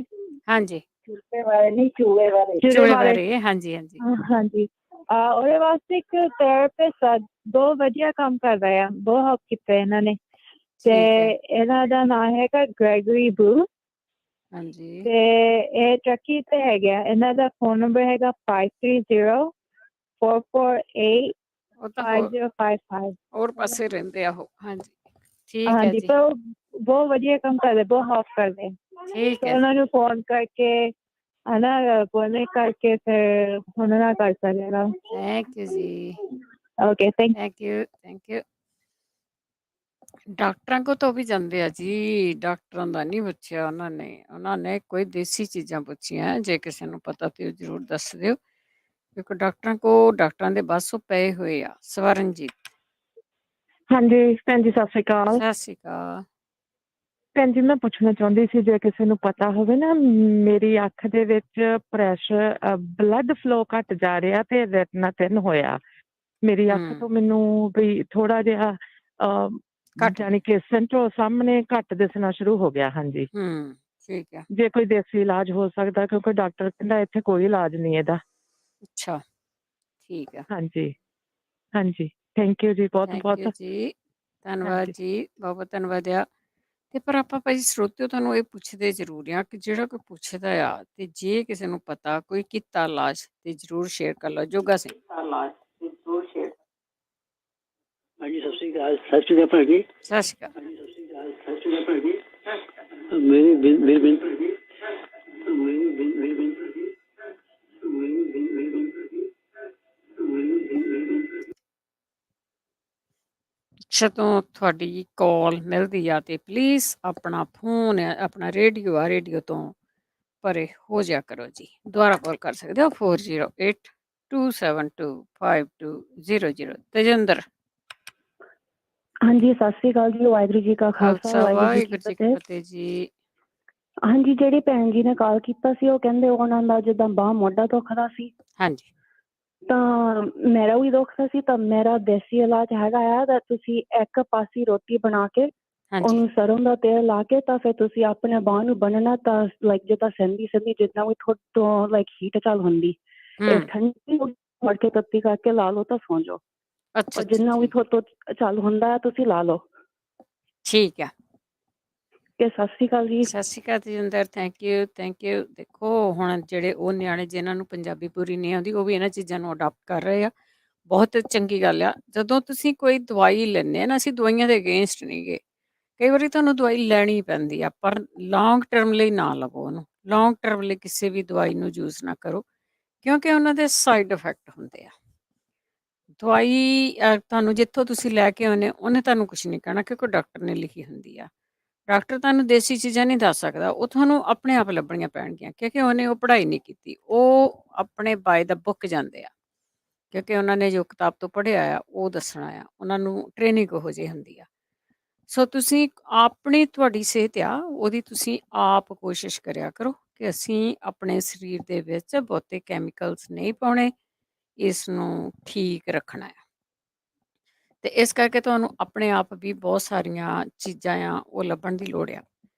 ਹਾਂਜੀ, ਚੂਹੇ ਬਾਰੇ ਨਹੀਂ, ਚੂਹੇ ਬਾਰੇ। ਹਾਂਜੀ ਹਾਂਜੀ ਹਾਂਜੀ, ਉਹਦੇ ਵਾਸਤੇ ਇੱਕ ਥੈਰੇਪਿਸਟ ਬਹੁਤ ਵਧੀਆ ਕੰਮ ਕਰਦਾ ਆ, ਬਹੁਤ ਹੈਲਪ ਕੀਤਾ ਇਹਨਾਂ ਨੇ। ਤੇ ਇਹਨਾਂ ਦਾ ਨਾਮ ਹੈਗਾ ਗ੍ਰੈਗਰੀ ਬੂ, ਹਾਂਜੀ ਤੇ ਇਹ ਚੱਕੀ ਤੇ ਹੈਗਾ। ਇਹਨਾਂ ਦਾ ਫੋਨ ਨੰਬਰ ਹੈਗਾ 530448 ਉਹ ਤਾਂ 5055। ਹੋਰ ਪਾਸੇ ਰਹਿੰਦੇ ਆ ਉਹ। ਹਾਂਜੀ ਠੀਕ ਹੈ ਹਾਂਜੀ, ਜੀ। ਪਰ ਉਹ ਬਹੁਤ ਵਧੀਆ ਕੰਮ ਕਰਦੇ, ਬਹੁਤ ਹੈਲਪ ਕਰਦੇ। ਠੀਕ ਤੇ ਹੈ ਉਹਨਾਂ ਨੂੰ ਫੋਨ ਕਰਕੇ ਹਨਾ ਬੋਲੇ ਕਰਕੇ ਫਿਰ ਉਹਨਾਂ ਨਾਲ ਕਰ ਸਕੇਗਾ। ਥੈਂਕ ਯੂ ਜੀ। Okay, thank you thank you. ਡਾਕਟਰਾਂ ਕੋ ਤਾਂ ਵੀ ਜਾਂਦੇ ਆ ਜੀ, ਡਾਕਟਰਾਂ ਦਾ ਨਹੀਂ ਪੁੱਛਿਆ ਉਹਨਾਂ ਨੇ ਕੋਈ ਦੇਸੀ ਚੀਜ਼ਾਂ ਪੁੱਛੀਆਂ। ਜੇ ਕਿਸੇ ਨੂੰ ਪਤਾ ਤੇ ਉਹ ਜ਼ਰੂਰ ਦੱਸ ਦਿਓ, ਕਿਉਂਕਿ ਡਾਕਟਰਾਂ ਦੇ ਬਸ ਉਹ ਪਏ ਹੋਏ ਆ। ਸਵਰਨਜੀਤ ਹਾਂਜੀ ਭੈਣ ਜੀ, ਸਤਿ ਸ਼੍ਰੀ ਅਕਾਲ। ਸਤਿ ਸ਼੍ਰੀ ਅਕਾਲ। ਭੈਣ ਜੀ, ਮੈਂ ਪੁੱਛਣਾ ਚਾਹੁੰਦੀ ਸੀ, ਜੇ ਕਿਸੇ ਨੂੰ ਪਤਾ ਹੋਵੇ ਨਾ, ਮੇਰੀ ਅੱਖ ਦੇ ਵਿੱਚ ਪ੍ਰੈਸ਼ਰ ਬਲੱਡ ਫਲੋ ਘੱਟ ਜਾ ਰਿਹਾ ਤੇ ਰੈਟਨਾ ਥਿਨ ਹੋਇਆ। ਮੇਰੀ ਅੱਖ ਤੋਂ ਮੈਨੂੰ ਵੀ ਥੋੜਾ ਜਿਹਾ ਜਾਣੀ ਕਿ ਸੈਂਟਰੋ ਸਾਹਮਣੇ ਘੱਟ ਦਿਸਣਾ ਸ਼ੁਰੂ ਹੋ ਗਿਆ। ਹਾਂਜੀ, ਠੀਕ ਹੈ। ਜੇ ਕੋਈ ਦੇਸੀ ਇਲਾਜ ਹੋ ਸਕਦਾ, ਕਿਉਂਕਿ ਡਾਕਟਰ ਕਹਿੰਦਾ ਇੱਥੇ ਕੋਈ ਇਲਾਜ ਨਹੀਂ ਇਹਦਾ। ਅੱਛਾ, ਠੀਕ ਹੈ। ਹਾਂਜੀ ਹਾਂਜੀ, ਥੈਂਕ ਯੂ ਜੀ, ਬਹੁਤ ਥੈਂਕ ਬਹੁਤ। ਯੂ ਜੀ, ਧੰਨਵਾਦ ਜੀ, ਬਹੁਤ ਬਹੁਤ ਧੰਨਵਾਦ ਆ। ਤੇ ਪਰ ਆਪਾਂ ਭਾਈ ਸਰੋਤਿਓ ਤੁਹਾਨੂੰ ਇਹ ਪੁੱਛਦੇ ਜ਼ਰੂਰ ਆ ਕਿ ਜਿਹੜਾ ਕੋਈ ਪੁੱਛਦਾ ਆ ਤੇ ਜੇ ਕਿਸੇ ਨੂੰ ਪਤਾ ਕੋਈ ਕੀਤਾ ਇਲਾਜ ਤੇ ਜ਼ਰੂਰ ਸ਼ੇਅਰ ਕਰ ਲਓ। ਜੋਗਾ ਸਿੰਘ ਹਾਂਜੀ, ਸਤਿ ਸ਼੍ਰੀ ਅਕਾਲ। ਸਤਿ ਸ਼੍ਰੀ ਅਕਾਲ ਭਾਜੀ। ਸਤਿ ਸ਼੍ਰੀ ਅਕਾਲ। ਮੇਰੀ ਜਦੋਂ ਤੁਹਾਡੀ ਕਾਲ ਮਿਲਦੀ ਆ ਤੇ ਪਲੀਜ਼ ਆਪਣਾ ਫੋਨ ਆਪਣਾ ਰੇਡੀਓ ਤੋਂ ਪਰੇ ਹੋ ਜਾ ਕਰੋ ਜੀ। ਦੁਬਾਰਾ ਕਾਲ ਕਰ ਸਕਦੇ ਹੋ 4082725200। ਤੇਜਿੰਦਰ ਹਾਂਜੀ, ਸਤਿ ਸ੍ਰੀ ਅਕਾਲ ਜੀ। ਵਾਹਿਗੁਰੂ ਜੀ ਕਾ ਖਾਲਸਾ, ਵਾਹਿਗੁਰੂ ਜੀ ਕੀ ਫਤਿਹ ਜੀ। ਹਾਂਜੀ, ਜਿਹੜੀ ਭੈਣ ਜੀ ਨੇ ਕਾਲ ਕੀਤਾ ਸੀ, ਉਹ ਕਹਿੰਦੇ ਉਹਨਾਂ ਦਾ ਜਿੱਦਾਂ ਬਾਂਹ ਮੋਢਾ ਦੁਖਦਾ ਸੀ। ਹਾਂਜੀ, ਤਾਂ ਮੇਰਾ ਵੀ ਦੁਖਦਾ ਸੀ। ਤਾਂ ਮੇਰਾ ਦੇਸੀ ਇਲਾਜ ਹੈਗਾ ਆ ਤਾਂ ਤੁਸੀਂ ਇੱਕ ਪਾਸੀ ਰੋਟੀ ਬਣਾ ਕੇ ਉਹਨੂੰ ਸਰੋਂ ਦਾ ਤੇਲ ਲਾ ਕੇ ਤਾਂ ਫਿਰ ਤੁਸੀਂ ਆਪਣੇ ਬਾਂਹ ਨੂੰ ਬੰਨਣਾ। ਤਾਂ ਲਾਈਕ ਜਿੱਦਾਂ ਸਹਿੰਦੀ ਜਿੱਦਾਂ ਵੀ ਤੋਂ ਲਾਈਕ ਹੀਟ ਚੱਲ ਹੁੰਦੀ ਠੰਡੀ ਮੁੜ ਕੇ ਤੱਤੀ ਕਰਕੇ ਲਾ ਲਓ ਤਾਂ ਸੌਂ ਜਾਓ। ਅੱਛਾ, ਜਿੰਨਾ ਵੀ ਤੁਹਾਡੇ ਤੋਂ ਚੱਲ ਹੁੰਦਾ ਤੁਸੀਂ ਲਾ ਲਓ। ਠੀਕ ਹੈ। ਸਤਿ ਸ਼੍ਰੀ ਅਕਾਲ ਜੀ। ਸਤਿ ਸ਼੍ਰੀ ਅਕਾਲ Tejinder, thank you thank you. ਦੇਖੋ ਹੁਣ ਜਿਹੜੇ ਉਹ ਨਿਆਣੇ ਜਿਨ੍ਹਾਂ ਨੂੰ ਪੰਜਾਬੀ ਪੂਰੀ ਨਹੀਂ ਆਉਂਦੀ, ਉਹ ਵੀ ਇਹਨਾਂ ਚੀਜ਼ਾਂ ਨੂੰ ਅਡਾਪਟ ਕਰ ਰਹੇ ਆ। ਬਹੁਤ ਚੰਗੀ ਗੱਲ ਆ। ਜਦੋਂ ਤੁਸੀਂ ਕੋਈ ਦਵਾਈ ਲੈਂਦੇ ਆ ਨਾ, ਅਸੀਂ ਦਵਾਈਆਂ ਦੇ ਅਗੇਂਸਟ ਨਹੀਂ ਗੇ। ਕਈ ਵਾਰੀ ਤੁਹਾਨੂੰ ਦਵਾਈ ਲੈਣੀ ਪੈਂਦੀ ਆ, ਪਰ ਲੌਂਗ ਟਰਮ ਲਈ ਨਾ ਲਵੋ ਉਹਨੂੰ। ਲੌਂਗ ਟਰਮ ਲਈ ਕਿਸੇ ਵੀ ਦਵਾਈ ਨੂੰ ਯੂਜ਼ ਨਾ ਕਰੋ, ਕਿਉਂਕਿ ਉਹਨਾਂ ਦੇ ਸਾਈਡ ਇਫੈਕਟ ਹੁੰਦੇ ਆ। ਦਵਾਈ ਤੁਹਾਨੂੰ ਜਿੱਥੋਂ ਤੁਸੀਂ ਲੈ ਕੇ ਆਉਂਦੇ ਉਹਨੇ ਤੁਹਾਨੂੰ ਕੁਛ ਨਹੀਂ ਕਹਿਣਾ, ਕਿਉਂਕਿ ਡਾਕਟਰ ਨੇ ਲਿਖੀ ਹੁੰਦੀ ਆ। ਡਾਕਟਰ ਤੁਹਾਨੂੰ ਦੇਸੀ ਚੀਜ਼ਾਂ ਨਹੀਂ ਦੱਸ ਸਕਦਾ, ਉਹ ਤੁਹਾਨੂੰ ਆਪਣੇ ਆਪ ਲੱਭਣੀਆਂ ਪੈਣਗੀਆਂ, ਕਿਉਂਕਿ ਉਹਨੇ ਉਹ ਪੜ੍ਹਾਈ ਨਹੀਂ ਕੀਤੀ। ਉਹ ਆਪਣੇ ਬਾਏ ਦਾ ਬੁੱਕ ਜਾਂਦੇ ਆ, ਕਿਉਂਕਿ ਉਹਨਾਂ ਨੇ ਜੋ ਕਿਤਾਬ ਤੋਂ ਪੜ੍ਹਿਆ ਆ ਉਹ ਦੱਸਣਾ ਆ। ਉਹਨਾਂ ਨੂੰ ਟ੍ਰੇਨਿੰਗ ਉਹੋ ਜਿਹੀ ਹੁੰਦੀ ਆ। ਸੋ ਤੁਸੀਂ ਆਪਣੀ ਤੁਹਾਡੀ ਸਿਹਤ ਆ, ਉਹਦੀ ਤੁਸੀਂ ਆਪ ਕੋਸ਼ਿਸ਼ ਕਰਿਆ ਕਰੋ ਕਿ ਅਸੀਂ ਆਪਣੇ ਸਰੀਰ ਦੇ ਵਿੱਚ ਬਹੁਤੇ ਕੈਮੀਕਲਸ ਨਹੀਂ ਪਾਉਣੇ, ਇਸ ਨੂੰ ਠੀਕ ਰੱਖਣਾ ਆ। ਤੇ ਇਸ ਕਰਕੇ ਤੁਹਾਨੂੰ ਆਪਣੇ ਆਪ ਵੀ ਬਹੁਤ ਸਾਰੀਆਂ ਚੀਜ਼ਾਂ ਆ ਉਹ ਲੱਭਣ ਦੀ ਲੋੜ ਆ।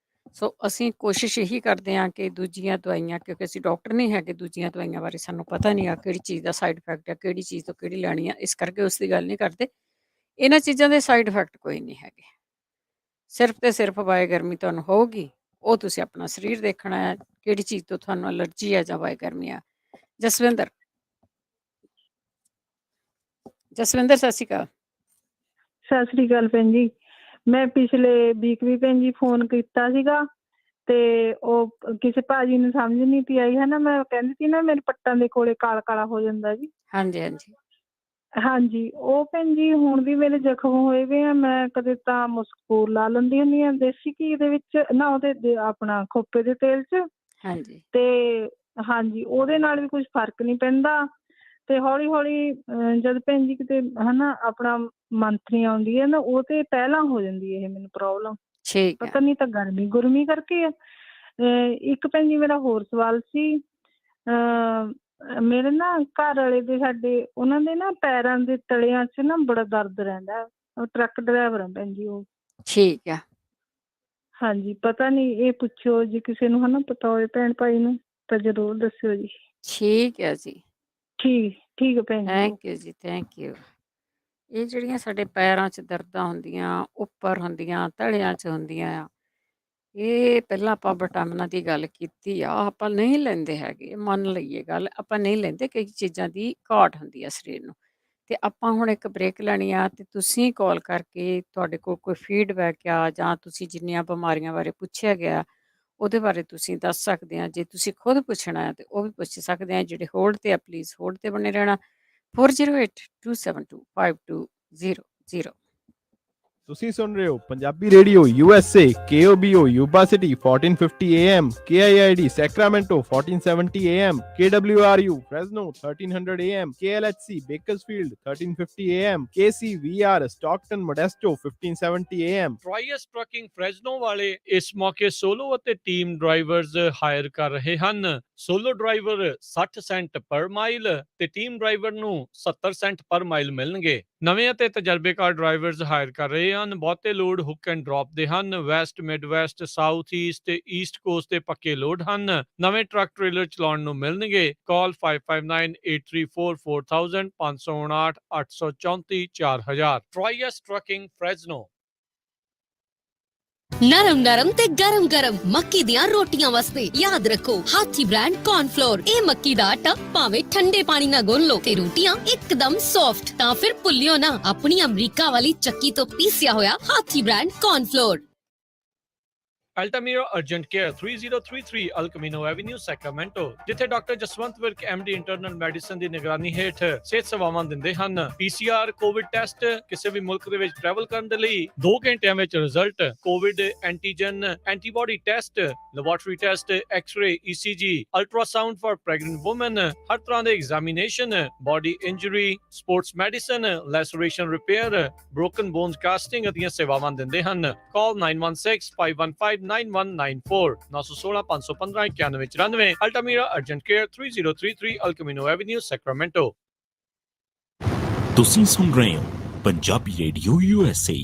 ਸੋ ਅਸੀਂ ਕੋਸ਼ਿਸ਼ ਇਹੀ ਕਰਦੇ ਹਾਂ ਕਿ ਦੂਜੀਆਂ ਦਵਾਈਆਂ, ਕਿਉਂਕਿ ਅਸੀਂ ਡਾਕਟਰ ਨਹੀਂ ਹੈਗੇ, ਦੂਜੀਆਂ ਦਵਾਈਆਂ ਬਾਰੇ ਸਾਨੂੰ ਪਤਾ ਨਹੀਂ ਆ ਕਿਹੜੀ ਚੀਜ਼ ਦਾ ਸਾਈਡ ਇਫੈਕਟ ਆ, ਕਿਹੜੀ ਚੀਜ਼ ਤੋਂ ਕਿਹੜੀ ਲੈਣੀ ਆ, ਇਸ ਕਰਕੇ ਉਸ ਦੀ ਗੱਲ ਨਹੀਂ ਕਰਦੇ। ਇਹਨਾਂ ਚੀਜ਼ਾਂ ਦੇ ਸਾਈਡ ਇਫੈਕਟ ਕੋਈ ਨਹੀਂ ਹੈਗੇ। ਸਿਰਫ ਤੇ ਸਿਰਫ ਵਾਏ ਗਰਮੀ ਤੁਹਾਨੂੰ ਹੋਊਗੀ, ਉਹ ਤੁਸੀਂ ਆਪਣਾ ਸਰੀਰ ਦੇਖਣਾ ਹੈ, ਕਿਹੜੀ ਚੀਜ਼ ਤੋਂ ਤੁਹਾਨੂੰ ਅਲਰਜੀ ਆ ਜਾਂ ਵਾਏ ਗਰਮੀ ਆ। ਜਸਵਿੰਦਰ ਸਤਿ ਸ਼੍ਰੀ ਅਕਾਲ। ਸਤਿ ਸ੍ਰੀ ਅਕਾਲ ਭੈਣ ਜੀ। ਮੈਂ ਪਿਛਲੇ ਵੀਕ ਵੀ ਭੈਣ ਜੀ ਫੋਨ ਕੀਤਾ ਸੀਗਾ ਤੇ ਉਹ ਕਿਸੇ ਭਾਜੀ ਨੂੰ ਸਮਝ ਨਹੀਂ ਪਈ ਆਈ ਹੈ ਨਾ। ਮੈਂ ਕਹਿੰਦੀ ਸੀ ਨਾ ਮੇਰੇ ਪੱਟਾਂ ਦੇ ਕੋਲੇ ਕਾਲਾ ਕਾਲਾ ਹੋ ਜਾਂਦਾ ਜੀ। ਹਾਂਜੀ ਹਾਂਜੀ ਹਾਂਜੀ, ਉਹ ਭੈਣ ਜੀ ਹੁਣ ਵੀ ਮੇਰੇ ਜ਼ਖਮ ਹੋਏ ਵੇ ਆ। ਮੈਂ ਕਦੇ ਤਾਂ ਮੁਸਕੂਰ ਲਾ ਲੈਂਦੀ ਹੁੰਦੀ ਹਾਂ ਦੇਸੀ ਘੀ ਦੇ ਵਿੱਚ ਨਾ, ਉਹਦੇ ਆਪਣਾ ਖੋਪੇ ਦੇ ਤੇਲ 'ਚ। ਹਾਂਜੀ ਤੇ ਹਾਂਜੀ, ਉਹਦੇ ਨਾਲ ਵੀ ਕੁਝ ਫਰਕ ਨਹੀਂ ਪੈਂਦਾ। ਤੇ ਹੌਲੀ ਹੌਲੀ ਜਦ ਭੈਣ ਜੀ ਕਿਤੇ ਹਨਾ ਆਪਣਾ ਮੰਥਨੀ ਆਉਂਦੀ ਹੈ ਨਾ, ਉਹ ਤੇ ਪਹਿਲਾਂ ਹੋ ਜਾਂਦੀ ਹੈ ਇਹ ਮੈਨੂੰ ਪ੍ਰੋਬਲਮ। ਠੀਕ ਹੈ। ਪਤਾ ਨਹੀਂ ਤਾਂ ਗੁਰਮੀ ਕਰਕੇ ਆ। ਇੱਕ ਭੈਣ ਜੀ ਮੇਰਾ ਹੋਰ ਸਵਾਲ ਸੀ। ਮੇਰੇ ਨਾ ਘਰ ਵਾਲੇ ਦੇ ਸਾਡੇ ਉਹਨਾਂ ਦੇ ਨਾ ਪੈਰਾਂ ਦੇ ਤਲਿਆਂ 'ਚ ਨਾ ਬੜਾ ਦਰਦ ਰਹਿੰਦਾ। ਉਹ ਟਰੱਕ ਡਰਾਈਵਰ ਆ ਭੈਣ ਜੀ ਉਹ। ਠੀਕ ਆ। ਹਾਂਜੀ, ਪਤਾ ਨਹੀਂ, ਇਹ ਪੁੱਛਿਓ ਜੇ ਕਿਸੇ ਨੂੰ ਹਨਾ ਪਤਾ ਹੋਵੇ ਭੈਣ ਭਾਈ ਨੂੰ ਤਾਂ ਜ਼ਰੂਰ ਦੱਸਿਓ ਜੀ। ਠੀਕ ਹੈ ਜੀ। ਠੀਕ ਹੈ ਭੈਣ ਜੀ। ਥੈਂਕ ਯੂ ਜੀ, ਥੈਂਕ ਯੂ। ਇਹ ਜਿਹੜੀਆਂ ਸਾਡੇ ਪੈਰਾਂ 'ਚ ਦਰਦਾਂ ਹੁੰਦੀਆਂ, ਉੱਪਰ ਹੁੰਦੀਆਂ, ਤਲਿਆਂ 'ਚ ਹੁੰਦੀਆਂ ਆ, ਇਹ ਪਹਿਲਾਂ ਆਪਾਂ ਵਿਟਾਮਿਨਾਂ ਦੀ ਗੱਲ ਕੀਤੀ ਆ, ਆਪਾਂ ਨਹੀਂ ਲੈਂਦੇ ਹੈਗੇ, ਮੰਨ ਲਈਏ ਗੱਲ, ਆਪਾਂ ਨਹੀਂ ਲੈਂਦੇ, ਕਈ ਚੀਜ਼ਾਂ ਦੀ ਘਾਟ ਹੁੰਦੀ ਆ ਸਰੀਰ ਨੂੰ। ਤੇ ਆਪਾਂ ਹੁਣ ਇੱਕ ਬ੍ਰੇਕ ਲੈਣੀ ਆ ਤੇ ਤੁਸੀਂ ਕਾਲ ਕਰਕੇ ਤੁਹਾਡੇ ਕੋਲ ਕੋਈ ਫੀਡਬੈਕ ਆ ਜਾਂ ਤੁਸੀਂ ਜਿੰਨੀਆਂ ਬਿਮਾਰੀਆਂ ਬਾਰੇ ਪੁੱਛਿਆ ਗਿਆ ਉਹਦੇ ਬਾਰੇ ਤੁਸੀਂ ਦੱਸ ਸਕਦੇ ਆ। ਜੇ ਤੁਸੀਂ ਖੁਦ ਪੁੱਛਣਾ ਹੈ ਤੇ ਉਹ ਵੀ ਪੁੱਛ ਸਕਦੇ ਆ। ਜਿਹੜੇ ਹੋਲਡ ਤੇ ਆ ਪਲੀਜ਼ ਹੋਲਡ ਤੇ ਬਣੇ ਰਹਿਣਾ। 4082725200। ਤੁਸੀਂ ਸੁਣ ਰਹੇ ਹੋ Punjabi radio USA KOBO Yuba City 1450 AM KIID Sacramento 1470 AM KWRU Fresno 1300 AM KLHC Bakersfield 1350 AM KCVR Stockton Modesto 1570 AM। ਟਰਾਈਸ ਟਰੱਕਿੰਗ ਫ੍ਰੈਸਨੋ ਵਾਲੇ ਇਸ ਮੌਕੇ ਸੋਲੋ ਅਤੇ ਟੀਮ ਡਰਾਈਵਰਜ਼ ਹਾਇਰ ਕਰ ਰਹੇ ਹਨ। ਸੋਲੋ ਡਰਾਈਵਰ 60 ਸੈਂਟ ਪਰ ਮਾਈਲ ਤੇ ਟੀਮ ਡਰਾਈਵਰ ਨੂੰ 70 ਸੈਂਟ ਪਰ ਮਾਈਲ ਮਿਲਣਗੇ। ਨਵੇਂ ਅਤੇ ਤਜਰਬੇਕਾਰ ਡਰਾਈਵਰਜ਼ ਹਾਇਰ ਕਰ ਰਹੇ ਹਨ। ਬਹੁਤੇ ਲੋਡ ਹੁੱਕ ਐਂਡ ਡ੍ਰੌਪ ਦੇ ਹਨ। West, mid West, south East ਤੇ ਈਸਟ ਕੋਸਟ ਤੇ ਪੱਕੇ ਲੋਡ ਹਨ। ਨਵੇਂ ਟਰੱਕ ਟ੍ਰੇਲਰ ਚਲਾਉਣ ਨੂੰ ਮਿਲਣਗੇ। ਕਾਲ 5598344000 559 834 4000। ਟਰਾਈਸ ਟਰੱਕਿੰਗ ਫ੍ਰੈਸਨੋ। ਨਰਮ ਨਰਮ ਤੇ ਗਰਮ ਗਰਮ ਮੱਕੀ ਦੀਆਂ ਰੋਟੀਆਂ ਵਾਸਤੇ ਯਾਦ ਰੱਖੋ ਹਾਥੀ ਬ੍ਰਾਂਡ ਕੌਰਨਫਲੋਰ। ਇਹ ਮੱਕੀ ਦਾ ਆਟਾ ਭਾਵੇਂ ਠੰਡੇ ਪਾਣੀ ਨਾਲ ਗੁੰਨ ਲਓ ਤੇ ਰੋਟੀਆਂ ਇੱਕਦਮ ਸੌਫਟ। ਤਾਂ ਫਿਰ ਭੁੱਲਿਓ ਨਾ ਆਪਣੀ ਅਮਰੀਕਾ ਵਾਲੀ ਚੱਕੀ ਤੋਂ ਪੀਸਿਆ ਹੋਇਆ ਹਾਥੀ brand cornflour. Altamira Urgent Care 3033 El Camino Avenue Sacramento ਜਿੱਥੇ doctor Jaswant Virk MD internal medicine ਦੀ ਨਿਗਰਾਨੀ ਹੇਠ ਸਿਹਤ ਸੇਵਾਵਾਂ ਦਿੰਦੇ ਹਨ। PCR ਕੋਵਿਡ ਟੈਸਟ ਕਿਸੇ ਵੀ ਮੁਲਕ ਦੇ ਵਿੱਚ ਟਰੈਵਲ ਕਰਨ ਦੇ ਲਈ 2 ਘੰਟਿਆਂ ਵਿੱਚ result, covid antigen antibody test, laboratory test, x ray, ECG, ultrasound for pregnant woman, ਹਰ ਤਰ੍ਹਾਂ ਦੇ examination, body injury, sports medicine, laceration repair, broken bones casting ਦੀਆਂ ਸੇਵਾਵਾਂ ਦਿੰਦੇ ਹਨ। ਕਾਲ 916515 9194 916 515 9194। Altamira Urgent Care 3033 El Camino Avenue Sacramento। ਤੁਸੀਂ ਸੁਣ ਰਹੇ ਹੋ ਪੰਜਾਬੀ ਰੇਡੀਓ USA।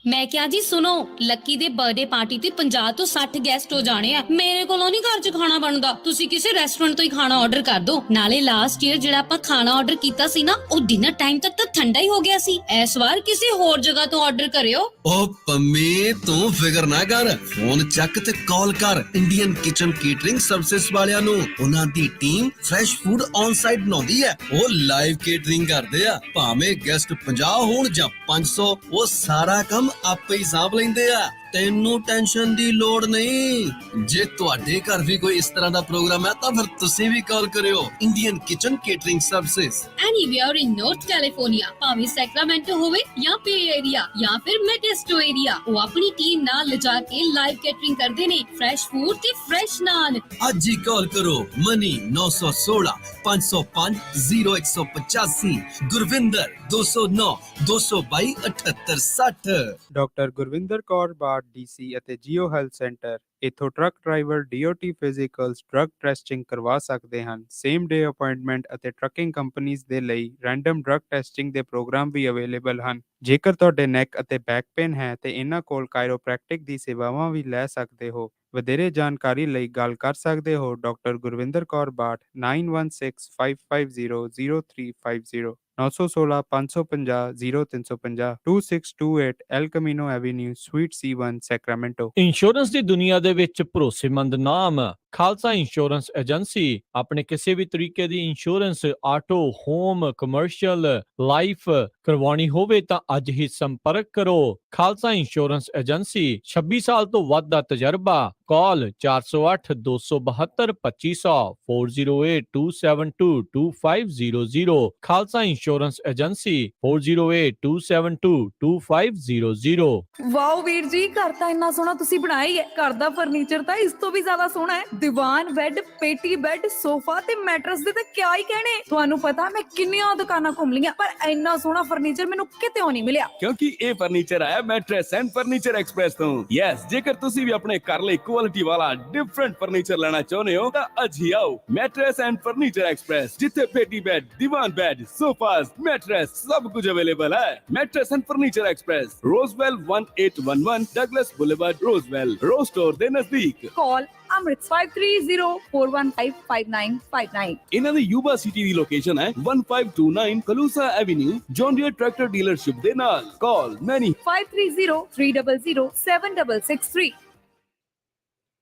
ਮੈਂ ਕਿਹਾ ਜੀ ਸੁਣੋ, ਲੱਕੀ ਦੇ ਬਰਥਡੇ ਪਾਰਟੀ ਤੇ 50 ਤੋਂ 60 ਗੈਸਟ ਹੋ ਜਾਣੇ ਆ। ਮੇਰੇ ਕੋਲੋਂ ਨਹੀਂ ਘਰ 'ਚ ਖਾਣਾ ਬਣਦਾ, ਤੁਸੀਂ ਕਿਸੇ ਰੈਸਟੋਰੈਂਟ ਤੋਂ ਹੀ ਖਾਣਾ ਆਰਡਰ ਕਰ ਦਿਓ। ਨਾਲੇ ਲਾਸਟ ਈਅਰ ਜਿਹੜਾ ਆਪਾਂ ਖਾਣਾ ਆਰਡਰ ਕੀਤਾ ਸੀ ਨਾ, ਉਹ ਡਿਨਰ ਟਾਈਮ ਤੱਕ ਤਾਂ ਠੰਡਾ ਹੀ ਹੋ ਗਿਆ ਸੀ। ਇਸ ਵਾਰ ਕਿਸੇ ਹੋਰ ਜਗ੍ਹਾ ਤੋਂ ਆਰਡਰ ਕਰਿਓ। ਓ ਪੰਮੀ ਤੂੰ ਫਿਕਰ ਨਾ ਕਰ, ਫੋਨ ਚੱਕ ਤੇ ਕਾਲ ਕਰ ਇੰਡੀਅਨ ਕਿਚਨ ਕੇਟਰਿੰਗ ਸਰਵਿਸਿਜ਼ ਵਾਲਿਆਂ ਨੂੰ। ਉਹਨਾਂ ਦੀ team fresh food on site ਬਣਾਉਂਦੀ ਹੈ। ਉਹ ਲਾਈਵ ਕੇਟਰਿੰਗ ਕਰਦੇ ਆ। ਭਾਵੇਂ ਗੈਸਟ 50 ਹੋਣ ਜਾਂ 500, ਉਹ ਸਾਰਾ ਕੰਮ ਆਪੇ ਹੀ ਸਾਂਭ ਲੈਂਦੇ ਆ। ਤੈਨੂੰ ਟੈਨਸ਼ਨ ਦੀ ਲੋੜ ਨਹੀਂ। ਜੇ ਤੁਹਾਡੇ ਘਰ ਵੀ ਕੋਈ ਇਸ ਤਰ੍ਹਾਂ ਦਾ ਪ੍ਰੋਗਰਾਮ ਹੈ ਤਾਂ ਫਿਰ ਤੁਸੀਂ ਵੀ ਕਾਲ ਕਰਿਓ Indian kitchen catering services. Anywhere in north California, ਭਾਵੇਂ ਸੈਕਰਾਮੈਂਟੋ ਹੋਵੇ ਜਾਂ ਪੇ ਏਰੀਆ ਜਾਂ ਫਿਰ ਮੈਟੇਸਟੋ ਏਰੀਆ, ਉਹ ਆਪਣੀ ਟੀਮ ਨਾਲ ਲਿਜਾ ਕੇ ਲਾਈਵ ਕੇਟਰਿੰਗ ਕਰਦੇ ਨੇ। ਫਰੈਸ਼ ਫੂਡ ਤੇ ਫਰੈਸ਼ ਨਾਨ। ਅੱਜ ਹੀ ਕਾਲ ਕਰੋ ਮਨੀ 916 505 0185, ਗੁਰਵਿੰਦਰ 209 222 7860। ਡਾਕਟਰ ਗੁਰਵਿੰਦਰ ਕੌਰ ਬਾਟ DC ਅਤੇ ਜੀਓ ਹੈਲਥ ਸੈਂਟਰ ਇੱਥੋਂ truck driver DOT ਫਿਜ਼ੀਕਲਸ drug testing ਕਰਵਾ ਸਕਦੇ ਹਨ। ਸੇਮ ਡੇ ਅਪਾਇੰਟਮੈਂਟ ਅਤੇ ਟਰੱਕਿੰਗ ਕੰਪਨੀਆਂ ਦੇ ਲਈ ਰੈਂਡਮ ਡਰੱਗ ਟੈਸਟਿੰਗ ਦੇ ਪ੍ਰੋਗਰਾਮ ਵੀ ਅਵੇਲੇਬਲ ਹਨ। ਜੇਕਰ ਤੁਹਾਡੇ ਨੈਕ ਅਤੇ ਬੈਕ ਪੇਨ ਹੈ ਤੇ ਇਹਨਾਂ ਕੋਲ ਕਾਇਰੋਪ੍ਰੈਕਟਿਕ ਦੀ ਸੇਵਾਵਾਂ ਵੀ ਲੈ ਸਕਦੇ ਹੋ। ਵਧੇਰੇ ਜਾਣਕਾਰੀ ਲਈ ਗੱਲ ਕਰ ਸਕਦੇ ਹੋ ਡਾਕਟਰ ਗੁਰਵਿੰਦਰ ਕੌਰ ਬਾਟ 9165500350 916 550 0350 2628 El Camino Avenue Suite C1 Sacramento। Insurance ਦੀ ਦੁਨੀਆ ਦੇ ਵਿੱਚ ਭਰੋਸੇਮੰਦ ਨਾਮ ਖਾਲਸਾ ਇੰਸ਼ੋਰੈਂਸ ਏਜੰਸੀ। ਆਪਣੇ ਕਿਸੇ ਵੀ ਤਰੀਕੇ ਦੀ insurance, auto, home, commercial, life ਕਰਵਾਉਣੀ ਹੋਵੇ ਤਾਂ ਅੱਜ ਹੀ ਸੰਪਰਕ ਕਰੋ। ਖਾਲਸਾ ਇੰਸ਼ੋਰੈਂਸ ਏਜੰਸੀ, 26 ਸਾਲ ਤੋਂ ਵੱਧ ਦਾ ਤਜਰਬਾ। ਕਾਲ 408 272 2500 4082722500। Khalsa insurance agency 4082722500। ਵਾਓ ਵੀਰ ਜੀ, ਘਰ ਤਾਂ ਇੰਨਾ ਸੋਹਣਾ ਤੁਸੀਂ ਬਣਾਇਆ ਹੀ ਹੈ। ਘਰ ਦਾ ਫਰਨੀਚਰ ਤਾਂ ਇਸ ਤੋਂ ਵੀ ਜ਼ਿਆਦਾ ਸੋਹਣਾ ਹੈ। ਦੀਵਾਨ, ਬੈੱਡ, ਪੇਟੀ ਬੈੱਡ, ਸੋਫਾ ਤੇ ਮੈਟਰਸ ਦੇ ਤਾਂ ਕਿਆ ਹੀ ਕਹਿਣੇ। ਤੁਹਾਨੂੰ ਪਤਾ ਮੈਂ ਕਿੰਨੀਆਂ ਦੁਕਾਨਾਂ ਘੁੰਮ ਲਈਆਂ ਪਰ ਇੰਨਾ ਸੋਹਣਾ ਫਰਨੀਚਰ ਮੈਨੂੰ ਕਿਤੇ ਨਹੀਂ ਮਿਲਿਆ। ਕਿਉਂਕਿ ਇਹ ਫਰਨੀਚਰ ਆਇਆ ਮੈਟਰੈਸ ਐਂਡ ਫਰਨੀਚਰ ਐਕਸਪ੍ਰੈਸ ਤੋਂ। ਯੈਸ, ਜੇਕਰ ਤੁਸੀਂ ਵੀ ਆਪਣੇ ਘਰ ਲਈ ਕੁਆਲਿਟੀ ਵਾਲਾ ਡਿਫਰੈਂਟ ਫਰਨੀਚਰ ਲੈਣਾ ਚਾਹੁੰਦੇ ਹੋ ਤਾਂ ਅੱਜ ਹੀ ਆਓ ਮੈਟਰੈਸ ਐਂਡ ਫਰਨੀਚਰ ਐਕਸਪ੍ਰੈਸ, ਜਿੱਥੇ ਪੇਟੀ ਬੈੱਡ, ਦੀਵਾਨ ਬੈੱਡ, ਸੋਫਾਸ, ਮੈਟਰੈਸ ਸਭ ਕੁਝ ਅਵੇਲੇਬਲ ਹੈ। Mattress and furniture express, Roseville 1811 Douglas boulevard, Roseville Ross store ਦੇ ਨਜ਼ਦੀਕ। ਕਾਲ ਅੰਮ੍ਰਿਤ 5304155959 ਇਹਨਾਂ ਦੀ ਯੂਬਾ ਸਿਟੀ ਦੀ ਲੋਕੇਸ਼ਨ ਹੈ 1529 Colusa avenue John Deere tractor dealership ਦੇ ਨਾਲ। ਕਾਲ 5303007663।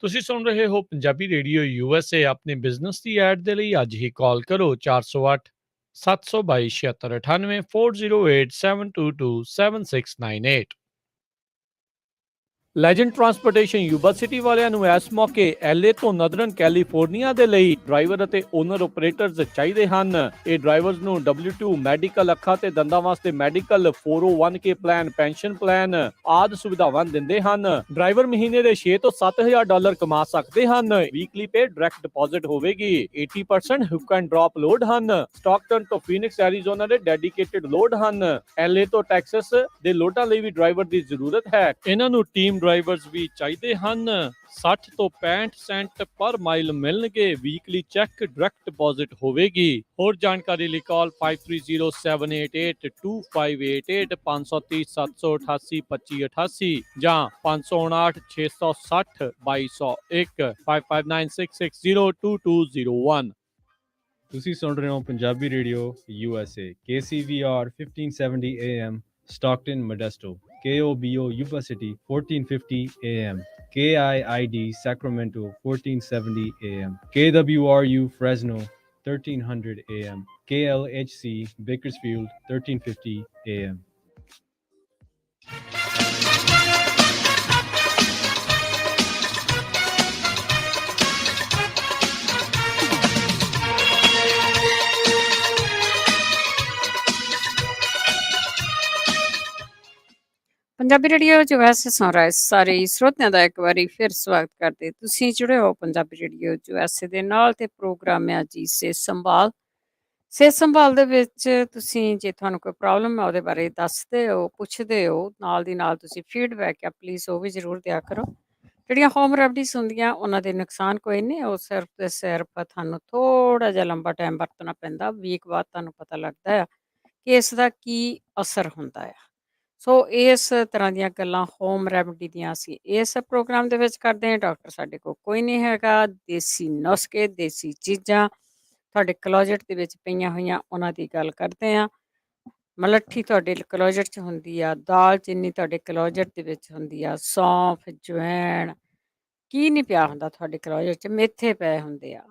ਤੁਸੀਂ ਸੁਣ ਰਹੇ ਹੋ ਪੰਜਾਬੀ ਰੇਡੀਓ USA। ਆਪਣੇ ਬਿਜ਼ਨਸ ਦੀ ਐਡ ਦੇ ਲਈ ਅੱਜ ਹੀ ਕਾਲ ਕਰੋ 408 722 7698 408 722 7698। ਲੈਜੈਂਡ ਟਰਾਂਸਪੋਰਟੇਸ਼ਨ ਯੂਬਾ ਸਿਟੀ ਵਾਲਿਆਂ ਨੂੰ ਇਸ ਮੌਕੇ LA ਤੋਂ ਨਦਰਨ ਕੈਲੀਫੋਰਨੀਆ ਦੇ ਲਈ ਡਰਾਈਵਰ ਅਤੇ ਓਨਰ ਆਪਰੇਟਰਸ ਚਾਹੀਦੇ ਹਨ। ਇਹ ਡਰਾਈਵਰਸ ਨੂੰ W2 ਮੈਡੀਕਲ, ਅੱਖਾਂ ਤੇ ਦੰਦਾਂ ਵਾਸਤੇ medical, 401k plan, pension plan ਆਦਿ ਸੁਵਿਧਾਵਾਂ ਦਿੰਦੇ ਹਨ। ਡਰਾਈਵਰ ਮਹੀਨੇ ਦੇ $6 ਤੋਂ $7,000 ਕਮਾ ਸਕਦੇ ਹਨ। ਵੀਕਲੀ ਪੇ ਡਾਇਰੈਕਟ ਡਿਪੋਜ਼ਿਟ ਹੋਵੇਗੀ। 80% ਹੁੱਕ ਐਂਡ ਡ੍ਰੌਪ ਲੋਡ ਹਨ। ਸਟਾਕਟਨ ਤੋਂ ਫੀਨਿਕਸ ਐਰੀਜ਼ੋਨਾ ਦੇ ਡੈਡੀਕੇਟਡ ਲੋਡ ਹਨ। LA ਤੋਂ ਟੈਕਸਸ ਦੇ ਲੋਡਾਂ ਲਈ ਵੀ ਡਰਾਈਵਰ ਦੀ ਜ਼ਰੂਰਤ ਹੈ। ਇਹਨਾਂ ਨੂੰ ਟੀਮ ਡਰਾਈਵਰਸ ਵੀ ਚਾਹੀਦੇ ਹਨ। 60 ਤੋਂ 65 ਸੈਂਟ ਪਰ ਮਾਈਲ ਮਿਲਣਗੇ। ਵੀਕਲੀ ਚੈੱਕ ਡਾਇਰੈਕਟ ਡਿਪੋਜ਼ਿਟ ਹੋਵੇਗੀ। ਹੋਰ ਜਾਣਕਾਰੀ ਲਈ ਕਾਲ 5307882588 530 788 2588 ਜਾਂ 559 660 2201 5596602201। ਤੁਸੀਂ ਸੁਣ ਰਹੇ ਹੋ Punjabi radio USA KCVR 1570 AM Stockton Modesto, KOBO Yuba City 1450 AM, KIID Sacramento 1470 AM, KWRU Fresno 1300 AM, KLHC Bakersfield 1350 AM. Punjabi radio USA ਸੁਣ ਰਹੇ ਸਾਰੇ ਸਰੋਤਿਆਂ ਦਾ ਇੱਕ ਵਾਰੀ ਫਿਰ ਸਵਾਗਤ ਕਰਦੇ। ਤੁਸੀਂ ਜੁੜੇ ਹੋ ਪੰਜਾਬੀ ਰੇਡੀਓ USA ਦੇ ਨਾਲ ਤੇ ਪ੍ਰੋਗਰਾਮ ਹੈ ਜੀ ਸਿਹਤ ਸੰਭਾਲ। ਸਿਹਤ ਸੰਭਾਲ ਦੇ ਵਿੱਚ ਤੁਸੀਂ ਜੇ ਤੁਹਾਨੂੰ ਕੋਈ ਪ੍ਰੋਬਲਮ ਹੈ ਉਹਦੇ ਬਾਰੇ ਦੱਸਦੇ ਹੋ, ਪੁੱਛਦੇ ਹੋ, ਨਾਲ ਦੀ ਨਾਲ ਤੁਸੀਂ ਫੀਡਬੈਕ ਆ ਪਲੀਜ਼ ਉਹ ਵੀ ਜ਼ਰੂਰ ਦਿਆ ਕਰੋ। ਜਿਹੜੀਆਂ ਹੋਮ ਰੈਮਡੀਜ਼ ਹੁੰਦੀਆਂ ਉਹਨਾਂ ਦੇ ਨੁਕਸਾਨ ਕੋਈ ਨਹੀਂ, ਉਹ ਸਿਰਫ ਤੇ ਸਿਰਫ ਤੁਹਾਨੂੰ ਥੋੜ੍ਹਾ ਜਿਹਾ ਲੰਬਾ ਟਾਈਮ ਵਰਤਣਾ ਪੈਂਦਾ। ਵੀਕ ਬਾਅਦ ਤੁਹਾਨੂੰ ਪਤਾ ਲੱਗਦਾ ਆ ਕਿ ਇਸ ਦਾ ਕੀ ਅਸਰ ਹੁੰਦਾ ਆ। ਸੋ ਇਸ ਤਰ੍ਹਾਂ ਦੀਆਂ ਗੱਲਾਂ ਹੋਮ ਰੈਮਡੀ ਦੀਆਂ ਅਸੀਂ ਇਸ ਪ੍ਰੋਗਰਾਮ ਦੇ ਵਿੱਚ ਕਰਦੇ ਹਾਂ। ਡਾਕਟਰ ਸਾਡੇ ਕੋਲ ਕੋਈ ਨਹੀਂ ਹੈਗਾ। ਦੇਸੀ ਨੁਸਖੇ, ਦੇਸੀ ਚੀਜ਼ਾਂ ਤੁਹਾਡੇ ਕਲੋਜਟ ਦੇ ਵਿੱਚ ਪਈਆਂ ਹੋਈਆਂ ਉਹਨਾਂ ਦੀ ਗੱਲ ਕਰਦੇ ਹਾਂ। ਮਲੱਠੀ ਤੁਹਾਡੇ ਕਲੋਜਟ 'ਚ ਹੁੰਦੀ ਆ, ਦਾਲਚੀਨੀ ਤੁਹਾਡੇ ਕਲੋਜਟ ਦੇ ਵਿੱਚ ਹੁੰਦੀ ਆ, ਸੌਂਫ, ਜਵੈਣ, ਕੀ ਨਹੀਂ ਪਿਆ ਹੁੰਦਾ ਤੁਹਾਡੇ ਕਲੋਜਟ 'ਚ, ਮੇਥੇ ਪਏ ਹੁੰਦੇ ਆ।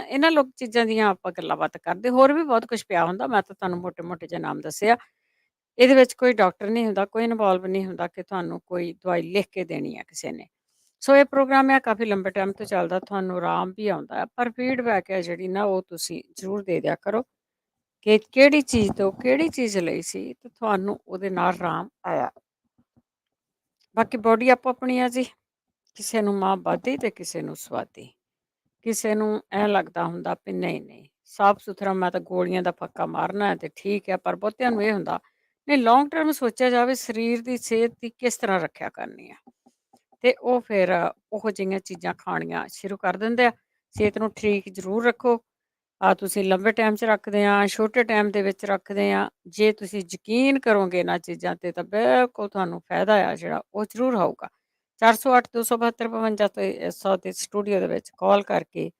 ਇਹਨਾਂ ਲੋਕ ਚੀਜ਼ਾਂ ਦੀਆਂ ਆਪਾਂ ਗੱਲਾਂ ਬਾਤ ਕਰਦੇ। ਹੋਰ ਵੀ ਬਹੁਤ ਕੁਝ ਪਿਆ ਹੁੰਦਾ, ਮੈਂ ਤਾਂ ਤੁਹਾਨੂੰ ਮੋਟੇ-ਮੋਟੇ ਜਿਹੇ ਨਾਮ ਦੱਸਿਆ। ਇਹਦੇ ਵਿੱਚ ਕੋਈ ਡਾਕਟਰ ਨਹੀਂ ਹੁੰਦਾ, ਕੋਈ ਇਨਵੋਲਵ ਨਹੀਂ ਹੁੰਦਾ ਕਿ ਤੁਹਾਨੂੰ ਕੋਈ ਦਵਾਈ ਲਿਖ ਕੇ ਦੇਣੀ ਆ ਕਿਸੇ ਨੇ। ਸੋ ਇਹ ਪ੍ਰੋਗਰਾਮ ਹੈ ਕਾਫੀ ਲੰਬੇ ਟਾਈਮ ਤੋਂ ਚੱਲਦਾ, ਤੁਹਾਨੂੰ ਆਰਾਮ ਵੀ ਆਉਂਦਾ ਹੈ, ਪਰ ਫੀਡਬੈਕ ਹੈ ਜਿਹੜੀ ਨਾ ਉਹ ਤੁਸੀਂ ਜ਼ਰੂਰ ਦੇ ਦਿਆ ਕਰੋ ਕਿ ਕਿਹੜੀ ਚੀਜ਼ ਤੋਂ ਕਿਹੜੀ ਚੀਜ਼ ਲਈ ਸੀ ਤੇ ਤੁਹਾਨੂੰ ਉਹਦੇ ਨਾਲ ਆਰਾਮ ਆਇਆ। ਬਾਕੀ ਬੋਡੀ ਆਪੋ ਆਪਣੀ ਆ ਜੀ, ਕਿਸੇ ਨੂੰ ਮਾਂ ਬਾਦੀ ਤੇ ਕਿਸੇ ਨੂੰ ਸਵਾਦੀ, ਕਿਸੇ ਨੂੰ ਐਂ ਲੱਗਦਾ ਹੁੰਦਾ ਵੀ ਨਹੀਂ ਸਾਫ ਸੁਥਰਾ ਮੈਂ ਤਾਂ ਗੋਲੀਆਂ ਦਾ ਫੱਕਾ ਮਾਰਨਾ ਹੈ ਤੇ ਠੀਕ ਹੈ। ਪਰ ਬਹੁਤਿਆਂ ਨੂੰ ਇਹ ਹੁੰਦਾ ਨਹੀਂ, ਲੌਂਗ ਟਰਮ ਸੋਚਿਆ ਜਾਵੇ ਸਰੀਰ ਦੀ ਸਿਹਤ ਦੀ ਕਿਸ ਤਰ੍ਹਾਂ ਰੱਖਿਆ ਕਰਨੀ ਆ, ਤੇ ਉਹ ਫਿਰ ਉਹੋ ਜਿਹੀਆਂ ਚੀਜ਼ਾਂ ਖਾਣੀਆਂ ਸ਼ੁਰੂ ਕਰ ਦਿੰਦੇ ਆ। ਸਿਹਤ ਨੂੰ ਠੀਕ ਜ਼ਰੂਰ ਰੱਖੋ। ਤੁਸੀਂ ਲੰਬੇ ਟਾਈਮ 'ਚ ਰੱਖਦੇ ਆ, ਛੋਟੇ ਟਾਈਮ ਦੇ ਵਿੱਚ ਰੱਖਦੇ ਆ। ਜੇ ਤੁਸੀਂ ਯਕੀਨ ਕਰੋਗੇ ਇਹਨਾਂ ਚੀਜ਼ਾਂ 'ਤੇ ਤਾਂ ਬਿਲਕੁਲ ਤੁਹਾਨੂੰ ਫਾਇਦਾ ਆ ਜਿਹੜਾ ਉਹ ਜ਼ਰੂਰ ਹੋਊਗਾ। 408 272 52 100 ਦੇ ਸਟੂਡੀਓ ਦੇ ਵਿੱਚ ਕਾਲ ਕਰਕੇ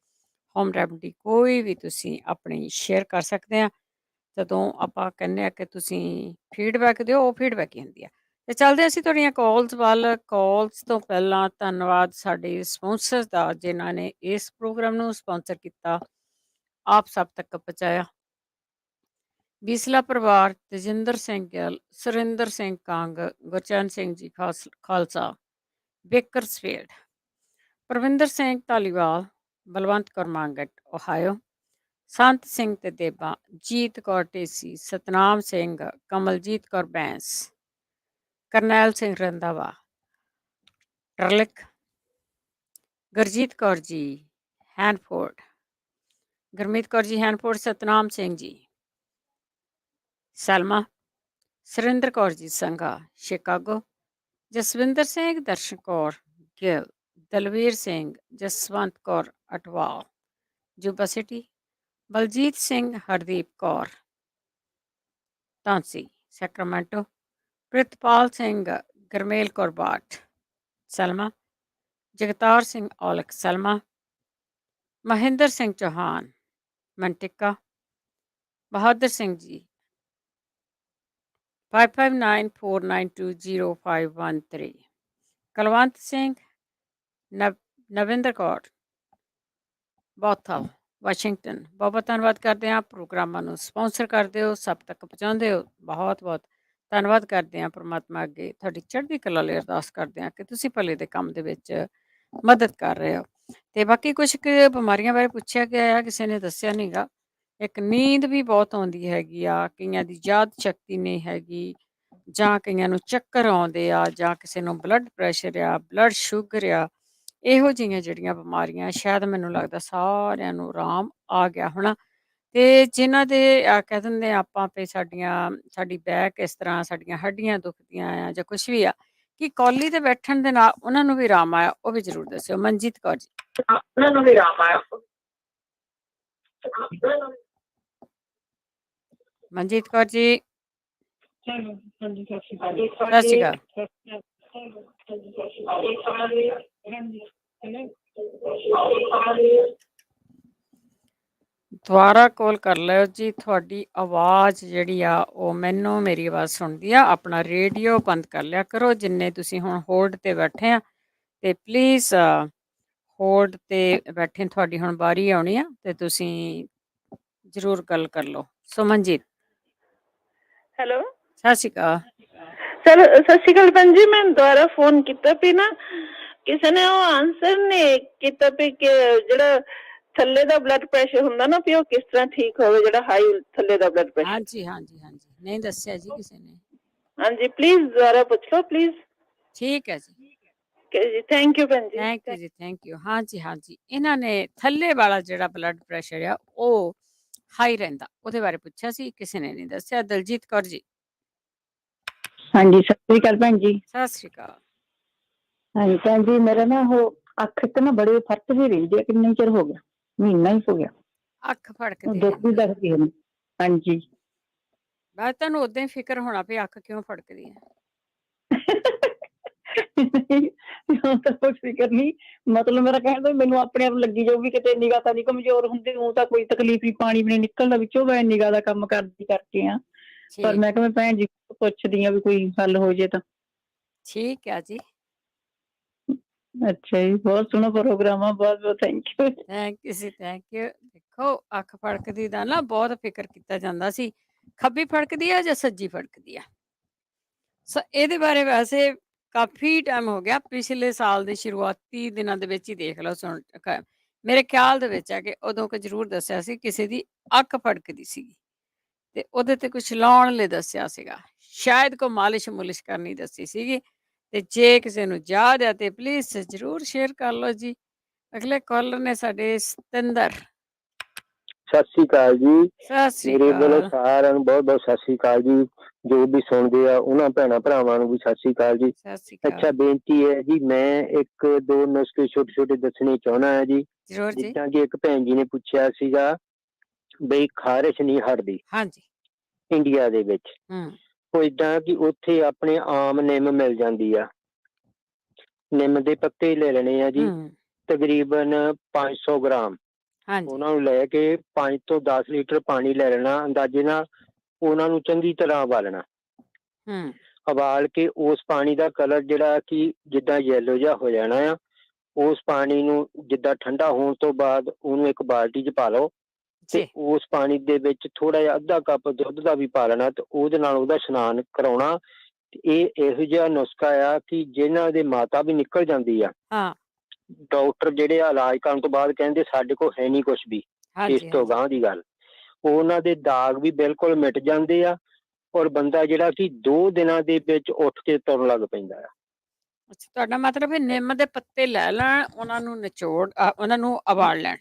ਹੋਮ ਰੈਮਡੀ ਕੋਈ ਵੀ ਤੁਸੀਂ ਆਪਣੀ ਸ਼ੇਅਰ ਕਰ ਸਕਦੇ ਆ। ਜਦੋਂ ਆਪਾਂ ਕਹਿੰਦੇ ਆ ਕਿ ਤੁਸੀਂ ਫੀਡਬੈਕ ਦਿਓ, ਉਹ ਫੀਡਬੈਕ ਹੀ ਹੁੰਦੀ ਆ। ਤੇ ਚੱਲਦੇ ਅਸੀਂ ਤੁਹਾਡੀਆਂ ਕਾਲਸ ਵੱਲ। ਕਾਲਸ ਤੋਂ ਪਹਿਲਾਂ ਧੰਨਵਾਦ ਸਾਡੇ ਸਪਾਂਸਰ ਦਾ ਜਿਨ੍ਹਾਂ ਨੇ ਇਸ ਪ੍ਰੋਗਰਾਮ ਨੂੰ ਸਪਾਂਸਰ ਕੀਤਾ, ਆਪ ਸਭ ਤੱਕ ਪਹੁੰਚਾਇਆ। ਬੀਸਲਾ ਪਰਿਵਾਰ, ਤੇਜਿੰਦਰ ਸਿੰਘ ਗਿੱਲ, ਸੁਰਿੰਦਰ ਸਿੰਘ ਕੰਗ, ਗੁਰਚਰਨ ਸਿੰਘ ਜੀ ਖਾਲਸਾ, ਬੇਕਰਸਫੀਲਡ, ਪ੍ਰਵਿੰਦਰ ਸਿੰਘ ਧਾਲੀਵਾਲ, ਬਲਵੰਤ ਕੌਰ ਮੰਗਟ ਓਹਾਇਓ, ਸੰਤ ਸਿੰਘ ਤੇ ਦੇਬਾ, ਜੀਤ Kaur Dhesi, Satnam Singh, Kamaljit Kaur Bains, Karnail Singh Randhawa, ਟਰਲਿਕ, Gurjeet Kaur ji ਹੈਨਫੋਰਡ, Gurmeet Kaur ji ਹੈਨਫੋਰਡ, Satnam Singh ji ਸੈਲਮਾ, Surinder Kaur ji Sangha Chicago, Jaswinder Singh, Darshan Kaur Gill, Dalvir Singh, Jaswant Kaur Atwal Yuba City, Baljit Singh, Hardeep Kaur Dhansi Sacramento, Pritpal Singh, Garmel Kaur Bath Selma, Jagtar Singh Aulakh Selma, Mahinder Singh Chauhan Manteca, Bahadar Singh ji 5594920513, Kulwant Singh, Navinder Kaur Bothell Washington. ਬਹੁਤ ਬਹੁਤ ਧੰਨਵਾਦ ਕਰਦੇ ਹਾਂ। ਪ੍ਰੋਗਰਾਮਾਂ ਨੂੰ ਸਪਾਂਸਰ ਕਰਦੇ ਹੋ, ਸਭ ਤੱਕ ਪਹੁੰਚਾਉਂਦੇ ਹੋ, ਬਹੁਤ ਬਹੁਤ ਧੰਨਵਾਦ ਕਰਦੇ ਹਾਂ। ਪਰਮਾਤਮਾ ਅੱਗੇ ਤੁਹਾਡੀ ਚੜ੍ਹਦੀ ਕਲਾ ਲਈ ਅਰਦਾਸ ਕਰਦੇ ਹਾਂ ਕਿ ਤੁਸੀਂ ਭਲੇ ਦੇ ਕੰਮ ਦੇ ਵਿੱਚ ਮਦਦ ਕਰ ਰਹੇ ਹੋ। ਅਤੇ ਬਾਕੀ ਕੁਛ ਕੁ ਬਿਮਾਰੀਆਂ ਬਾਰੇ ਪੁੱਛਿਆ ਗਿਆ ਆ, ਕਿਸੇ ਨੇ ਦੱਸਿਆ ਨਹੀਂ ਗਾ। ਇੱਕ ਨੀਂਦ ਵੀ ਬਹੁਤ ਆਉਂਦੀ ਹੈਗੀ ਆ, ਕਈਆਂ ਦੀ ਯਾਦ ਸ਼ਕਤੀ ਨਹੀਂ ਹੈਗੀ, ਜਾਂ ਕਈਆਂ ਨੂੰ ਚੱਕਰ ਆਉਂਦੇ ਆ, ਜਾਂ ਕਿਸੇ ਨੂੰ ਬਲੱਡ ਪ੍ਰੈਸ਼ਰ ਆ, ਬਲੱਡ ਸ਼ੂਗਰ ਆ। ਇਹੋ ਜਿਹੀਆਂ ਜਿਹੜੀਆਂ ਬਿਮਾਰੀਆਂ ਸ਼ਾਇਦ ਮੈਨੂੰ ਲੱਗਦਾ ਸਾਰਿਆਂ ਨੂੰ ਆਰਾਮ ਆ ਗਿਆ ਹੋਣਾ। ਅਤੇ ਜਿਨ੍ਹਾਂ ਦੇ ਕਹਿ ਦਿੰਦੇ ਆਪਾਂ ਵੀ ਸਾਡੀ ਬੈਕ ਇਸ ਤਰ੍ਹਾਂ, ਸਾਡੀਆਂ ਹੱਡੀਆਂ ਦੁਖਦੀਆਂ ਆ ਜਾਂ ਕੁਛ ਵੀ ਆ, ਕਿ ਕੌਲੀ 'ਤੇ ਬੈਠਣ ਦੇ ਨਾਲ ਉਹਨਾਂ ਨੂੰ ਵੀ ਆਰਾਮ ਆਇਆ, ਉਹ ਵੀ ਜ਼ਰੂਰ ਦੱਸਿਓ। ਮਨਜੀਤ ਕੌਰ ਜੀ। ਉਹਨਾਂ ਨੂੰ ਵੀ ਆਰਾਮ ਆਇਆ। ਮਨਜੀਤ ਕੌਰ ਜੀ। ਹਾਂਜੀ, ਸਤਿ ਸ਼੍ਰੀ ਸਤਿ ਸ਼੍ਰੀ ਅਕਾਲ। ਦੁਬਾਰਾ ਕਾਲ ਕਰ ਲਿਓ ਜੀ। ਤੁਹਾਡੀ ਆਵਾਜ਼ ਜਿਹੜੀ ਆ ਉਹ ਮੈਨੂੰ, ਮੇਰੀ ਆਵਾਜ਼ ਸੁਣਦੀ ਆ। ਆਪਣਾ ਰੇਡੀਓ ਬੰਦ ਕਰ ਲਿਆ ਕਰੋ। ਜਿੰਨੇ ਤੁਸੀਂ ਹੁਣ ਹੋਲਡ 'ਤੇ ਬੈਠੇ ਆ, ਅਤੇ ਪਲੀਜ਼ ਹੋਲਡ 'ਤੇ ਬੈਠੇ, ਤੁਹਾਡੀ ਹੁਣ ਵਾਰੀ ਆਉਣੀ ਆ ਅਤੇ ਤੁਸੀਂ ਜ਼ਰੂਰ ਗੱਲ ਕਰ ਲਓ। ਸੁਮਨਜੀਤ। ਹੈਲੋ, ਸਤਿ ਸ਼੍ਰੀ ਅਕਾਲ। ਚਲੋ ਸਤਿ ਸ਼੍ਰੀ ਅਕਾਲ ਭੈਣ ਜੀ। ਮੈਂ ਦੁਬਾਰਾ ਫੋਨ ਕੀਤਾ ਵੀ ਨਾ, ਕਿਸੇ ਨੇ ਉਹ ਆਨਸਰ ਨਹੀਂ ਕੀਤਾ ਵੀ ਕਿ ਜਿਹੜਾ ਥੱਲੇ ਦਾ ਬਲੱਡ ਪ੍ਰੈਸ਼ਰ ਹੁੰਦਾ ਨਾ, ਵੀ ਉਹ ਕਿਸ ਤਰ੍ਹਾਂ ਠੀਕ ਹੋਵੇ, ਜਿਹੜਾ ਹਾਈ ਥੱਲੇ ਦਾ ਬਲੱਡ ਪ੍ਰੈਸ਼ਰ। ਹਾਂਜੀ ਹਾਂਜੀ ਹਾਂਜੀ, ਨਹੀਂ ਦੱਸਿਆ ਜੀ ਕਿਸੇ ਨੇ। ਹਾਂਜੀ, ਪਲੀਜ਼ ਦੁਬਾਰਾ ਪੁੱਛ ਲਓ ਪਲੀਜ਼। ਠੀਕ ਹੈ ਜੀ। ਜੀ, ਥੈਂਕ ਯੂ ਭੈਣ ਜੀ। ਥੈਂਕ ਯੂ ਜੀ, ਥੈਂਕ ਯੂ। ਹਾਂਜੀ ਹਾਂਜੀ, ਇਹਨਾਂ ਨੇ ਥੱਲੇ ਵਾਲਾ ਜਿਹੜਾ ਬਲੱਡ ਪ੍ਰੈਸ਼ਰ ਆ ਉਹ ਹਾਈ ਰਹਿੰਦਾ, ਉਹਦੇ ਬਾਰੇ ਪੁੱਛਿਆ ਸੀ, ਕਿਸੇ ਨੇ ਨਹੀਂ ਦੱਸਿਆ। ਦਲਜੀਤ ਕੌਰ ਜੀ। ਹਾਂਜੀ, ਸਤਿ ਸ੍ਰੀ ਅਕਾਲ ਭੈਣ ਜੀ। ਸਤਿ ਸ਼੍ਰੀ ਅਕਾਲ। ਹਾਂਜੀ ਭੈਣ ਜੀ, ਮੇਰਾ ਨਾ ਉਹ ਅੱਖ ਤੇ ਨਾ ਬੜੇ ਫਰਕ ਜਿਹੇ ਰਹਿੰਦੇ ਆ। ਕਿੰਨੇ ਚਿਰ ਹੋ ਗਿਆ, ਮਹੀਨਾ ਹੀ ਹੋ ਗਿਆ। ਅੱਖ ਫੜਕਦੀ ਦੁੱਖ ਵੀ ਦੱਸਦੀ ਹੈ। ਹਾਂਜੀ, ਬਸ ਤੁਹਾਨੂੰ ਉਦਾਂ ਹੀ ਫਿਕਰ ਹੋਣਾ ਵੀ ਅੱਖ ਕਿਉਂ ਫੜਕਦੀ ਹੈ। ਕੋਈ ਫਿਕਰ ਨਹੀਂ, ਮਤਲਬ ਮੇਰਾ ਕਹਿਣ ਦਾ ਮੈਨੂੰ ਆਪਣੇ ਆਪ ਲੱਗੀ ਜਾਊ ਵੀ ਕਿਤੇ ਨਿਗਾਹ ਤਾਂ ਨਹੀਂ ਕਮਜ਼ੋਰ ਹੁੰਦੀ। ਉਹ ਤਾਂ ਕੋਈ ਤਕਲੀਫ ਨਹੀਂ, ਪਾਣੀ ਵੀ ਨਹੀਂ ਨਿਕਲਦਾ ਵਿੱਚੋਂ। ਮੈਂ ਨਿਗਾਹ ਦਾ ਕੰਮ ਕਰਦੀ ਕਰਕੇ ਆ, ਪਰ ਮੈਂ ਕਿਹਾ ਮੈਂ ਭੈਣ ਜੀ ਪੁੱਛਦੀ ਆ ਵੀ ਕੋਈ ਹੱਲ ਹੋ ਜੇ ਤਾਂ। ਠੀਕ ਹੈ ਜੀ। ਅੱਛਾ ਜੀ, ਬਹੁਤ ਸੋਹਣਾ ਪ੍ਰੋਗਰਾਮ ਆ। ਬਹੁਤ ਬਹੁਤ ਥੈਂਕ ਯੂ। ਥੈਂਕ ਯੂ ਜੀ, ਥੈਂਕ ਯੂ। ਦੇਖੋ, ਅੱਖ ਫੜਕਦੀ ਦਾ ਨਾ ਬਹੁਤ ਫਿਕਰ ਕੀਤਾ ਜਾਂਦਾ ਸੀ, ਖੱਬੀ ਫੜਕਦੀ ਆ ਜਾਂ ਸੱਜੀ ਫੜਕਦੀ ਆ। ਇਹਦੇ ਬਾਰੇ ਵੈਸੇ ਕਾਫੀ ਟਾਈਮ ਹੋ ਗਿਆ, ਪਿਛਲੇ ਸਾਲ ਦੇ ਸ਼ੁਰੂਆਤੀ ਦਿਨਾਂ ਦੇ ਵਿੱਚ ਹੀ ਦੇਖ ਲਓ। ਮੇਰੇ ਖਿਆਲ ਦੇ ਵਿੱਚ ਆ ਕਿ ਉਦੋਂ ਕਿ ਜ਼ਰੂਰ ਦੱਸਿਆ ਸੀ ਕਿਸੇ ਦੀ ਅੱਖ ਫੜਕਦੀ ਸੀਗੀ, ਅਤੇ ਉਹਦੇ 'ਤੇ ਕੁਛ ਲਾਉਣ ਲਈ ਦੱਸਿਆ ਸੀਗਾ, ਸ਼ਾਇਦ ਕੋਈ ਮਾਲਿਸ਼ ਮੁਲਿਸ਼ ਕਰਨੀ ਦੱਸੀ ਸੀਗੀ। ਅਤੇ ਜੇ ਕਿਸੇ ਨੂੰ ਯਾਦ ਆ ਤਾਂ ਪਲੀਜ਼ ਜ਼ਰੂਰ ਸ਼ੇਅਰ ਕਰ ਲਓ ਜੀ। ਅਗਲੇ ਕਾਲਰ ਨੇ ਸਾਡੇ ਸਤਿੰਦਰ। ਸਤਿ ਸ਼੍ਰੀ ਅਕਾਲ ਜੀ। ਸਤਿ ਸ਼੍ਰੀ ਮੇਰੇ ਵੱਲੋਂ ਅਕਾਲ। ਸਾਰਿਆਂ ਨੂੰ ਬਹੁਤ ਬਹੁਤ ਸਤਿ ਸ਼੍ਰੀ ਅਕਾਲ ਜੀ। ਜੋ ਵੀ ਸੁਣਦੇ ਆ ਉਹਨਾਂ ਭੈਣਾਂ ਭਰਾਵਾਂ ਨੂੰ ਵੀ ਸਤਿ ਸ਼੍ਰੀ ਅਕਾਲ ਜੀ। ਸਤਿ ਸ਼੍ਰੀ ਅਕਾਲ। ਅੱਛਾ, ਬੇਨਤੀ ਹੈ ਜੀ, ਮੈਂ ਇੱਕ ਦੋ ਨੁਸਖੇ ਛੋਟੇ ਛੋਟੇ ਦੱਸਣੇ ਚਾਹੁੰਦਾ ਹਾਂ ਜੀ। ਜ਼ਰੂਰ ਜੀ। ਜਿੱਦਾਂ ਕਿ ਇੱਕ ਭੈਣ ਜੀ ਨੇ ਪੁੱਛਿਆ ਸੀਗਾ ਬਈ ਖਾਰਿਸ਼ ਨਹੀਂ ਹਟਦੀ ਹਾਂਜੀ ਇੰਡੀਆ ਦੇ ਵਿੱਚ। ਉਹ ਏਦਾਂ ਕਿ ਉੱਥੇ ਆਪਣੇ ਆਮ ਨਿੰਮ ਮਿਲ ਜਾਂਦੀ ਆ। ਨਿੰਮ ਦੇ ਪੱਤੇ ਲੈ ਲੈਣੇ ਆ ਜੀ, ਤਕਰੀਬਨ 500 ਗ੍ਰਾਮ। ਉਹਨਾਂ ਨੂੰ ਲੈ ਕੇ 5 ਤੋਂ 10 ਲੀਟਰ ਪਾਣੀ ਲੈ ਲੈਣਾ ਅੰਦਾਜ਼ੇ ਨਾਲ। ਉਹਨਾਂ ਨੂੰ ਚੰਗੀ ਤਰ੍ਹਾਂ ਉਬਾਲਣਾ। ਉਬਾਲ ਕੇ ਉਸ ਪਾਣੀ ਦਾ ਕਲਰ ਜਿਹੜਾ ਕਿ ਜਿੱਦਾਂ ਯੈਲੋ ਜਿਹਾ ਹੋ ਜਾਣਾ ਆ, ਉਸ ਪਾਣੀ ਨੂੰ ਜਿੱਦਾਂ ਠੰਡਾ ਹੋਣ ਤੋਂ ਬਾਅਦ ਉਹਨੂੰ ਇੱਕ ਬਾਲਟੀ 'ਚ ਪਾ ਲਓ, ਤੇ ਉਸ ਪਾਣੀ ਦੇ ਵਿੱਚ ਥੋੜਾ ਜਿਹਾ ਅੱਧਾ ਕੱਪ ਦੁੱਧ ਦਾ ਵੀ ਪਾ ਲੈਣਾ, ਤੇ ਉਹਦੇ ਨਾਲ ਉਹਦਾ ਇਸ਼ਨਾਨ ਕਰਾਉਣਾ। ਇਹ ਇਹੋ ਜਿਹਾ ਨੁਸਖਾ ਆ ਕਿ ਜਿਹਨਾਂ ਦੇ ਮਾਤਾ ਵੀ ਨਿਕਲ ਜਾਂਦੀ ਆ, ਡਾਕਟਰ ਜਿਹੜੇ ਇਲਾਜ ਕਰਨ ਤੋਂ ਬਾਅਦ ਕਹਿੰਦੇ ਸਾਡੇ ਕੋਲ ਹੈ ਨਹੀਂ ਕੁਛ ਵੀ ਇਸ ਤੋਂ ਗਾਂਹ ਦੀ ਗੱਲ, ਉਹਨਾਂ ਦੇ ਦਾਗ ਵੀ ਬਿਲਕੁਲ ਮਿਟ ਜਾਂਦੇ ਆ। ਔਰ ਬੰਦਾ ਜਿਹੜਾ ਕਿ 2 ਦਿਨਾਂ ਦੇ ਵਿੱਚ ਉੱਠ ਕੇ ਤੁਰਨ ਲੱਗ ਪੈਂਦਾ ਆ। ਅੱਛਾ, ਤੁਹਾਡਾ ਮਤਲਬ ਨਿੰਮ ਦੇ ਪੱਤੇ ਲੈ ਲੈਣ, ਉਹਨਾਂ ਨੂੰ ਨਿਚੋੜ, ਉਹਨਾਂ ਨੂੰ ਉਬਾਲ ਲੈਣ।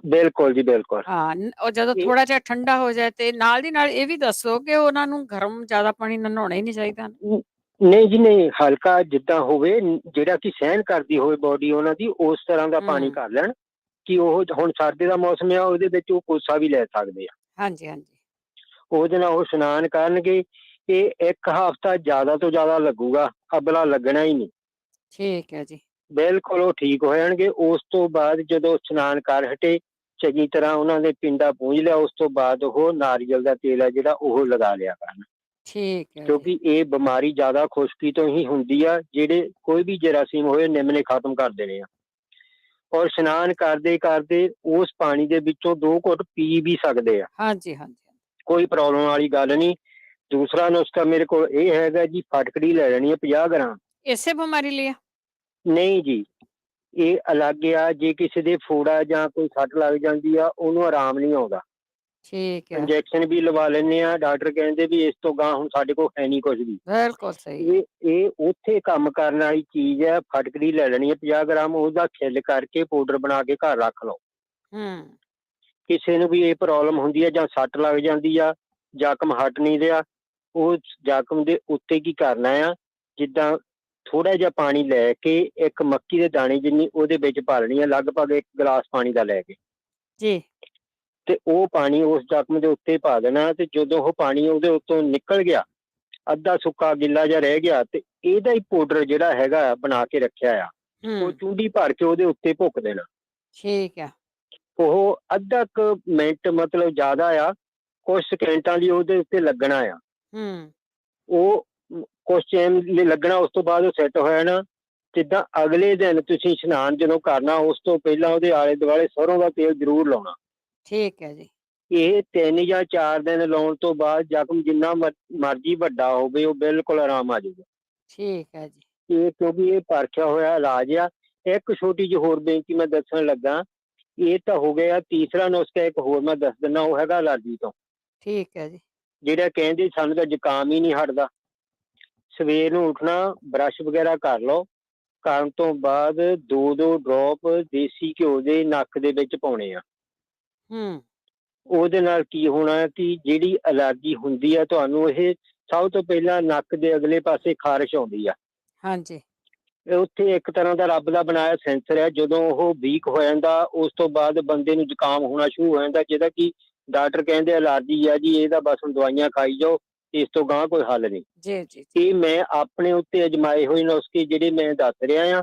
ਬਿਲਕੁਲ ਜੀ, ਬਿਲਕੁਲ। ਹਾਂ, ਉਹ ਜਦੋਂ ਥੋੜਾ ਜਿਹਾ ਠੰਡਾ ਹੋ ਜਾਏ, ਤੇ ਨਾਲ ਦੀ ਨਾਲ ਇਹ ਵੀ ਦੱਸੋ ਕਿ ਉਹਨਾਂ ਨੂੰ ਗਰਮ ਜ਼ਿਆਦਾ ਪਾਣੀ ਨਾਲ ਨਹਾਉਣਾ ਹੀ ਨਹੀਂ ਚਾਹੀਦਾ। ਨਹੀਂ ਜੀ ਨਹੀਂ, ਹਲਕਾ ਜਿੱਦਾਂ ਹੋਵੇ, ਜਿਹੜਾ ਕਿ ਸਹਿਣ ਕਰਦੀ ਹੋਵੇ ਬੋਡੀ ਉਹਨਾਂ ਦੀ, ਉਸ ਤਰ੍ਹਾਂ ਦਾ ਪਾਣੀ ਕਰ ਲੈਣ ਕਿ ਉਹ ਹੁਣ ਸਰਦੀ ਦਾ ਮੌਸਮ ਆ, ਉਹਦੇ ਵਿੱਚ ਉਹ ਕੋਸਾ ਵੀ ਲੈ ਸਕਦੇ ਆ। ਹਾਂਜੀ ਹਾਂਜੀ, ਉਹਦੇ ਨਾਲ ਉਹ ਇਸ਼ਨਾਨ ਕਰਨਗੇ। ਇਹ 1 ਹਫ਼ਤਾ ਜ਼ਿਆਦਾ ਤੋਂ ਜ਼ਿਆਦਾ ਲੱਗੂਗਾ, ਅਬਲਾ ਲੱਗਣਾ ਹੀ ਨਹੀਂ। ਠੀਕ ਹੈ ਜੀ। ਬਿਲਕੁਲ ਉਹ ਠੀਕ ਹੋ ਜਾਣਗੇ। ਉਸ ਤੋਂ ਬਾਅਦ ਜਦੋਂ ਇਸ਼ਨਾਨ ਕਰ ਹਟੇ, ਚੰਗੀ ਤਰ੍ਹਾਂ ਉਹਨਾਂ ਦੇ ਪਿੰਡਾ ਪੂੰਝ ਲਿਆ, ਉਸ ਤੋਂ ਬਾਅਦ ਉਹ ਨਾਰੀਅਲ ਦਾ ਤੇਲ ਹੈ ਜਿਹੜਾ ਉਹ ਲਗਾ ਲਿਆ ਕਰਨ, ਠੀਕ ਹੈ। ਕਿਉਂਕਿ ਇਹ ਬਿਮਾਰੀ ਜ਼ਿਆਦਾ ਖੁਸ਼ਕੀ ਤੋਂ ਹੀ ਹੁੰਦੀ ਆ। ਜਿਹੜੇ ਕੋਈ ਵੀ ਜਰਾਸੀਮ ਹੋਏ ਨਿੰਮ ਨੇ ਖਤਮ ਕਰ ਦੇਣੇ ਆ। ਔਰ ਇਸ਼ਨਾਨ ਕਰਦੇ ਕਰਦੇ ਉਸ ਪਾਣੀ ਦੇ ਵਿੱਚੋਂ 2 ਘੁੱਟ ਪੀ ਵੀ ਸਕਦੇ ਆ। ਹਾਂਜੀ ਹਾਂਜੀ, ਕੋਈ ਪ੍ਰੋਬਲਮ ਵਾਲੀ ਗੱਲ ਨਹੀਂ। ਦੂਸਰਾ ਨੁਸਖਾ ਮੇਰੇ ਕੋਲ ਇਹ ਹੈਗਾ ਜੀ, ਫਟਕੜੀ ਲੈ ਲੈਣੀ ਹੈ 50 ਗ੍ਰਾਮ। ਇਸੇ ਬਿਮਾਰੀ ਲਈ ਆ? ਨਹੀਂ ਜੀ, ਇਹ ਅਲੱਗ ਆ। ਜੇ ਕਿਸੇ ਦੇ ਫੋੜਾ ਜਾਂ ਕੋਈ ਸੱਟ ਲੱਗ ਜਾਂਦੀ ਆ, ਉਹਨੂੰ ਆਰਾਮ ਨਹੀਂ ਆਉਂਦਾ, ਠੀਕ ਹੈ। ਇੰਜੈਕਸ਼ਨ ਵੀ ਲਵਾ ਲੈਂਦੇ ਆ। ਡਾਕਟਰ ਕਹਿੰਦੇ ਵੀ ਇਸ ਤੋਂ ਗਾਂ ਹੁਣ ਸਾਡੇ ਕੋਲ ਹੈ ਨਹੀਂ ਕੁਝ ਵੀ। ਬਿਲਕੁਲ ਸਹੀ। ਇਹ ਉੱਥੇ ਕੰਮ ਕਰਨ ਵਾਲੀ ਚੀਜ਼ ਹੈ। ਫਟਕੜੀ ਲੈ ਲੈਣੀ ਹੈ 50 ਗ੍ਰਾਮ, ਉਹਦਾ ਖਿੱਲ ਕਰਕੇ ਪਾਊਡਰ ਬਣਾ ਕੇ ਘਰ ਰੱਖ ਲਓ। ਕਿਸੇ ਨੂੰ ਵੀ ਇਹ ਪ੍ਰੋਬਲਮ ਹੁੰਦੀ ਹੈ ਜਾਂ ਸੱਟ ਲੱਗ ਜਾਂਦੀ ਆ, ਜ਼ਖਮ ਹਟ ਨਹੀਂ ਰਿਹਾ, ਉਹ ਜ਼ਖਮ ਦੇ ਉੱਤੇ ਕੀ ਕਰਨਾ ਆ, ਜਿੱਦਾਂ ਥੋੜਾ ਜਿਹਾ ਪਾਣੀ ਲੈ ਕੇ ਇੱਕ ਮੱਕੀ ਦੇ ਦਾਣੇ ਜਿੰਨੀ ਉਹਦੇ ਵਿੱਚ ਪਾ ਲੈਣੀ ਹੈ, ਲਗਭਗ 1 ਗਲਾਸ ਪਾਣੀ ਦਾ ਲੈ ਕੇ ਜੀ, ਤੇ ਉਹ ਪਾਣੀ ਉਸ ਜ਼ਖਮ ਦੇ ਉੱਤੇ ਪਾ ਦੇਣਾ। ਤੇ ਜਦੋਂ ਉਹ ਪਾਣੀ ਉਹਦੇ ਉੱਤੋਂ ਨਿਕਲ ਗਿਆ, ਅੱਧਾ ਸੁੱਕਾ ਗਿੱਲਾ ਜਿਹਾ ਰਹਿ ਗਿਆ, ਤੇ ਇਹਦਾ ਹੀ ਪਾਊਡਰ ਜਿਹੜਾ ਹੈਗਾ ਬਣਾ ਕੇ ਰੱਖਿਆ ਆ, ਉਹ ਚੂੰਡੀ ਭਰ ਕੇ ਉਹਦੇ ਉੱਤੇ ਭੁੱਕ ਦੇਣਾ। ਠੀਕ ਆ। ਉਹ ਅੱਧਾ ਕੁ ਮਿੰਟ, ਮਤਲਬ ਜ਼ਿਆਦਾ ਆ, ਕੁਝ ਸਕਿੰਟਾਂ ਲਈ ਉਹਦੇ ਉੱਤੇ ਲੱਗਣਾ ਆ। ਉਹ ਕੁਛ ਟਾਈਮ ਲਈ ਲੱਗਣਾ, ਉਸ ਤੋਂ ਬਾਅਦ ਉਹ ਸੈੱਟ ਹੋ ਜਾਣਾ। ਜਿੱਦਾਂ ਅਗਲੇ ਦਿਨ ਤੁਸੀਂ ਇਸ਼ਨਾਨ ਜਦੋਂ ਕਰਨਾ, ਉਸ ਤੋਂ ਪਹਿਲਾਂ ਉਹਦੇ ਆਲੇ ਦੁਆਲੇ ਸਰੋਂ ਦਾ ਤੇਲ ਜ਼ਰੂਰ ਲਾਉਣਾ। ਠੀਕ ਹੈ ਜੀ। ਇਹ 3 ਜਾਂ 4 ਦਿਨ ਲਾਉਣ ਤੋਂ ਬਾਅਦ ਜ਼ਖਮ ਜਿੰਨਾ ਮਰਜ਼ੀ ਵੱਡਾ ਹੋਵੇ, ਉਹ ਬਿਲਕੁਲ ਆਰਾਮ ਆ ਜਾਊਗਾ। ਠੀਕ ਹੈ ਜੀ। ਇਹ ਕਿਉਂਕਿ ਇਹ ਪਰਖਿਆ ਹੋਇਆ ਇਲਾਜ ਆ। ਇੱਕ ਛੋਟੀ ਜਿਹੀ ਹੋਰ ਬੇਨਤੀ ਮੈਂ ਦੱਸਣ ਲੱਗਾ, ਇਹ ਤਾਂ ਹੋ ਗਿਆ ਤੀਸਰਾ ਨੁਸਖਾ। ਇੱਕ ਹੋਰ ਮੈਂ ਦੱਸ ਦਿੰਦਾ, ਉਹ ਹੈਗਾ ਅਲਰਜੀ ਤੋਂ। ਠੀਕ ਹੈ ਜੀ। ਜਿਹੜਾ ਕਹਿੰਦੇ ਸਾਨੂੰ ਤਾਂ ਜ਼ੁਕਾਮ ਹੀ ਨਹੀਂ ਹਟਦਾ। ਸਵੇਰ ਨੂੰ ਉੱਠਣਾ, ਬਰੱਸ਼ ਵਗੈਰਾ ਕਰ ਲਓ, ਕਰਨ ਤੋਂ ਬਾਅਦ 2-2 ਡ੍ਰੌਪ ਦੇਸੀ ਘਿਓ ਦੇ ਨੱਕ ਦੇ ਵਿੱਚ ਪਾਉਣੇ ਆ। ਉਹਦੇ ਨਾਲ ਕੀ ਹੋਣਾ ਕਿ ਜਿਹੜੀ ਅਲਰਜੀ ਹੁੰਦੀ ਆ ਤੁਹਾਨੂੰ, ਇਹ ਸਭ ਤੋਂ ਪਹਿਲਾਂ ਨੱਕ ਦੇ ਅਗਲੇ ਪਾਸੇ ਖਾਰਿਸ਼ ਆਉਂਦੀ ਆ। ਹਾਂਜੀ। ਉੱਥੇ ਇੱਕ ਤਰ੍ਹਾਂ ਦਾ ਰੱਬ ਦਾ ਬਣਾਇਆ ਸੈਂਸਰ ਹੈ। ਜਦੋਂ ਉਹ ਵੀਕ ਹੋ ਜਾਂਦਾ, ਉਸ ਤੋਂ ਬਾਅਦ ਬੰਦੇ ਨੂੰ ਜ਼ੁਕਾਮ ਹੋਣਾ ਸ਼ੁਰੂ ਹੋ ਜਾਂਦਾ, ਜਿਹਦਾ ਕਿ ਡਾਕਟਰ ਕਹਿੰਦੇ ਅਲਰਜੀ ਆ ਜੀ, ਇਹਦਾ ਬਸ ਹੁਣ ਦਵਾਈਆਂ ਖਾਈ ਜਾਓ, ਇਸ ਤੋਂ ਗਾਂ ਕੋਈ ਹੱਲ ਨਹੀਂ। ਜੀ ਜੀ। ਇਹ ਮੈਂ ਆਪਣੇ ਉੱਤੇ ਅਜਮਾਏ ਹੋਏ ਨੁਸਖੇ ਜਿਹੜੇ ਮੈਂ ਦੱਸ ਰਿਹਾ ਆ,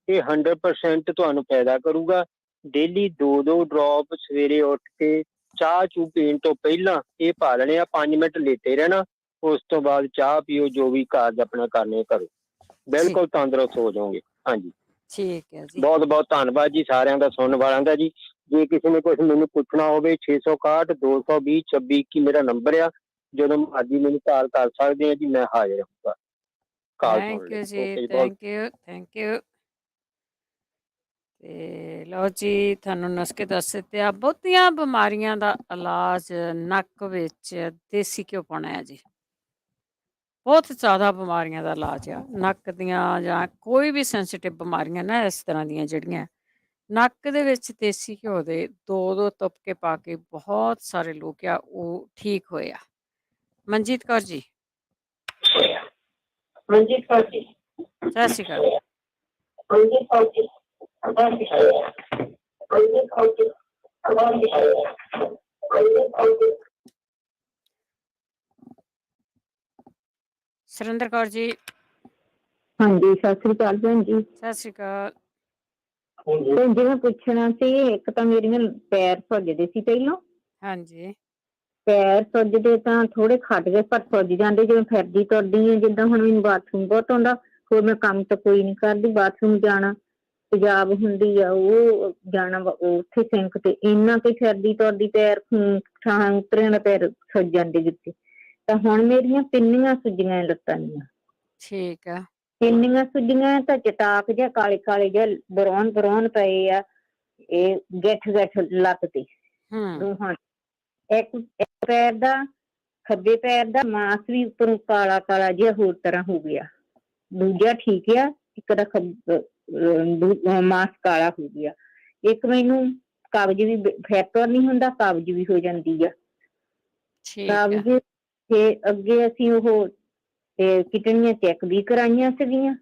ਇਹ 100% ਤੁਹਾਨੂੰ ਫਾਇਦਾ ਕਰੂਗਾ। ਡੇਲੀ 2-2 ਡ੍ਰੌਪ ਸਵੇਰੇ ਉੱਠ ਕੇ ਚਾਹ ਚੂ ਪੀਣ ਤੋਂ ਪਹਿਲਾਂ ਇਹ ਪਾ ਲੈਣੇ ਆ। 5 ਮਿੰਟ ਲੇਟੇ ਰਹਿਣਾ, ਉਸ ਤੋਂ ਬਾਅਦ ਚਾਹ ਪੀਓ, ਜੋ ਵੀ ਕਾਰਜ ਆਪਣਾ ਕਰਨੇ ਕਰੋ, ਬਿਲਕੁਲ ਤੰਦਰੁਸਤ ਹੋ ਜਾਓਗੇ। ਹਾਂਜੀ, ਠੀਕ ਹੈ ਜੀ। ਬਹੁਤ ਬਹੁਤ ਧੰਨਵਾਦ ਜੀ ਸਾਰਿਆਂ ਦਾ, ਸੁਣਨ ਵਾਲਿਆਂ ਦਾ ਜੀ। ਜੇ ਕਿਸੇ ਨੇ ਕੁਝ ਮੈਨੂੰ ਪੁੱਛਣਾ ਹੋਵੇ, 661 220 2621 ਮੇਰਾ ਨੰਬਰ ਆ। ਜਦੋਂ ਮਰਜ਼ੀ ਮੈਨੂੰ ਕਾਲ ਕਰ ਸਕਦੇ ਆ ਜੀ, ਮੈਂ ਹਾਜ਼ਰ ਹੋਊਗਾ। ਥੈਂਕ ਯੂ ਜੀ, ਥੈਂਕ ਯੂ, ਥੈਂਕ ਯੂ। ਤੇ ਲਓ ਜੀ, ਤੁਹਾਨੂੰ ਨੁਸਖੇ ਦੱਸ ਦਿੱਤੇ ਆ। ਬਹੁਤੀਆਂ ਬਿਮਾਰੀਆਂ ਦਾ ਇਲਾਜ ਨੱਕ ਵਿੱਚ ਦੇਸੀ ਘਿਓ ਪਾਉਣਾ ਹੈ ਜੀ। ਬਹੁਤ ਜ਼ਿਆਦਾ ਬਿਮਾਰੀਆਂ ਦਾ ਇਲਾਜ ਆ ਨੱਕ ਦੀਆਂ, ਜਾਂ ਕੋਈ ਵੀ ਸੈਂਸਿਟਿਵ ਬਿਮਾਰੀਆਂ ਨਾ ਇਸ ਤਰ੍ਹਾਂ ਦੀਆਂ, ਜਿਹੜੀਆਂ ਨੱਕ ਦੇ ਵਿੱਚ ਦੇਸੀ ਘਿਓ ਦੇ 2-2 ਤੁਪਕੇ ਪਾ ਕੇ ਬਹੁਤ ਸਾਰੇ ਲੋਕ ਆ ਉਹ ਠੀਕ ਹੋਏ ਆ। ਮਨਜੀਤ ਕੌਰ ਜੀ। ਮਨਜੀਤ ਕੌਰ ਜੀ। ਸਤਿ ਸ਼੍ਰੀ ਅਕਾਲ। ਮਨਜੀਤ ਕੌਰ ਜੀ। ਸੁਰਿੰਦਰ ਕੌਰ ਜੀ। ਹਾਂਜੀ, ਸਤਿ ਸ੍ਰੀ ਅਕਾਲ ਭੈਣ ਜੀ। ਸਤਿ ਸ਼੍ਰੀ ਅਕਾਲ। ਭੈਣ ਜੀ, ਮੈਂ ਪੁੱਛਣਾ ਸੀ, ਇੱਕ ਤਾਂ ਮੇਰੇ ਪੈਰ ਸੁੱਜਦੇ ਸੀ ਪਹਿਲਾਂ। ਹਾਂਜੀ। ਪੈਰ ਸੁੱਜਦੇ ਤਾਂ ਥੋੜੇ ਖੱਟ ਗਏ, ਪਰ ਸੁੱਜ ਜਾਂਦੇ ਜਿਵੇਂ ਫਿਰਦੀ ਤੁਰਦੀ ਆ। ਜਿੱਦਾਂ ਹੁਣ ਮੈਨੂੰ ਬਾਥਰੂਮ ਬਹੁਤ ਆਉਂਦਾ, ਹੋਰ ਮੈਂ ਕੰਮ ਤਾਂ ਕੋਈ ਨਹੀਂ ਕਰਦੀ, ਬਾਥਰੂਮ ਜਾਣਾ, ਤੇਜ਼ਾਬ ਹੁੰਦੀ ਆ, ਉਹ ਜਾਣਾ ਉੱਥੇ ਸਿੰਕ ਤੇ, ਇੰਨਾ ਕਿ ਫਿਰਦੀ ਤੁਰਦੀ ਪੈਰ ਠਾਂ ਉਤਰਿਆਂ ਦਾ ਪੈਰ ਸੁੱਜ ਜਾਂਦੇ ਜਿੱਥੇ। ਤਾਂ ਹੁਣ ਮੇਰੀਆਂ ਪਿੰਨੀਆਂ ਸੁੱਜੀਆਂ ਲੱਤਾਂ ਦੀਆਂ। ਠੀਕ ਆ। ਪਿੰਨੀਆਂ ਸੁੱਜੀਆਂ ਤਾਂ ਚਟਾਕ ਜਿਹਾ ਕਾਲੇ ਕਾਲੇ ਜਿਹਾ ਬਰੌਨ ਪਏ ਆ, ਇਹ ਗਿੱਠ ਲੱਤ ਤੇ ਦੋਹਾਂ। ਇੱਕ ਪੈਰ ਦਾ, ਖੱਬੇ ਪੈਰ ਦਾ ਮਾਸ ਵੀ ਉੱਪਰੋਂ ਕਾਲਾ ਕਾਲਾ ਜਿਹਾ ਹੋਰ ਤਰ੍ਹਾਂ ਹੋ ਗਿਆ। ਦੂਜਾ ਠੀਕ ਆ, ਇੱਕ ਦਾ ਮਾਸ ਕਾਲਾ ਹੋ ਗਿਆ। ਇੱਕ ਮੈਨੂੰ ਕਬਜ਼ ਵੀ, ਫੈਕਟਰ ਨਹੀਂ ਹੁੰਦਾ, ਕਬਜ਼ ਵੀ ਹੋ ਜਾਂਦੀ ਆ। ਕਬਜ਼ ਤੇ ਅੱਗੇ ਅਸੀਂ ਉਹ ਕਿਡਨੀਆਂ ਚੈੱਕ ਵੀ ਕਰਾਈਆਂ ਸੀਗੀਆਂ,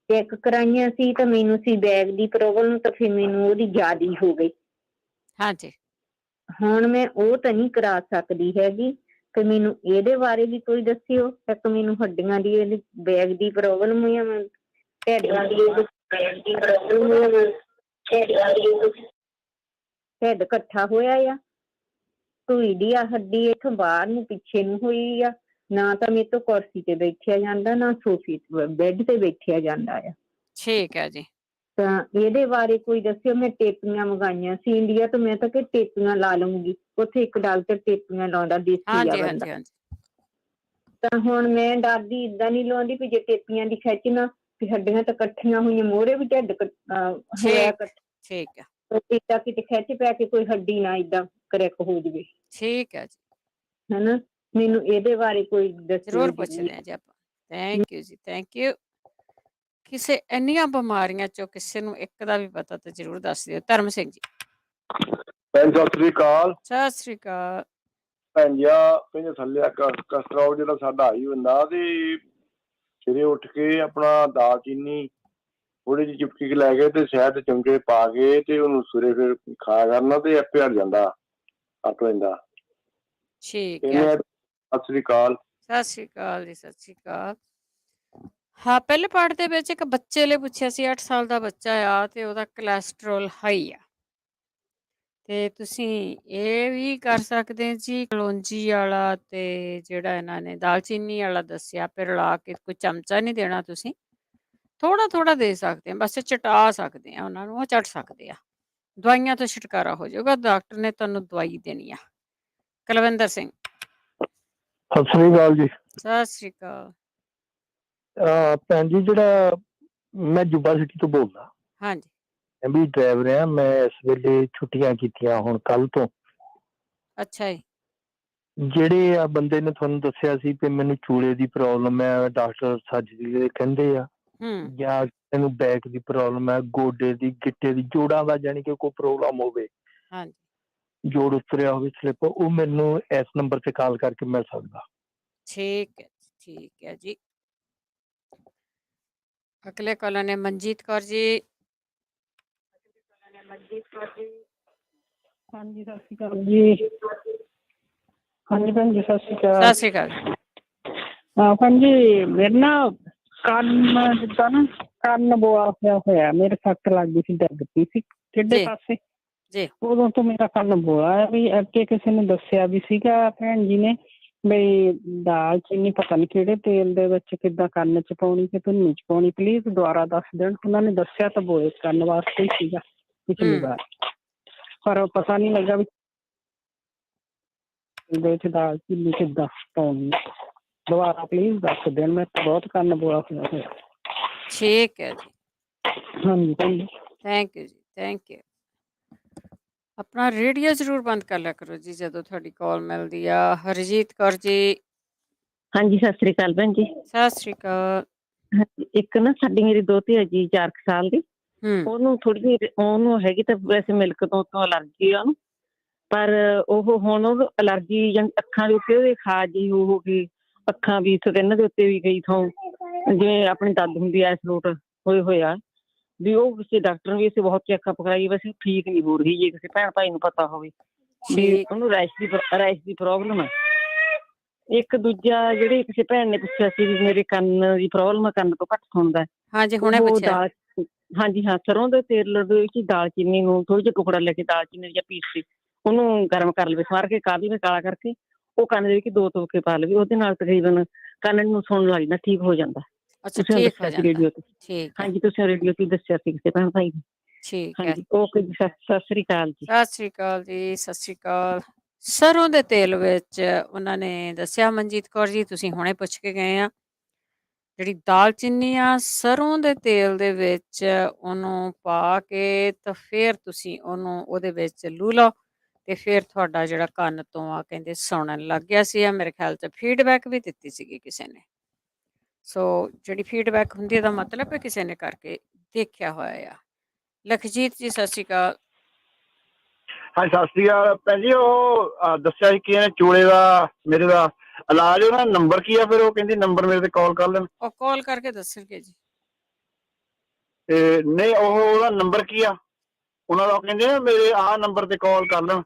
ਚੈੱਕ ਕਰਾਈਆਂ ਸੀ ਤਾਂ ਮੈਨੂੰ ਸੀ ਬੈਗ ਦੀ ਪ੍ਰੋਬਲਮ, ਤਾਂ ਫਿਰ ਮੈਨੂੰ ਉਹਦੀ ਜ਼ਿਆਦਾ ਹੋ ਗਈ। ਹਾਂਜੀ। ਹੁਣ ਮੈਂ ਉਹ ਤਾਂ ਨਹੀਂ ਕਰਾ ਸਕਦੀ ਹੈਗੀ, ਤੇ ਮੈਨੂੰ ਇਹਦੇ ਬਾਰੇ ਵੀ ਕੋਈ ਦੱਸਿਓ। ਇੱਕ ਮੈਨੂੰ ਹੱਡੀਆਂ ਦੀ, ਬੈਗ ਦੀ ਪ੍ਰੋਬਲਮ ਹੋਈ ਆ, ਢਿੱਡਾਂ ਦੀ ਢਿੱਡ ਇਕੱਠਾ ਹੋਇਆ ਆ, ਢੂਈ ਦੀ ਆ ਹੱਡੀ ਇੱਥੋਂ ਬਾਹਰ ਨੂੰ ਪਿੱਛੇ ਨੂੰ ਹੋਈ ਆ, ਨਾ ਤਾਂ ਮੇਰੇ ਤੋਂ ਕੁਰਸੀ ਤੇ ਬੈਠਿਆ ਜਾਂਦਾ, ਨਾ ਸੋਫੇ ਬੈੱਡ ਤੇ ਬੈਠਿਆ ਜਾਂਦਾ ਆ। ਠੀਕ ਹੈ ਜੀ। ਤਾਂ ਇਹਦੇ ਬਾਰੇ ਕੋਈ ਦੱਸਿਓ। ਮੈਂ ਟੇਪੀਆਂ ਮੰਗਾਈਆਂ ਸੀ ਇੰਡੀਆ ਤੋਂ, ਮੈਂ ਤਾਂ ਕਿ ਟੇਪੀਆਂ ਲਾ ਲਊਂਗੀ, ਉੱਥੇ ਇੱਕ ਡਾਕਟਰ ਟੇਪੀਆਂ ਲਾਉਂਦਾ, ਦੇਸੀ ਆ ਹਾਂਜੀ ਬੰਦਾ। ਹਾਂਜੀ ਹਾਂਜੀ ਤਾਂ ਹੁਣ ਮੈਂ ਡਰਦੀ ਇਦਾਂ ਨਹੀਂ ਲਾਉਂਦੀ ਵੀ ਜੇ ਟੇਪੀਆਂ ਦੀ ਖਿੱਚ ਨਾ ਵੀ ਹੱਡੀਆਂ ਤਾਂ ਇਕੱਠੀਆਂ ਹੋਈਆਂ, ਮੋਹਰੇ ਵੀ ਢਿੱਡ ਹੋਇਆ ਠੀਕ ਹੈ ਇਦਾਂ ਕਿਤੇ ਖਿੱਚ ਪੈ ਕੇ ਕੋਈ ਹੱਡੀ ਨਾ ਏਦਾਂ ਕਰੈਕ ਹੋ ਜਾਵੇ। ਠੀਕ ਹੈ ਜੀ। ਹਨਾ, ਮੈਨੂੰ ਇਹਦੇ ਬਾਰੇ ਕੋਈ ਦੱਸਿਓ ਜ਼ਰੂਰ ਜੀ। ਪੁੱਛਦੇ ਹਾਂ ਜੀ ਆਪਾਂ। ਥੈਂਕ ਯੂ ਜੀ, ਥੈਂਕ ਯੂ। ਕਿਸੇ ਇੰਨੀਆਂ ਬਿਮਾਰੀਆਂ ਚੋਂ ਕਿਸੇ ਨੂੰ ਇੱਕ ਦਾ ਵੀ ਪਤਾ ਤਾਂ ਜ਼ਰੂਰ ਦੱਸ ਦਿਓ। ਧਰਮ ਸਿੰਘ ਜੀ। ਭੈਣ ਸਤਿ ਸ੍ਰੀ ਅਕਾਲ। ਸਤਿ ਸ੍ਰੀ ਅਕਾਲ। ਭੈਣ ਜੀ ਕਹਿੰਦੇ ਥੱਲੇ ਕਸਟਰੋਲ ਜਿਹੜਾ ਸਾਡਾ ਹਾਈ ਹੁੰਦਾ, ਤੇ ਸਵੇਰੇ ਉੱਠ ਕੇ ਆਪਣਾ ਦਾਲਚੀਨੀ ਥੋੜੀ ਜਿਹੀ ਚਿਪਕੀ ਕੇ ਲੈ ਕੇ ਤੇ ਸ਼ਹਿਦ ਚਮਚੇ ਪਾ ਕੇ ਤੇ ਉਹਨੂੰ ਸਵੇਰੇ ਫਿਰ ਖਾਇਆ ਕਰਨਾ, ਤੇ ਆਪੇ ਹਟ ਜਾਂਦਾ, ਹਟ ਜਾਂਦਾ। ਠੀਕ ਹੈ। ਸਤਿ ਸ੍ਰੀ ਅਕਾਲ। ਸਤਿ ਸ੍ਰੀ ਅਕਾਲ ਜੀ, ਸਤਿ ਸ੍ਰੀ ਅਕਾਲ। ਹਾਂ, ਪਹਿਲੇ ਪਾਰਟ ਦੇ ਵਿੱਚ ਇੱਕ ਬੱਚੇ ਲਈ ਪੁੱਛਿਆ ਸੀ, 8 ਸਾਲ ਦਾ ਬੱਚਾ ਆ ਤੇ ਉਹਦਾ ਕੋਲੈਸਟਰੋਲ ਹਾਈ ਆ, ਤੇ ਤੁਸੀਂ ਇਹ ਵੀ ਕਰ ਸਕਦੇ ਜੀ, ਕਲੌਂਜੀ ਵਾਲਾ ਤੇ ਜਿਹੜਾ ਇਹਨਾਂ ਨੇ ਦਾਲਚੀਨੀ ਵਾਲਾ ਦੱਸਿਆ, ਫਿਰ ਰਲਾ ਕੇ ਕੋਈ ਚਮਚਾ ਨਹੀਂ ਦੇਣਾ, ਤੁਸੀਂ ਥੋੜਾ ਥੋੜਾ ਦੇ ਸਕਦੇ ਆ, ਬਸ ਚਟਾ ਸਕਦੇ ਆ ਉਹਨਾਂ ਨੂੰ, ਉਹ ਚਟ ਸਕਦੇ ਆ, ਦਵਾਈਆਂ ਤੋਂ ਛੁਟਕਾਰਾ ਹੋ ਜਾਊਗਾ। ਡਾਕਟਰ ਨੇ ਤੁਹਾਨੂੰ ਦਵਾਈ ਦੇਣੀ ਆ। ਕੁਲਵਿੰਦਰ ਸਿੰਘ। ਸਤਿ ਸ੍ਰੀ ਅਕਾਲ ਜੀ। ਸਤਿ ਸ੍ਰੀ ਅਕਾਲ। ਭੈਣ ਜੀ, ਜਿਹੜਾ ਮੈਂ ਜੁਬਾ ਸਿਟੀ ਤੋਂ ਬੋਲਦਾ, ਹਾਂਜੀ। ਮੈਂ ਵੀ ਡਰਾਈਵਰ ਆ। ਮੈਂ ਇਸ ਵੇਲੇ ਛੁੱਟੀਆਂ ਕੀਤੀਆਂ ਹੁਣ ਕੱਲ ਤੋਂ। ਅੱਛਾ ਜੀ। ਜਿਹੜੇ ਆ ਬੰਦੇ ਨੇ ਤੁਹਾਨੂੰ ਦੱਸਿਆ ਸੀ ਕਿ ਮੈਨੂੰ ਚੂਲੇ ਦੀ ਪ੍ਰੋਬਲਮ ਹੈ, ਡਾਕਟਰ ਸਰਜਰੀ ਦੇ ਕਹਿੰਦੇ ਆ, ਜਾਂ ਇਹਨੂੰ ਬੈਕ ਦੀ ਪ੍ਰੋਬਲਮ ਹੈ, ਗੋਡੇ ਦੀ, ਗਿੱਟੇ ਦੀ, ਜੋੜਾਂ ਦਾ, ਜਾਣੀ ਕਿ ਕੋਈ ਪ੍ਰੋਬਲਮ ਹੋਵੇ, ਜੋੜ ਉਤਰਿਆ ਹੋਵੇ, ਸਲਿੱਪ, ਉਹ ਮੈਨੂੰ ਇਸ ਨੰਬਰ ਤੇ ਕਾਲ ਕਰਕੇ ਮਿਲ ਸਕਦਾ। ਠੀਕ ਹੈ, ਠੀਕ ਹੈ ਜੀ। ਅਗਲੇ ਕਾਲਰ ਨੇ ਮਨਜੀਤ ਕੌਰ ਜੀ। ਹਾਂਜੀ, ਸਤਿ ਸ਼੍ਰੀ ਅਕਾਲ ਜੀ। ਹਾਂਜੀ ਭੈਣ ਜੀ, ਸਤਿ ਸ਼੍ਰੀ ਅਕਾਲ। ਸਤਿ ਸ਼੍ਰੀ ਅਕਾਲ। ਹਾਂ ਭੈਣ ਜੀ, ਮੇਰੇ ਨਾ ਕੰਨ, ਜਿੱਦਾਂ ਨਾ ਕੰਨ ਬੋਆ ਹੋਇਆ, ਮੇਰੇ ਸੱਟ ਲੱਗ ਗਈ ਸੀ, ਦਰਦ ਪਈ ਸੀ ਕਿੱਡੇ ਪਾਸੇ ਜੀ, ਉਦੋਂ ਤੋਂ ਮੇਰਾ ਕੰਨ ਬੋਆ ਹੈ। ਵੀ ਅੱਗੇ ਕਿਸੇ ਨੇ ਦੱਸਿਆ ਵੀ ਸੀਗਾ ਭੈਣ ਜੀ ਨੇ, ਬਈ ਦਾਲਚੀਨੀ ਪਤਾ ਨਹੀਂ ਕਿਹੜੇ ਤੇਲ ਦੇ ਵਿੱਚ ਕਿੱਦਾਂ ਕੰਨ ਚ ਪਾਉਣੀ ਕਿ ਧੁੰਨੀ ਚ ਪਾਉਣੀ, ਪਲੀਜ਼ ਦੁਬਾਰਾ ਦੱਸ ਦੇਣ। ਉਹਨਾਂ ਨੇ ਦੱਸਿਆ ਤਾਂ ਬੋਏ ਕੰਨ ਵਾਸਤੇ ਹੀ ਸੀਗਾ ਪਿਛਲੀ ਵਾਰ, ਪਰ ਪਤਾ ਨਹੀਂ ਲੱਗਾ ਵੀ ਇਹਦੇ ਵਿੱਚ ਦਾਲਚੀਨੀ ਕਿੱਦਾਂ ਪਾਉਣੀ। ਦੁਬਾਰਾ ਪਲੀਜ਼ ਦੱਸ ਦੇਣ, ਮੈਂ ਬਹੁਤ ਕੰਨ ਬੋਆ ਹੋਇਆ। ਠੀਕ ਹੈ ਜੀ। ਹਾਂਜੀ ਭੈਣ ਜੀ। ਥੈਂਕ ਯੂ ਜੀ, ਥੈਂਕ ਯੂ। ਆਪਣਾ ਰੇਡੀਓ ਜ਼ਰੂਰ ਬੰਦ ਕਰ ਲਿਆ ਕਰੋ ਜੀ ਜਦੋਂ ਤੁਹਾਡੀ ਕਾਲ ਮਿਲਦੀ ਆ। ਹਰਜੀਤ ਕੌਰ ਜੀ। ਹਾਂਜੀ, ਸਤਿ ਸ੍ਰੀ ਅਕਾਲ ਭੈਣ ਜੀ। ਸਤਿ ਸ੍ਰੀ ਅਕਾਲ। ਇੱਕ ਨਾ ਸਾਡੀ ਮੇਰੀ ਦੋਹਤੀ ਹੈ ਜੀ 4 ਸਾਲ ਦੀ, ਉਹਨੂੰ ਥੋੜੀ ਜਿਹੀ, ਉਹਨੂੰ ਹੈਗੀ ਤਾਂ ਵੈਸੇ ਮਿਲਕ ਤੋਂ ਅਲਰਜੀ ਆ ਉਹਨੂੰ, ਪਰ ਉਹ ਹੁਣ ਉਹ ਅਲਰਜੀ ਅੱਖਾਂ ਦੇ ਉੱਤੇ ਉਹਦੇ ਖਾਜ ਜਿਹੀ ਹੋ ਗਈ, ਅੱਖਾਂ ਵੀ ਸਕਿਨ ਦੇ ਉੱਤੇ ਵੀ ਗਈ ਥਾਂ, ਜਿਵੇਂ ਆਪਣੀ ਦੰਦ ਹੁੰਦੀ ਐ ਸਲੋਟ ਹੋਏ ਹੋਇਆ, ਵੀ ਉਹ ਕਿਸੇ ਡਾਕਟਰ ਵੀ ਅਸੀਂ ਬਹੁਤ ਚੈੱਕਅਪ ਕਰਾਈ, ਵੈਸੇ ਠੀਕ ਨਹੀਂ ਹੋ ਰਹੀ। ਜੇ ਕਿਸੇ ਭੈਣ ਭਾਈ ਨੂੰ ਪਤਾ ਹੋਵੇ ਵੀ ਉਹਨੂੰ ਰੈਸ਼ ਦੀ ਪ੍ਰੋਬਲਮ ਹੈ। ਇੱਕ ਦੂਜਾ ਜਿਹੜੀ ਕਿਸੇ ਭੈਣ ਨੇ ਪੁੱਛਿਆ ਸੀ ਵੀ ਮੇਰੇ ਕੰਨ ਦੀ ਪ੍ਰੋਬਲਮ ਹੈ, ਕੰਨ ਤੋਂ ਘੱਟ ਸੁਣਦਾ। ਹਾਂਜੀ, ਹੁਣੇ ਪੁੱਛਿਆ। ਹਾਂਜੀ ਹਾਂ, ਸਰੋਂ ਦੇ ਤੇਲ ਦੇ ਵਿੱਚ ਦਾਲਚੀਨੀ ਨੂੰ ਥੋੜਾ ਜਿਹਾ ਟੁਕੜਾ ਲੈ ਕੇ, ਦਾਲਚੀਨੀ ਜਾਂ ਪੀਸ ਕੇ ਉਹਨੂੰ ਗਰਮ ਕਰ ਲਵੇ, ਸਵਾਰ ਕੇ ਕਾਲੀ ਵਿੱਚ ਕਾਲਾ ਕਰਕੇ ਉਹ ਕੰਨ ਦੇ ਵਿੱਚ 2 ਤੋਕੇ ਪਾ ਲਵੇ, ਉਹਦੇ ਨਾਲ ਤਕਰੀਬਨ ਕੰਨ ਨੂੰ ਸੁਣਨ ਲੱਗ ਜਾਂਦਾ, ਠੀਕ ਹੋ ਜਾਂਦਾ। ਤੁਸੀਂ ਦੱਸਿਆ ਸੀ ਰੇਡੀਓ ਤੇ। ਹਾਂਜੀ, ਤੁਸੀਂ ਰੇਡੀਓ ਤੇ ਦੱਸਿਆ ਸੀ ਕਿਸੇ ਭੈਣ ਭਾਈ ਨੇ। ਠੀਕ ਹੈ। ਹਾਂਜੀ, ਓਕੇ ਜੀ, ਸਤਿ ਸ੍ਰੀ ਅਕਾਲ ਜੀ। ਸਤਿ ਸ੍ਰੀ ਅਕਾਲ ਜੀ, ਸਤਿ ਸ੍ਰੀ ਅਕਾਲ। ਸਰੋਂ ਦੇ ਤੇਲ ਵਿੱਚ ਉਹਨਾਂ ਨੇ ਦੱਸਿਆ, ਮਨਜੀਤ ਕੌਰ ਜੀ, ਤੁਸੀਂ ਹੁਣੇ ਪੁੱਛ ਕੇ ਗਏ ਆ, ਜਿਹੜੀ ਦਾਲਚੀਨੀ ਆ ਸਰੋਂ ਦੇ ਤੇਲ ਦੇ ਵਿੱਚ ਉਹਨੂੰ ਪਾ ਕੇ ਤਾਂ ਫਿਰ ਤੁਸੀਂ ਉਹਨੂੰ ਉਹਦੇ ਵਿੱਚ ਲੂ ਲਓ, ਤੇ ਫਿਰ ਤੁਹਾਡਾ ਜਿਹੜਾ ਕੰਨ ਤੋਂ ਆ ਕਹਿੰਦੇ ਸੁਣਨ ਲੱਗ ਗਿਆ ਸੀ। ਮੇਰੇ ਖਿਆਲ 'ਚ ਫੀਡਬੈਕ ਵੀ ਦਿੱਤੀ ਸੀਗੀ ਕਿਸੇ ਨੇ। ਸੋ ਜਿਹੜੀ ਫੀਡਬੈਕ ਹੁੰਦੀ ਇਹਦਾ ਮਤਲਬ ਹੈ ਕਿਸੇ ਨੇ ਕਰਕੇ ਦੇਖਿਆ ਹੋਇਆ ਆ। ਲਖਜੀਤ ਜੀ, ਸਤਿ ਸ਼੍ਰੀ ਅਕਾਲ। ਹਾਂ, ਸਤਿ ਸ਼੍ਰੀ ਅਕਾਲ ਭੈਣ ਜੀ। ਉਹ ਦੱਸਿਆ ਸੀ ਕਿ ਚੂਲੇ ਦਾ ਮੇਰੇ ਦਾ ਇਲਾਜ, ਉਹਦਾ ਨੰਬਰ ਕੀ ਆ? ਫਿਰ ਉਹ ਕਹਿੰਦੀ ਨੰਬਰ ਮੇਰੇ ਤੇ ਕਾਲ ਕਰ ਲੈਣ। ਉਹ ਕਾਲ ਕਰਕੇ ਦੱਸਣਗੇ ਜੀ। ਤੇ ਨਹੀਂ, ਉਹਦਾ ਨੰਬਰ ਕੀ ਆ ਉਹਨਾਂ ਦਾ? ਕਹਿੰਦੇ ਨਾ ਮੇਰੇ ਆਹ ਨੰਬਰ ਤੇ ਕਾਲ ਕਰ ਲੈਣ।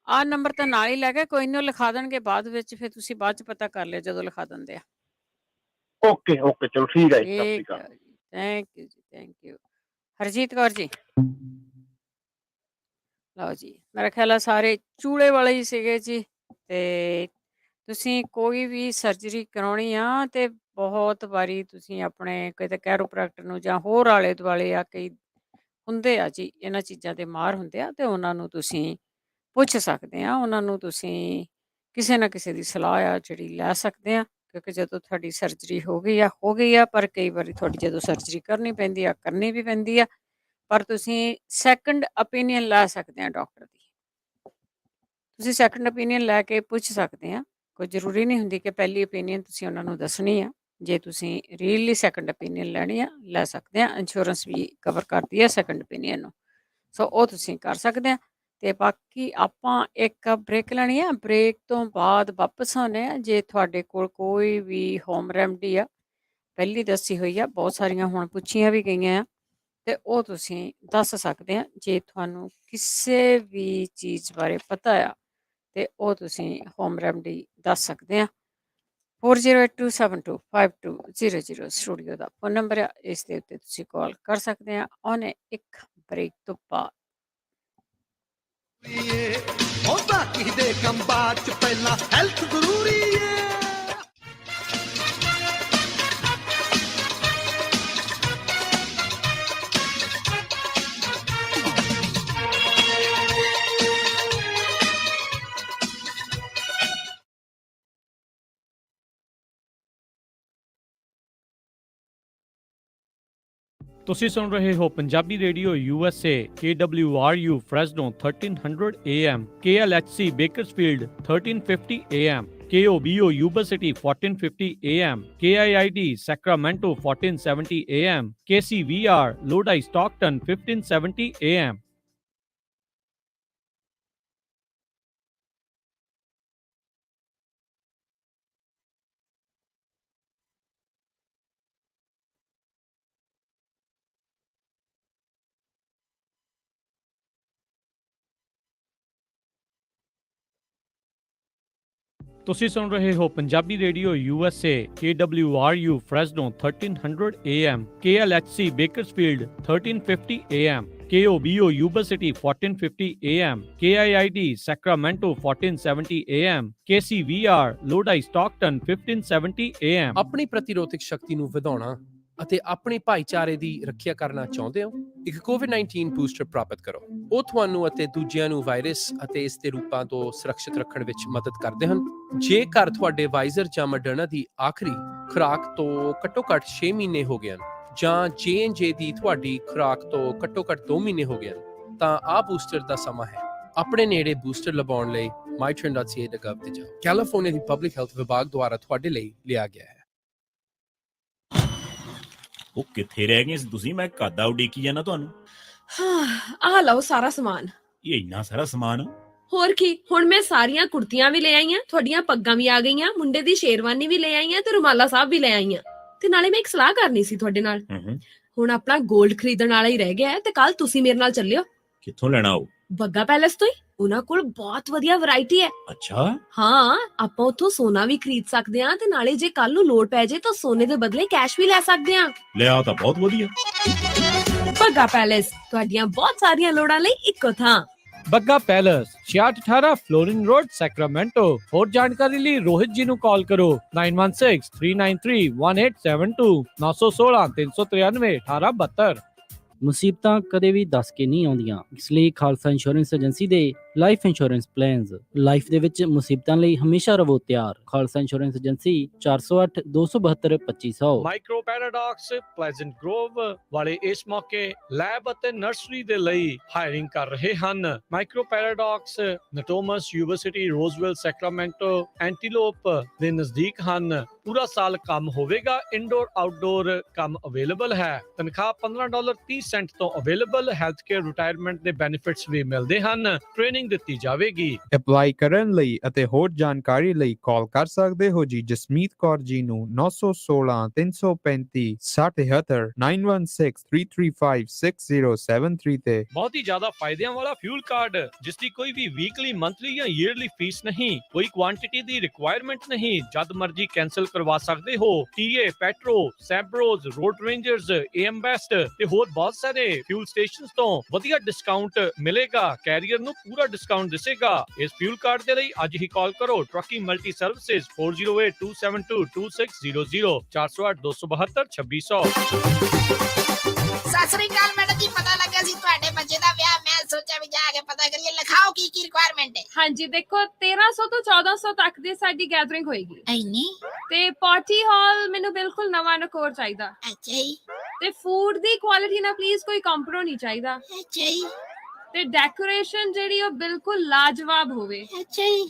ਆਹ ਨੰਬਰ ਤਾਂ ਨਾਲ ਹੀ ਲੈ ਕੇ, ਕੋਈ ਨਹੀਂ ਉਹ ਲਿਖਾ ਦੇਣਗੇ ਬਾਅਦ ਵਿੱਚ, ਫਿਰ ਤੁਸੀਂ ਬਾਅਦ 'ਚ ਪਤਾ ਕਰ ਲਿਓ ਜਦੋਂ ਲਿਖਾ ਦਿੰਦੇ ਆ। ਓਕੇ ਓਕੇ, ਚਲੋ ਠੀਕ ਹੈ ਜੀ। ਸਤਿ ਸ਼੍ਰੀ ਅਕਾਲ। ਥੈਂਕ ਯੂ ਜੀ, ਥੈਂਕ ਯੂ। ਹਰਜੀਤ ਕੌਰ ਜੀ, ਲਓ ਜੀ, ਮੇਰਾ ਖਿਆਲ ਆ ਸਾਰੇ ਚੂਲੇ ਵਾਲੇ ਹੀ ਸੀਗੇ ਜੀ। ਤੇ ਤੁਸੀਂ ਕੋਈ ਵੀ ਸਰਜਰੀ ਕਰਾਉਣੀ ਆ ਤੇ ਬਹੁਤ ਵਾਰੀ ਤੁਸੀਂ ਆਪਣੇ ਕਿਤੇ ਕੈਰੋਪ੍ਰੈਕਟਰ ਨੂੰ ਜਾਂ ਹੋਰ ਆਲੇ ਦੁਆਲੇ ਆ ਕਈ ਹੁੰਦੇ ਆ ਜੀ, ਇਹਨਾਂ ਚੀਜ਼ਾਂ ਦੇ ਮਾਹਰ ਹੁੰਦੇ ਆ, ਤੇ ਉਹਨਾਂ ਨੂੰ ਤੁਸੀਂ ਪੁੱਛ ਸਕਦੇ ਆ। ਉਹਨਾਂ ਨੂੰ ਤੁਸੀਂ ਕਿਸੇ ਨਾ ਕਿਸੇ ਦੀ ਸਲਾਹ ਆ ਜਿਹੜੀ ਲੈ ਸਕਦੇ ਆ, ਕਿਉਂਕਿ ਜਦੋਂ ਤੁਹਾਡੀ ਸਰਜਰੀ ਹੋ ਗਈ ਆ, ਪਰ ਕਈ ਵਾਰੀ ਤੁਹਾਡੀ ਜਦੋਂ ਸਰਜਰੀ ਕਰਨੀ ਪੈਂਦੀ ਆ, ਕਰਨੀ ਵੀ ਪੈਂਦੀ ਆ, ਪਰ ਤੁਸੀਂ ਸੈਕੰਡ ਓਪੀਨੀਅਨ ਲੈ ਸਕਦੇ ਆ ਡਾਕਟਰ ਦੀ। ਤੁਸੀਂ ਸੈਕੰਡ ਓਪੀਨੀਅਨ ਲੈ ਕੇ ਪੁੱਛ ਸਕਦੇ ਆ। ਕੋਈ ਜ਼ਰੂਰੀ ਨਹੀਂ ਹੁੰਦੀ ਕਿ ਪਹਿਲੀ ਓਪੀਨੀਅਨ ਤੁਸੀਂ ਉਹਨਾਂ ਨੂੰ ਦੱਸਣੀ ਆ। ਜੇ ਤੁਸੀਂ ਰੀਅਲੀ ਸੈਕੰਡ ਓਪੀਨੀਅਨ ਲੈਣੀ ਆ, ਲੈ ਸਕਦੇ ਆ। ਇੰਸ਼ੋਰੈਂਸ ਵੀ ਕਵਰ ਕਰਦੀ ਆ ਸੈਕੰਡ ਓਪੀਨੀਅਨ ਨੂੰ, ਸੋ ਉਹ ਤੁਸੀਂ ਕਰ ਸਕਦੇ ਆ। ਤੇ ਬਾਕੀ ਆਪਾਂ ਇੱਕ ਬ੍ਰੇਕ ਲੈਣੀ ਆ, ਬ੍ਰੇਕ ਤੋਂ ਬਾਅਦ ਵਾਪਸ ਆਉਂਦੇ ਆ। ਜੇ ਤੁਹਾਡੇ ਕੋਲ ਕੋਈ ਵੀ ਹੋਮ ਰੈਮਡੀ ਆ, ਪਹਿਲੀ ਦੱਸੀ ਹੋਈ ਆ, ਬਹੁਤ ਸਾਰੀਆਂ ਹੁਣ ਪੁੱਛੀਆਂ ਵੀ ਗਈਆਂ ਆ, ਤੇ ਉਹ ਤੁਸੀਂ ਦੱਸ ਸਕਦੇ ਆ। ਜੇ ਤੁਹਾਨੂੰ ਕਿਸੇ ਵੀ ਚੀਜ਼ ਬਾਰੇ ਪਤਾ ਆ ਤੇ ਉਹ ਤੁਸੀਂ ਹੋਮ ਰੈਮਡੀ ਦੱਸ ਸਕਦੇ ਆ। 4082725200 ਸਟੂਡੀਓ ਦਾ ਫੋਨ ਨੰਬਰ ਆ, ਇਸ ਦੇ ਉੱਤੇ ਤੁਸੀਂ ਕਾਲ ਕਰ ਸਕਦੇ ਆ। ਉਹਨੇ ਇੱਕ ਬ੍ਰੇਕ ਤੋਂ ਬਾਅਦ ਉਹ ਬਾਕੀ ਦੇ ਕੰਮ ਬਾਅਦ ਚ, ਪਹਿਲਾਂ ਹੈਲਥ ਜ਼ਰੂਰੀ ਏ। ਤੁਸੀਂ ਸੁਣ ਰਹੇ ਹੋ Punjabi radio USA KWRU Fresno 1300 AM KLHC Bakersfield 1350 AM KOBO Yuba City 1450 AM KIID Sacramento 1470 AM KCVR Lodi Stockton 1570 AM ਤੁਸੀਂ ਸੁਣ ਰਹੇ ਹੋ Punjabi radio USA KWRU Fresno 1300 AM KLHC Bakersfield 1350 AM KOBO Yuba City 1450 AM KIID Sacramento 1470 AM KCVR Lodi Stockton 1570 AM ਆਪਣੀ ਪ੍ਰਤੀਰੋਧਕ ਸ਼ਕਤੀ ਨੂੰ ਵਧਾਉਣਾ ਅਤੇ ਆਪਣੇ ਭਾਈਚਾਰੇ ਦੀ ਰੱਖਿਆ ਕਰਨਾ ਚਾਹੁੰਦੇ ਹੋ? ਇੱਕ ਕੋਵਿਡ-19 ਬੂਸਟਰ ਪ੍ਰਾਪਤ ਕਰੋ। ਉਹ ਤੁਹਾਨੂੰ ਅਤੇ ਦੂਜਿਆਂ ਨੂੰ ਵਾਇਰਸ ਅਤੇ ਇਸ ਦੇ ਰੂਪਾਂ ਤੋਂ ਸੁਰੱਖਿਅਤ ਰੱਖਣ ਵਿੱਚ ਮਦਦ ਕਰਦੇ ਹਨ। ਜੇਕਰ ਤੁਹਾਡੇ ਵਾਈਜ਼ਰ ਜਾਂ ਮੋਡਰਨਾ ਦੀ ਆਖਰੀ ਖੁਰਾਕ ਤੋਂ ਘੱਟੋ-ਘੱਟ 6 ਮਹੀਨੇ ਹੋ ਗਏ ਹਨ ਜਾਂ J&J ਦੀ ਤੁਹਾਡੀ ਖੁਰਾਕ ਤੋਂ ਘੱਟੋ-ਘੱਟ 2 ਮਹੀਨੇ ਹੋ ਗਏ ਹਨ, ਤਾਂ ਆਹ ਬੂਸਟਰ ਦਾ ਸਮਾਂ ਹੈ। ਆਪਣੇ ਨੇੜੇ ਬੂਸਟਰ ਲਗਾਉਣ ਲਈ mytrain.ca.gov ਤੇ ਜਾਓ। ਕੈਲੀਫੋਰਨੀਆ ਦੀ ਪਬਲਿਕ ਹੈਲਥ ਵਿਭਾਗ ਦੁਆਰਾ ਤੁਹਾਡੇ ਲਈ ਲਿਆ ਗਿਆ ਹੈ। ਉਹ ਕਿੱਥੇ ਰਹਿ ਗਏ ਸੀ ਤੁਸੀਂ? ਮੈਂ ਕਾਦਾ ਉਡੀਕੀ ਜਾਂਦਾ ਤੁਹਾਨੂੰ। ਆਹ ਲਓ ਸਾਰਾ ਸਮਾਨ। ਇਹ ਇੰਨਾ ਸਾਰਾ ਸਮਾਨ? ਹੋਰ ਕੀ, ਹੁਣ ਮੈਂ ਸਾਰੀਆਂ ਕੁੜਤੀਆਂ ਵੀ ਲੈ ਆਈਆਂ, ਤੁਹਾਡੀਆਂ ਪੱਗਾਂ ਵੀ ਆ ਗਈਆਂ, ਮੁੰਡੇ ਦੀ ਸ਼ੇਰਵਾਨੀ ਵੀ ਲੈ ਆਈਆਂ ਤੇ ਰੁਮਾਲਾ ਸਾਹਿਬ ਵੀ ਲੈ ਆਈਆਂ। ਤੇ ਨਾਲੇ ਮੈਂ ਇੱਕ ਸਲਾਹ ਕਰਨੀ ਸੀ ਤੁਹਾਡੇ ਨਾਲ। ਹੁਣ ਆਪਣਾ 골ਡ ਖਰੀਦਣ ਵਾਲਾ ਹੀ ਰਹਿ ਗਿਆ ਤੇ ਕੱਲ ਤੁਸੀਂ ਮੇਰੇ ਨਾਲ ਚੱਲਿਓ। ਕਿੱਥੋਂ ਲੈਣਾ ਉਹ? ਬੱਗਾ ਪੈਲੇਸ ਤੋਂ ਹੀ। ਉਹਨਾਂ ਕੋਲ ਬਹੁਤ ਵਧੀਆ ਵੈਰਾਈਟੀ ਹੈ। ਅੱਛਾ। ਹਾਂ, ਆਪਾਂ ਉੱਥੋਂ ਸੋਨਾ ਵੀ ਖਰੀਦ ਸਕਦੇ ਆ ਤੇ ਨਾਲੇ ਜੇ ਕੱਲ ਨੂੰ ਲੋੜ ਪੈ ਜੇ ਤਾਂ ਸੋਨੇ ਦੇ ਬਦਲੇ ਕੈਸ਼ ਵੀ ਲੈ ਸਕਦੇ ਆ। ਲਿਆ ਤਾਂ ਬਹੁਤ ਵਧੀਆ। ਬੱਗਾ ਪੈਲੇਸ, ਤੁਹਾਡੀਆਂ ਬਹੁਤ ਸਾਰੀਆਂ ਲੋੜਾਂ ਲਈ ਇੱਕੋ ਥਾਂ। Bagga palace 6618 flooring road Sacramento. ਹੋਰ ਜਾਣਕਾਰੀ ਲਈ ਰੋਹਿਤ ਜੀ ਨੂੰ ਕਾਲ ਕਰੋ 9163931872 916 393 1872। ਮੁਸੀਬਤਾਂ ਕਦੇ ਵੀ ਦੱਸ ਕੇ ਨਹੀਂ ਆਉਂਦੀਆਂ, ਇਸ ਲਈ ਖਾਲਸਾ ਇੰਸ਼ੋਰੈਂਸ ਏਜੰਸੀ ਦੇ ਲਾਈਫ ਇੰਸ਼ੋਰੈਂਸ ਪਲਾਨਸ ਲਾਈਫ ਦੇ ਵਿੱਚ ਮੁਸੀਬਤਾਂ ਲਈ ਹਮੇਸ਼ਾ ਰਹੋ ਤਿਆਰ। Khalsa insurance agency 408 272 2500। Micro paradox Pleasant Grove ਵਾਲੇ ਇਸ ਮੌਕੇ ਲੈਬ ਅਤੇ ਨਰਸਰੀ ਦੇ ਲਈ ਹਾਇਰਿੰਗ ਕਰ ਰਹੇ ਹਨ। ਮਾਈਕਰੋ ਪੈਰਾਡੌਕਸ ਨਟੋਮਸ ਯੂਨੀਵਰਸਿਟੀ ਰੋਜ਼ਵੈਲ ਸੈਕਰਾਮੈਂਟੋ ਐਂਟੀਲੋਪ ਦੇ ਨਜ਼ਦੀਕ ਹਨ। ਪੂਰਾ ਸਾਲ ਕੰਮ ਹੋਵੇਗਾ। ਇਨਡੋਰ ਆਊਟਡੋਰ ਕੰਮ ਅਵੇਲੇਬਲ ਹੈ। ਤਨਖਾਹ $15.30 ਤੋਂ ਅਵੇਲੇਬਲ। ਹੈਲਥ ਕੇਅਰ ਰਿਟਾਇਰਮੈਂਟ ਦੇ ਬੈਨੀਫਿਟਸ ਵੀ ਮਿਲਦੇ ਹਨ। ਟ੍ਰੇਨਿੰਗ ਟ੍ਰੇਨਿੰਗ ਦਿੱਤੀ ਜਾਵੇਗੀ। ਅਪਲਾਈ ਕਰਨ ਲਈ ਅਤੇ ਹੋਰ ਜਾਣਕਾਰੀ ਲਈ ਕਾਲ ਕਰ ਸਕਦੇ ਹੋ ਜੀ ਜਸਮੀਤ ਕੌਰ ਜੀ ਨੂੰ 916 335 6073 9163356073 ਤੇ। ਬਹੁਤ ਹੀ ਜ਼ਿਆਦਾ ਫਾਇਦਿਆਂ ਵਾਲਾ ਫਿਊਲ ਕਾਰਡ ਜਿਸ ਦੀ ਕੋਈ ਵੀ ਵੀਕਲੀ, ਮੰਥਲੀ ਜਾਂ ਈਅਰਲੀ ਫੀਸ ਨਹੀਂ, ਕੋਈ ਕੁਆਂਟੀਟੀ ਦੀ ਰਿਕੁਆਇਰਮੈਂਟ ਨਹੀਂ, ਜਦ ਮਰਜ਼ੀ ਕੈਨਸਲ ਕਰਵਾ ਸਕਦੇ ਹੋ। TA, Petro, Sapp Bros, Road Rangers, AM Best ਤੇ ਹੋਰ ਬਹੁਤ ਸਾਰੇ ਫਿਊਲ ਸਟੇਸ਼ਨਸ ਤੋਂ ਵਧੀਆ ਡਿਸਕਾਊਂਟ ਮਿਲੇਗਾ। ਕੈਰੀਅਰ ਨੂੰ ਪੂਰਾ ਡਿਸਕਾਊਂਟ ਦਿਸੇਗਾ। ਇਸ ਫਿਊਲ ਕਾਰਡ ਦੇ ਲਈ ਅੱਜ ਹੀ ਕਾਲ ਕਰੋ ਟਰੱਕੀ ਮਲਟੀ ਸਰਵਿਸਿਜ਼ 4082722600 408 272 2600। ਸਤਿ ਸ੍ਰੀ ਅਕਾਲ ਮੈਡਮ ਜੀ, ਪਤਾ ਲੱਗਾ ਸੀ ਤੁਹਾਡੇ ਬੱਚੇ ਦਾ ਵਿਆਹ। ਮੈਂ ਸੋਚਿਆ ਵੀ ਜਾ ਕੇ ਪਤਾ ਕਰੀਏ, ਲਿਖਾਓ ਕੀ ਕੀ ਰਿਕੁਆਇਰਮੈਂਟ ਹੈ। ਹਾਂਜੀ ਦੇਖੋ 1300 ਤੋਂ 1400 ਤੱਕ ਦੀ ਸਾਡੀ ਗੈਦਰਿੰਗ ਹੋਏਗੀ। ਇੰਨੀ? ਤੇ ਪਾਰਟੀ ਹਾਲ ਮੈਨੂੰ ਬਿਲਕੁਲ ਨਵਾਂ ਨਕੋਰ ਚਾਹੀਦਾ। ਅੱਛਾ ਜੀ। ਤੇ ਫੂਡ ਦੀ ਕੁਆਲਿਟੀ ਨਾਲ ਪਲੀਜ਼ ਕੋਈ ਕੰਪਰੋ ਨਹੀਂ ਚਾਹੀਦਾ। ਅੱਛਾ ਜੀ। ਤੇ ਡੈਕੋਰੇਸ਼ਨ ਜਿਹੜੀ ਉਹ ਬਿਲਕੁਲ ਲਾਜਵਾਬ ਹੋਵੇ। ਅੱਛਾ ਜੀ।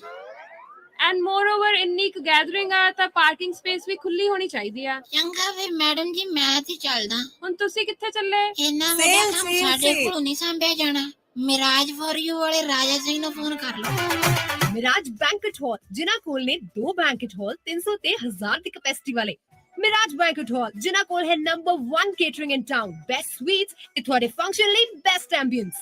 ਐਂਡ ਮੋਰਓਵਰ ਇੰਨੀ ਕੁ ਗੈਦਰਿੰਗ ਆ ਤਾਂ ਪਾਰਕਿੰਗ ਸਪੇਸ ਵੀ ਖੁੱਲੀ ਹੋਣੀ ਚਾਹੀਦੀ ਆ। ਚੰਗਾ ਵੇ ਮੈਡਮ ਜੀ, ਮੈਂ ਤੇ ਚੱਲਦਾ। ਹੁਣ ਤੁਸੀਂ ਕਿੱਥੇ ਚੱਲੇ? ਇੰਨਾ ਵੱਡਾ ਕੰਮ ਸਾਡੇ ਕੋਲ ਨਹੀਂ ਸੰਭਿਆ ਜਾਣਾ। ਮਿਰਾਜ ਫॉर ਯੂ ਵਾਲੇ ਰਾਜਾ ਸਿੰਘ ਨੂੰ ਫੋਨ ਕਰ ਲਓ। ਮਿਰਾਜ ਬੈਂਕਟ ਹਾਲ, ਜਿਨ੍ਹਾਂ ਕੋਲ ਨੇ 2 ਬੈਂਕਟ ਹਾਲ 300 ਤੇ 1000 ਦੀ ਕੈਪੈਸਿਟੀ ਵਾਲੇ। ਮਿਰਾਜ ਬੈਂਕਟ ਹਾਲ ਜਿਨ੍ਹਾਂ ਕੋਲ ਹੈ ਨੰਬਰ 1 ਕੇਟਰਿੰਗ ਇਨ ਟਾਊਨ, ਬੈਸਟ ਸਵੀਟਸ ਤੇ ਤੁਹਾਡੇ ਫੰਕਸ਼ਨ ਲਈ best ambience.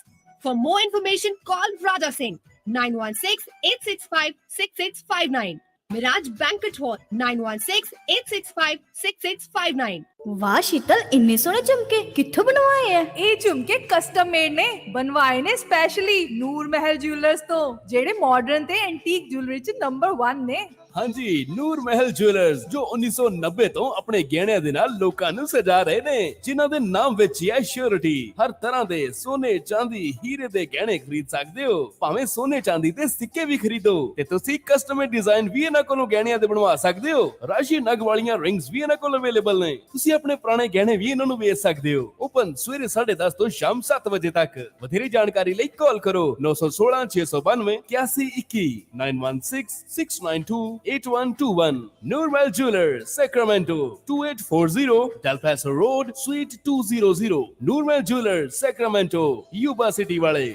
For more information, call Raja Singh 9168656659. Miraj Banquet Hall 9168656659. ਵਾਹ ਸ਼ੀਤਲ, ਇੰਨੇ ਸੋਹਣੇ ਝੁਮਕੇ ਕਿੱਥੋਂ ਬਣਵਾਏ ਆ? ਇਹ ਝੁਮਕੇ ਕਸਟਮ ਮੇਡ ਨੇ, ਬਣਵਾਏ ਨੇ ਸਪੈਸ਼ਲੀ ਨੂਰ ਮਹਿਲ ਜੁਐਲਰਸ ਤੋਂ, ਜਿਹੜੇ ਮਾਡਰਨ ਤੇ ਐਂਟੀਕ ਜੁਐਲਰੀ ਚ ਨੰਬਰ 1 ਨੇ। ਹਾਂਜੀ, ਨੂਰ ਮਹਿਲ ਜੁਐਲਰਸ ਜੋ 1990 ਤੋਂ ਆਪਣੇ ਗਹਿਣਿਆਂ ਦੇ ਨਾਲ ਲੋਕਾਂ ਨੂੰ ਸਜਾ ਰਹੇ ਨੇ, ਜਿਨ੍ਹਾਂ ਦੇ ਨਾਮ ਵਿੱਚ ਹੀ ਹੈ ਸ਼ੋਰਿਟੀ। ਹਰ ਤਰ੍ਹਾਂ ਦੇ ਸੋਨੇ, ਚਾਂਦੀ, ਹੀਰੇ ਦੇ ਗਹਿਣੇ ਖਰੀਦ ਸਕਦੇ ਹੋ। ਭਾਵੇਂ ਸੋਨੇ ਚਾਂਦੀ ਤੇ ਸਿੱਕੇ ਵੀ ਖਰੀਦੋ ਤੇ ਤੁਸੀਂ ਕਸਟਮਾਈਜ਼ ਡਿਜ਼ਾਈਨ ਵੀ ਇਹਨਾਂ ਕੋਲੋਂ ਗਹਿਣਿਆਂ ਦੇ ਬਣਵਾ ਸਕਦੇ ਹੋ। ਰਾਸ਼ੀ ਨਗ ਵਾਲੀਆਂ ਰਿੰਗਸ ਵੀ ਇਹਨਾਂ ਕੋਲ ਅਵੇਲੇਬਲ ਨੇ। ਤੁਸੀਂ ਆਪਣੇ ਪੁਰਾਣੇ ਗਹਿਣੇ ਵੀ ਇਹਨਾਂ ਨੂੰ ਵੇਚ ਸਕਦੇ ਹੋ। ਓਪਨ ਸਵੇਰੇ 10:30 ਤੋਂ ਸ਼ਾਮ 7 ਵਜੇ ਤੱਕ। ਵਧੇਰੇ ਜਾਣਕਾਰੀ ਲਈ ਕਾਲ ਕਰੋ 916 692 8121 916 692 8121. Nurmel Jewelers, Sacramento, 2840 Del Paso Road, Suite 200. Nurmel Jewelers, Sacramento, Yuba City ਵਾਲੇ।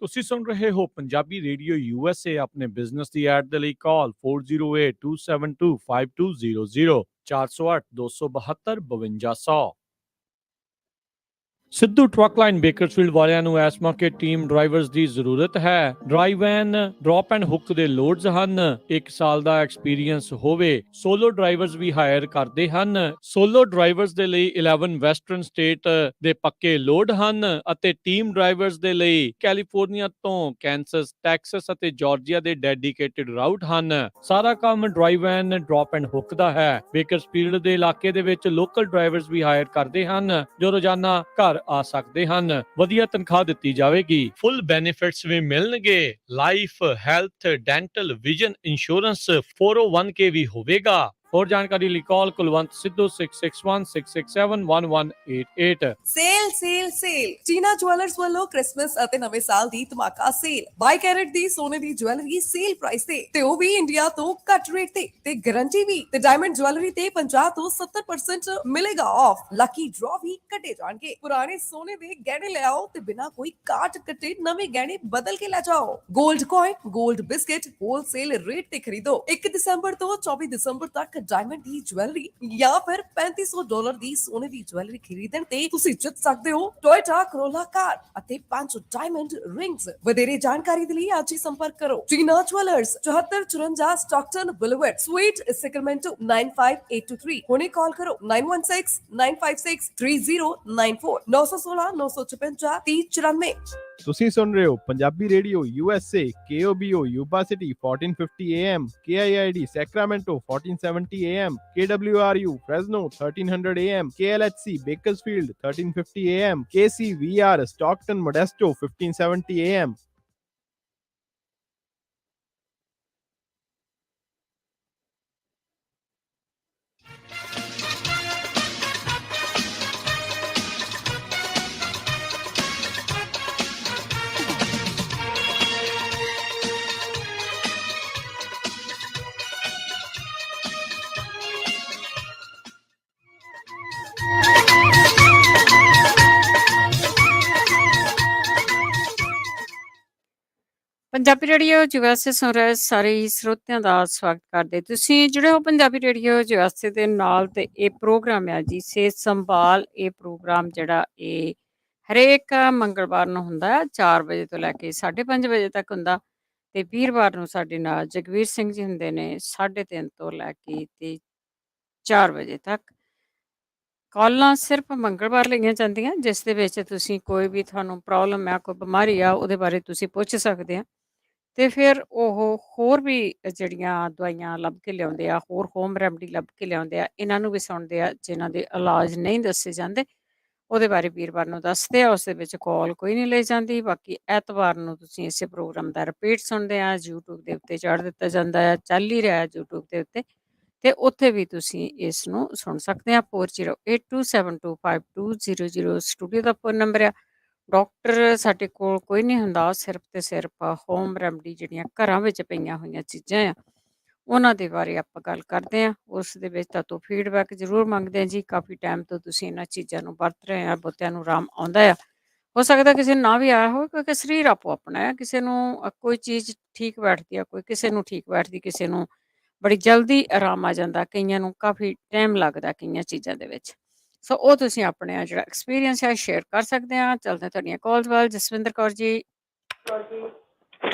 ਤੁਸੀਂ ਸੁਣ ਰਹੇ ਹੋ ਪੰਜਾਬੀ ਰੇਡੀਓ USA। ਆਪਣੇ ਬਿਜ਼ਨਸ ਦੀ ਐਡ ਦੇ ਲਈ call 4082725200 408 272 5200। Sidhu truck line Bakersfield ਵਾਲਿਆਂ ਨੂੰ ਇਸ ਮੌਕੇ ਟੀਮ ਡਰਾਈਵਰਸ ਦੀ ਜ਼ਰੂਰਤ ਹੈ। Dry van, drop and hook ਦੇ ਲੋਡਸ ਹਨ। 1 ਸਾਲ ਦਾ ਐਕਸਪੀਰੀਅੰਸ ਹੋਵੇ। ਸੋਲੋ ਡਰਾਈਵਰਸ ਵੀ ਹਾਇਰ ਕਰਦੇ ਹਨ। ਸੋਲੋ ਡਰਾਈਵਰਸ ਦੇ ਲਈ 11 ਵੈਸਟਰਨ ਸਟੇਟ ਦੇ ਪੱਕੇ ਲੋਡ ਹਨ ਅਤੇ ਟੀਮ ਡਰਾਈਵਰਸ ਦੇ ਲਈ ਕੈਲੀਫੋਰਨੀਆ ਤੋਂ ਕੈਂਸਸ, ਟੈਕਸਸ ਅਤੇ ਜਾਰਜੀਆ ਦੇ ਡੈਡੀਕੇਟਿਡ ਰਾਊਟ ਹਨ। ਸਾਰਾ ਕੰਮ drive van, drop and hook ਦਾ ਹੈ। ਬੇਕਰਸਫੀਲਡ ਦੇ ਇਲਾਕੇ ਦੇ ਵਿੱਚ ਲੋਕਲ ਡਰਾਈਵਰਸ ਵੀ ਹਾਇਰ ਕਰਦੇ ਹਨ ਜੋ ਰੋਜ਼ਾਨਾ ਘਰ ਆ ਸਕਦੇ ਹਨ। ਵਧੀਆ ਤਨਖਾਹ ਦਿੱਤੀ ਜਾਵੇਗੀ। ਫੁੱਲ ਬੈਨੀਫਿਟਸ ਵੀ ਮਿਲਣਗੇ। Life, health, dental, vision insurance, 401k ਵੀ ਹੋਵੇਗਾ। ਹੋਰ ਜਾਣਕਾਰੀ ਲਈ ਕਾਲ ਕੁਲਵੰਤ ਸਿੱਧੂ 6616671188। ਸੇਲ ਚੀਨਾ ਜੁਐਲਰਸ ਵੱਲੋਂ ਕ੍ਰਿਸਮਸ ਅਤੇ ਨਵੇਂ ਸਾਲ ਦੀ ਧਮਾਕਾ ਸੇਲ। 22 ਕੈਰਟ ਦੀ ਸੋਨੇ ਦੀ ਜੁਐਲਰੀ ਸੇਲ ਪ੍ਰਾਈਸ ਤੇ ਉਹ ਵੀ ਇੰਡੀਆ ਤੋਂ ਘੱਟ ਰੇਟ ਤੇ ਗਾਰੰਟੀ ਵੀ। ਤੇ ਡਾਇਮੰਡ ਜੁਐਲਰੀ ਤੇ 50 ਤੋਂ 70% ਮਿਲੇਗਾ ਆਫ। ਲੱਕੀ ਡਰਾ ਵੀ ਕੱਢੇ ਜਾਣਗੇ। ਪੁਰਾਣੇ ਸੋਨੇ ਦੇ ਗਹਿਣੇ ਲੈ ਆਓ ਤੇ ਬਿਨਾਂ ਕੋਈ ਕਾਟ ਕੱਟੇ ਨਵੇਂ ਗਹਿਣੇ ਬਦਲ ਕੇ ਲੈ ਜਾਓ। 골ਡ ਕੋਇਨ, 골ਡ ਬਿਸਕਟ ਹੋਲਸੇਲ ਰੇਟ ਤੇ ਖਰੀਦੋ। 1 ਦਸੰਬਰ ਤੋਂ 24 ਦਸੰਬਰ ਤੱਕ ਡਾਇਮੰਡ ਦੀ ਜੁਐਲਰੀ ਜਾਂ ਫਿਰ $3500 ਦੀ ਸੋਨੇ ਦੀ ਜੁਐਲਰੀ ਖਰੀਦਣ ਤੇ ਤੁਸੀਂ ਜਿੱਤ ਸਕਦੇ ਹੋ ਟੋਇਟਾ ਕਰੋਲਾ ਕਾਰ ਅਤੇ 5 ਡਾਇਮੰਡ ਰਿੰਗਸ। ਵਧੇਰੇ ਜਾਣਕਾਰੀ ਦੇ ਲਈ ਅੱਜ ਹੀ ਸੰਪਰਕ ਕਰੋ Cheena jewellers, 7454 Stockton boulevard, suite Sacramento 95823। ਹੁਣੇ ਕਾਲ ਕਰੋ 9169563094 916 956 3094। ਤੁਸੀਂ ਸੁਣ ਰਹੇ ਹੋ Punjabi radio USA, KOBO Yuba City 1450 AM, KIID Sacramento 1470 AM, KWRU Fresno 1300 AM, KLHC Bakersfield 1350 AM, KCVR Stockton Modesto 1570 AM. Punjabi radio USA ਸੁਣ ਰਹੇ ਸਾਰੇ ਹੀ ਸਰੋਤਿਆਂ ਦਾ ਸਵਾਗਤ ਕਰਦੇ। ਤੁਸੀਂ ਜੁੜੇ ਹੋ ਪੰਜਾਬੀ ਰੇਡੀਓ ਯੂਐਸਏ ਦੇ ਨਾਲ ਤੇ ਇਹ ਪ੍ਰੋਗਰਾਮ ਹੈ ਜੀ ਸਿਹਤ ਸੰਭਾਲ। ਇਹ ਪ੍ਰੋਗਰਾਮ ਜਿਹੜਾ ਇਹ ਹਰੇਕ ਮੰਗਲਵਾਰ ਨੂੰ ਹੁੰਦਾ ਹੈ 4 ਵਜੇ ਤੋਂ ਲੈ ਕੇ 5:30 ਵਜੇ ਤੱਕ ਹੁੰਦਾ ਤੇ ਵੀਰਵਾਰ ਨੂੰ ਸਾਡੇ ਨਾਲ ਜਗਵੀਰ ਸਿੰਘ ਜੀ ਹੁੰਦੇ ਨੇ 3:30 ਤੋਂ ਲੈ ਕੇ ਤੇ 4 ਵਜੇ ਤੱਕ। ਕਾਲਾਂ ਸਿਰਫ ਮੰਗਲਵਾਰ ਲਈਆਂ ਜਾਂਦੀਆਂ ਜਿਸ ਦੇ ਵਿੱਚ ਤੁਸੀਂ ਕੋਈ ਵੀ ਤੁਹਾਨੂੰ ਪ੍ਰੋਬਲਮ ਹੈ ਕੋਈ ਬਿਮਾਰੀ ਆ ਉਹਦੇ ਬਾਰੇ ਤੁਸੀਂ ਪੁੱਛ ਸਕਦੇ ਆ ਤੇ ਫਿਰ ਉਹ ਹੋਰ ਵੀ ਜਿਹੜੀਆਂ ਦਵਾਈਆਂ ਲੱਭ ਕੇ ਲਿਆਉਂਦੇ ਆ ਹੋਰ ਹੋਮ ਰੈਮਡੀ ਲੱਭ ਕੇ ਲਿਆਉਂਦੇ ਆ ਇਹਨਾਂ ਨੂੰ ਵੀ ਸੁਣਦੇ ਆ ਜਿਨ੍ਹਾਂ ਦੇ ਇਲਾਜ ਨਹੀਂ ਦੱਸੇ ਜਾਂਦੇ ਉਹਦੇ ਬਾਰੇ ਵੀਰਵਾਰ ਨੂੰ ਦੱਸਦੇ ਆ। ਉਸ ਦੇ ਵਿੱਚ ਕਾਲ ਕੋਈ ਨਹੀਂ ਲਈ ਜਾਂਦੀ। ਬਾਕੀ ਐਤਵਾਰ ਨੂੰ ਤੁਸੀਂ ਇਸੇ ਪ੍ਰੋਗਰਾਮ ਦਾ ਰਿਪੀਟ ਸੁਣਦੇ ਆ YouTube ਦੇ ਉੱਤੇ ਚੜ੍ਹ ਦਿੱਤਾ ਜਾਂਦਾ ਹੈ ਚੱਲ ਹੀ ਰਿਹਾ YouTube ਦੇ ਉੱਤੇ ਤੇ ਉੱਥੇ ਵੀ ਤੁਸੀਂ ਇਸ ਨੂੰ ਸੁਣ ਸਕਦੇ ਆ। 4082725200 ਸਟੂਡੀਓ ਦਾ ਫੋਨ ਨੰਬਰ ਆ। ਡਾਕਟਰ ਸਾਡੇ ਕੋਲ ਕੋਈ ਨਹੀਂ ਹੁੰਦਾ ਸਿਰਫ ਤੇ ਸਿਰਫ ਹੋਮ ਰੈਮਡੀ ਜਿਹੜੀਆਂ ਘਰਾਂ ਵਿੱਚ ਪਈਆਂ ਹੋਈਆਂ ਚੀਜ਼ਾਂ ਆ ਉਹਨਾਂ ਦੇ ਬਾਰੇ ਆਪਾਂ ਗੱਲ ਕਰਦੇ ਆ। ਉਸ ਦੇ ਵਿੱਚ ਤੁਹਾਤੋਂ ਫੀਡਬੈਕ ਜ਼ਰੂਰ ਮੰਗਦੇ ਆ ਜੀ। ਕਾਫੀ ਟਾਈਮ ਤੋਂ ਤੁਸੀਂ ਇਹਨਾਂ ਚੀਜ਼ਾਂ ਨੂੰ ਵਰਤ ਰਹੇ ਆ ਬਹੁਤਿਆਂ ਨੂੰ ਆਰਾਮ ਆਉਂਦਾ ਆ। ਹੋ ਸਕਦਾ ਕਿਸੇ ਨੂੰ ਨਾ ਵੀ ਆਇਆ ਹੋਵੇ ਕਿਉਂਕਿ ਸਰੀਰ ਆਪੋ ਆਪਣਾ ਹੈ। ਕਿਸੇ ਨੂੰ ਕੋਈ ਚੀਜ਼ ਠੀਕ ਬੈਠਦੀ ਆ ਕੋਈ ਕਿਸੇ ਨੂੰ ਠੀਕ ਬੈਠਦੀ ਕਿਸੇ ਨੂੰ ਬੜੀ ਜਲਦੀ ਆਰਾਮ ਆ ਜਾਂਦਾ ਕਈਆਂ ਨੂੰ ਕਾਫੀ ਟਾਈਮ ਲੱਗਦਾ ਕਈਆਂ ਚੀਜ਼ਾਂ ਦੇ ਵਿੱਚ। ਸੋ ਉਹ ਤੁਸੀਂ ਆਪਣੇ ਜਿਹੜਾ ਐਕਸਪੀਰੀਅੰਸ ਹੈ ਸ਼ੇਅਰ ਕਰ ਸਕਦੇ ਆ। ਚੱਲਦੇ ਤੁਹਾਡੀਆਂ ਕਾਲਸ ਵੱਲ। ਜਸਵਿੰਦਰ ਕੌਰ ਜੀ।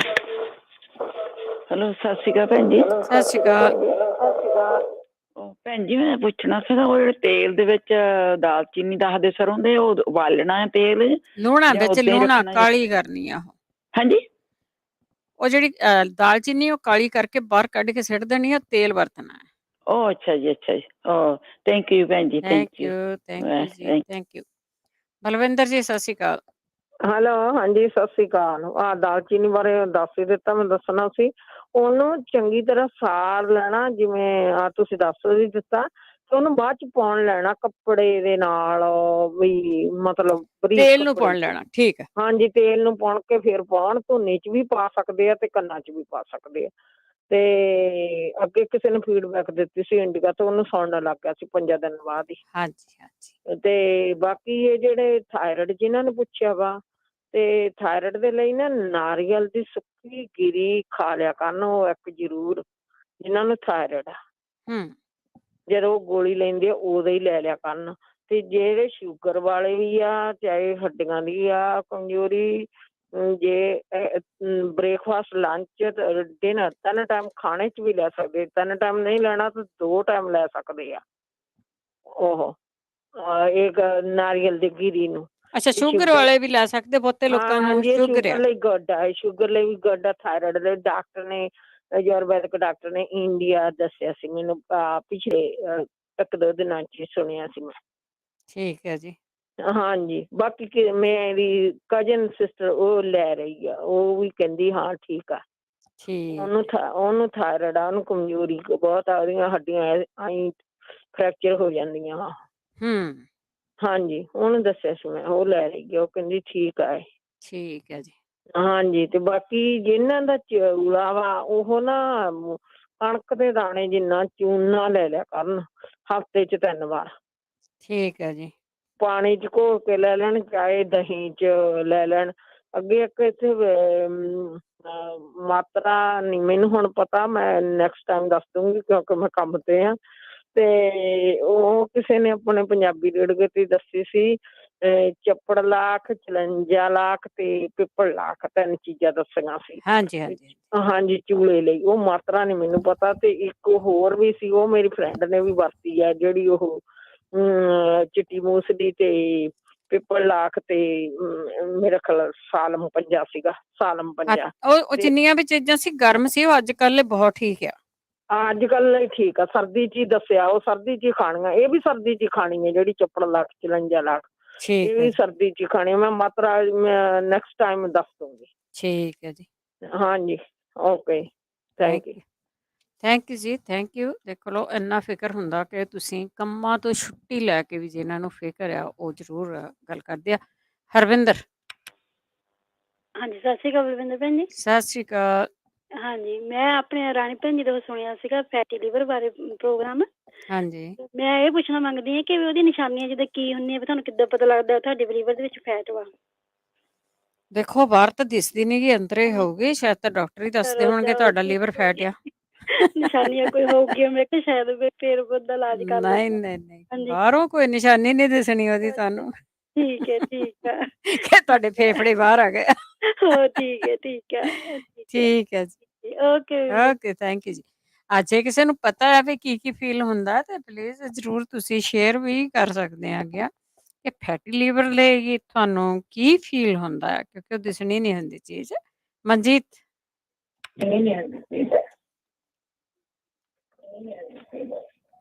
ਹੈਲੋ ਸਤਿ ਸ਼੍ਰੀ ਅਕਾਲ ਭੈਣ ਜੀ। ਸਤਿ ਸ਼੍ਰੀ ਅਕਾਲ। ਭੈਣ ਜੀ ਮੈਂ ਪੁੱਛਣਾ ਸੀਗਾ ਉਹ ਜਿਹੜੇ ਤੇਲ ਦੇ ਵਿੱਚ ਦਾਲਚੀਨੀ ਦੱਸਦੇ ਸਰੋਂ ਦੇ ਉਹ ਉਬਾਲਣਾ ਹੈ ਤੇਲ ਲੂਣਾ ਜਾਂ ਵਿੱਚ ਓਦਾਂ ਹੀ ਲੂਣਾ ਰੱਖਣਾ ਜੀ? ਕਾਲੀ ਕਰਨੀ ਆ ਹਾਂਜੀ ਉਹ ਜਿਹੜੀ ਦਾਲਚੀਨੀ ਉਹ ਕਾਲੀ ਕਰਕੇ ਬਾਹਰ ਕੱਢ ਕੇ ਸਿੱਟ ਦੇਣੀ ਆ ਤੇਲ ਵਰਤਣਾ ਹੈ। ਉਹ ਅੱਛਾ ਜੀ ਓ ਥੈਂਕ ਯੂ ਭੈਣ ਜੀ ਥੈਂਕ ਯੂ ਜੀ ਥੈਂਕ ਯੂ। ਬਲਵਿੰਦਰ ਜੀ ਸਤਿ ਸ਼੍ਰੀ ਅਕਾਲ। ਹੈਲੋ ਹਾਂਜੀ ਸਤਿ ਸ੍ਰੀ ਅਕਾਲ। ਦਾਲਚੀਨੀ ਬਾਰੇ ਦੱਸ ਹੀ ਦਿੱਤਾ ਮੈਂ ਦੱਸਣਾ ਸੀ। ਉਹਨੂੰ ਚੰਗੀ ਤਰ੍ਹਾਂ ਸਾੜ ਲੈਣਾ ਜਿਵੇਂ ਤੁਸੀਂ ਦੱਸ ਵੀ ਦਿੱਤਾ ਤੇ ਉਹਨੂੰ ਬਾਅਦ ਚ ਪਾਉਣ ਲੈਣਾ ਕੱਪੜੇ ਦੇ ਨਾਲ ਵੀ ਮਤਲਬ ਬਰੀਕ ਤੇਲ ਨੂੰ ਕੱਪੜੇ ਪਾਉਣ ਲੈਣਾ ਠੀਕ ਹੈ। ਹਾਂਜੀ ਤੇਲ ਨੂੰ ਪਾਉਣ ਕੇ ਫਿਰ ਪਾਉਣ ਧੁੰਨੀ ਚ ਵੀ ਪਾ ਸਕਦੇ ਆ ਤੇ ਕੰਨਾਂ ਚ ਵੀ ਪਾ ਸਕਦੇ ਆ। ਤੇ ਅੱਗੇ ਕਿਸੇ ਨੇ ਫੀਡਬੈਕ ਦਿੱਤੀ ਸੀ ਇੰਡੀਕਾ ਤੋਂ ਉਹਨੂੰ ਸੁਣਨ ਲੱਗ ਗਿਆ ਸੀ 5 ਦਿਨ ਬਾਅਦ ਹੀ। ਹਾਂਜੀ ਹਾਂਜੀ ਤੇ ਬਾਕੀ ਇਹ ਜਿਹੜੇ ਥਾਇਰਾਇਡ ਜਿਨ੍ਹਾਂ ਨੇ ਪੁੱਛਿਆ ਵਾ ਤੇ ਥਾਇਰਾਇਡ ਦੇ ਲਈ ਨਾ ਨਾਰੀਅਲ ਦੀ ਸੁੱਕੀ ਗਿਰੀ ਖਾ ਲਿਆ ਕਰਨ ਉਹ ਇੱਕ ਜ਼ਰੂਰ ਜਿਨ੍ਹਾਂ ਨੂੰ ਥਾਇਰਾਇਡ ਆ ਜਦੋਂ ਉਹ ਗੋਲੀ ਲੈਂਦੇ ਆ ਉਦੋਂ ਹੀ ਲੈ ਲਿਆ ਕਰਨ। ਤੇ ਜਿਹੜੇ ਸ਼ੂਗਰ ਵਾਲੇ ਵੀ ਆ ਚਾਹੇ ਹੱਡੀਆਂ ਦੀ ਆ ਕਮਜ਼ੋਰੀ ਜੇ ਬ੍ਰੇਕਫਾਸਟ ਲੰਚ ਡਿਨਰ 3 ਟਾਈਮ ਖਾਣੇ ਚ ਵੀ ਲੈ ਸਕਦੇ 3 ਟਾਈਮ ਨਹੀਂ ਲੈਣਾ ਤਾਂ 2 ਟਾਈਮ ਲੈ ਸਕਦੇ ਆ ਉਹ ਇੱਕ ਨਾਰੀਅਲ ਦੀ ਗਿਰੀ ਨੂੰ। ਅੱਛਾ ਸ਼ੂਗਰ ਵਾਲੇ ਵੀ ਲੈ ਸਕਦੇ ਬਹੁਤੇ ਲੋਕਾਂ ਨੂੰ ਹਾਂਜੀ ਸ਼ੂਗਰ ਆ। ਸ਼ੂਗਰ ਲਈ ਗੁੱਡ ਆ ਸ਼ੂਗਰ ਲਈ ਵੀ ਗੁੱਡ ਆ। ਥਾਇਰਾਇਡ ਦੇ ਡਾਕਟਰ ਨੇ ਆਯੁਰਵੈਦਿਕ ਡਾਕਟਰ ਨੇ ਇੰਡੀਆ ਦੱਸਿਆ ਸੀ ਮੈਨੂੰ ਪਿਛਲੇ 1-2 ਦਿਨਾਂ ਚ ਸੁਣਿਆ ਸੀ ਮੈਂ। ਠੀਕ ਹੈ ਜੀ। ਹਾਂਜੀ ਬਾਕੀ ਮੇਰੀ ਕਜ਼ਨ ਸਿਸਟਰ ਉਹ ਲੈ ਰਹੀ ਆ ਉਹ ਵੀ ਕਹਿੰਦੀ ਹਾਂ ਠੀਕ ਆ। ਠੀਕ ਉਹਨੂੰ ਥਾਇਰਾਇਡ ਆ ਉਹਨੂੰ ਕਮਜ਼ੋਰੀ ਬਹੁਤ ਆ ਉਹਦੀਆਂ ਹੱਡੀਆਂ ਆਈ ਫ੍ਰੈਕਚਰ ਹੋ ਜਾਂਦੀਆਂ ਵਾ। ਹਾਂਜੀ ਉਹਨੂੰ ਦੱਸਿਆ ਸੀ ਮੈਂ ਉਹ ਲੈ ਰਹੀ ਆ ਉਹ ਕਹਿੰਦੀ ਠੀਕ ਆ। ਠੀਕ ਹੈ ਜੀ। ਹਾਂਜੀ ਤੇ ਬਾਕੀ ਜਿਹਨਾਂ ਦਾ ਚੂਲਾ ਵਾ ਉਹ ਨਾ ਕਣਕ ਦੇ ਦਾਣੇ ਜਿੰਨਾ ਚੂਨਾ ਲੈ ਲਿਆ ਕਰਨ ਹਫ਼ਤੇ ਚ 3 ਵਾਰ। ਠੀਕ ਹੈ ਜੀ। ਪਾਣੀ ਚ ਘੋਲ ਕੇ ਲੈ ਲੈਣ ਚਾਹੇ ਦਹੀਂ ਚ ਲੈ ਲੈਣ। ਅੱਗੇ ਇੱਕ ਇੱਥੇ ਮਾਤਰਾ ਨਹੀਂ ਮੈਨੂੰ ਹੁਣ ਪਤਾ ਮੈਂ ਨੈਕਸਟ ਟਾਈਮ ਦੱਸ ਦੂੰਗੀ ਕਿਉਂਕਿ ਮੈਂ ਕੰਮ ਤੇ ਆ। ਤੇ ਉਹ ਕਿਸੇ ਨੇ ਆਪਣੇ ਪੰਜਾਬੀ ਰੇਡੀਓ ਤੇ ਦੱਸੀ ਸੀ ਚੱਪੜ ਲਾਖ 54 ਲੱਖ ਤੇ ਪਿੱਪਲ ਲਾਖ 3 ਚੀਜ਼ਾਂ ਦੱਸੀਆਂ ਸੀ। ਹਾਂਜੀ ਹਾਂਜੀ ਹਾਂਜੀ ਚੂਲੇ ਲਈ ਉਹ ਮਾਤਰਾ ਨਹੀਂ ਮੈਨੂੰ ਪਤਾ। ਤੇ ਇੱਕ ਹੋਰ ਵੀ ਸੀ ਉਹ ਮੇਰੀ ਫਰੈਂਡ ਨੇ ਵੀ ਵਰਤੀ ਆ ਜਿਹੜੀ ਉਹ ਚਿੱਟੀ ਮੂਸਲੀ ਤੇ ਪਿੱਪਲ ਲਾਖ ਤੇ ਮੇਰਾ ਖਿਆਲ ਸਾਲਮ ਪੰਜਾ ਸੀਗਾ ਸਾਲਮ ਪੰਜਾ। ਉਹ ਜਿੰਨੀਆਂ ਵੀ ਚੀਜ਼ਾਂ ਸੀ ਗਰਮ ਸੀ ਉਹ ਅੱਜ ਕੱਲ ਬਹੁਤ ਠੀਕ ਆ। ਅੱਜ ਕੱਲ ਠੀਕ ਆ ਸਰਦੀ ਚ ਹੀ ਦੱਸਿਆ ਉਹ ਸਰਦੀ ਚ ਹੀ ਖਾਣੀਆਂ ਇਹ ਵੀ ਸਰਦੀ ਚ ਹੀ ਖਾਣੀ ਹੈ ਜਿਹੜੀ ਚੱਪੜ ਲੱਖ 54 ਲੱਖ ਇਹ ਵੀ ਸਰਦੀ ਚ ਹੀ ਖਾਣੀ ਮੈਂ ਮਾਤਰਾ ਨੈਕਸਟ ਟਾਈਮ ਦੱਸ ਦੂੰਗੀ। ਠੀਕ ਹੈ ਜੀ। ਹਾਂਜੀ okay thank you. Thank you ਜੀ ਥੈਂਕ ਯੂ। ਦੇਖ ਲਓ ਇੰਨਾ ਫਿਕਰ ਹੁੰਦਾ ਕਿ ਤੁਸੀਂ ਕੰਮਾਂ ਤੋਂ ਛੁੱਟੀ ਲੈ ਕੇ ਵੀ ਜਿਹਨਾਂ ਨੂੰ ਫਿਕਰ ਆ ਉਹ ਜ਼ਰੂਰ ਗੱਲ ਕਰਦੇ ਆ। ਹਰਵਿੰਦਰ। ਹਾਂਜੀ ਸਤਿ ਸ਼੍ਰੀ ਅਕਾਲ ਬਲਵਿੰਦਰ ਭੈਣ ਜੀ। ਸਤਿ ਸ਼੍ਰੀ ਅਕਾਲ। ਹਾਂਜੀ ਮੈਂ ਆਪਣੇ ਰਾਣੀ ਭੈਣ ਜੀ ਤੋਂ ਸੁਣਿਆ ਸੀਗਾ ਫੈਟੀ ਲਿਵਰ ਬਾਰੇ ਪ੍ਰੋਗਰਾਮ। ਹਾਂਜੀ ਮੈਂ ਇਹ ਪੁੱਛਣਾ ਮੰਗਦੀ ਹਾਂ ਕਿ ਉਹਦੀ ਨਿਸ਼ਾਨੀਆਂ ਜਿੱਦਾਂ ਕੀ ਹੁੰਦੀਆਂ ਵੀ ਤੁਹਾਨੂੰ ਕਿੱਦਾਂ ਪਤਾ ਲੱਗਦਾ ਤੁਹਾਡੇ ਲਿਵਰ ਦੇ ਵਿੱਚ ਫੈਟ ਵਾ। ਦੇਖੋ ਬਾਹਰ ਤਾਂ ਦਿਸਦੀ ਨੀ ਗੀ, ਅੰਦਰ ਹੀ ਹੋਊਗੀ, ਸ਼ਾਇਦ ਤਾਂ ਡਾਕਟਰ ਹੀ ਦੱਸਦੇ ਹੋਣਗੇ ਤੁਹਾਡਾ ਲੀਵਰ ਫੈਟ ਆ। ਨਿਸ਼ਾਨੀਆਂ ਕੋਈ ਹੋਊਗੀ, ਮੈਂ ਕਿਹਾ ਸ਼ਾਇਦ ਵੀ ਫੇਰ ਬੰਦਾ ਇਲਾਜ ਕਰ ਨਹੀਂ ਲੈਂਦਾ। ਨਹੀਂ ਨਹੀਂ, ਹਾਂਜੀ ਬਾਹਰੋਂ ਕੋਈ ਨਿਸ਼ਾਨੀ ਨਹੀਂ ਦਿਸਣੀ ਉਹਦੀ ਤੁਹਾਨੂੰ ਠੀਕ ਹੈ ਠੀਕ ਆ। ਕਿ ਤੁਹਾਡੇ ਫੇਫੜੇ ਬਾਹਰ ਆ ਗਏ। ਹੋ ਠੀਕ ਹੈ ਠੀਕ ਆ ਠੀਕ ਹੈ ਠੀਕ ਹੈ ਜੀ, ਓਕੇ ਵੀਰ ਜੀ। ਓਕੇ, ਥੈਂਕ ਯੂ ਜੀ। ਜੇ ਕਿਸੇ ਨੂੰ ਪਤਾ ਹੈ ਵੀ ਕੀ ਫੀਲ ਹੁੰਦਾ ਤੇ ਪਲੀਜ਼ ਜ਼ਰੂਰ ਤੁਸੀਂ ਸ਼ੇਅਰ ਵੀ ਕਰ ਸਕਦੇ ਆ ਅੱਗੇ ਕਿ ਫੈਟੀ ਲੀਵਰ ਲਈ ਤੁਹਾਨੂੰ ਕੀ ਫੀਲ ਹੁੰਦਾ ਹੈ, ਕਿਉਂਕਿ ਉਹ ਦਿਸਣੀ ਨਹੀਂ ਹੁੰਦੀ ਚੀਜ਼। ਮਨਜੀਤ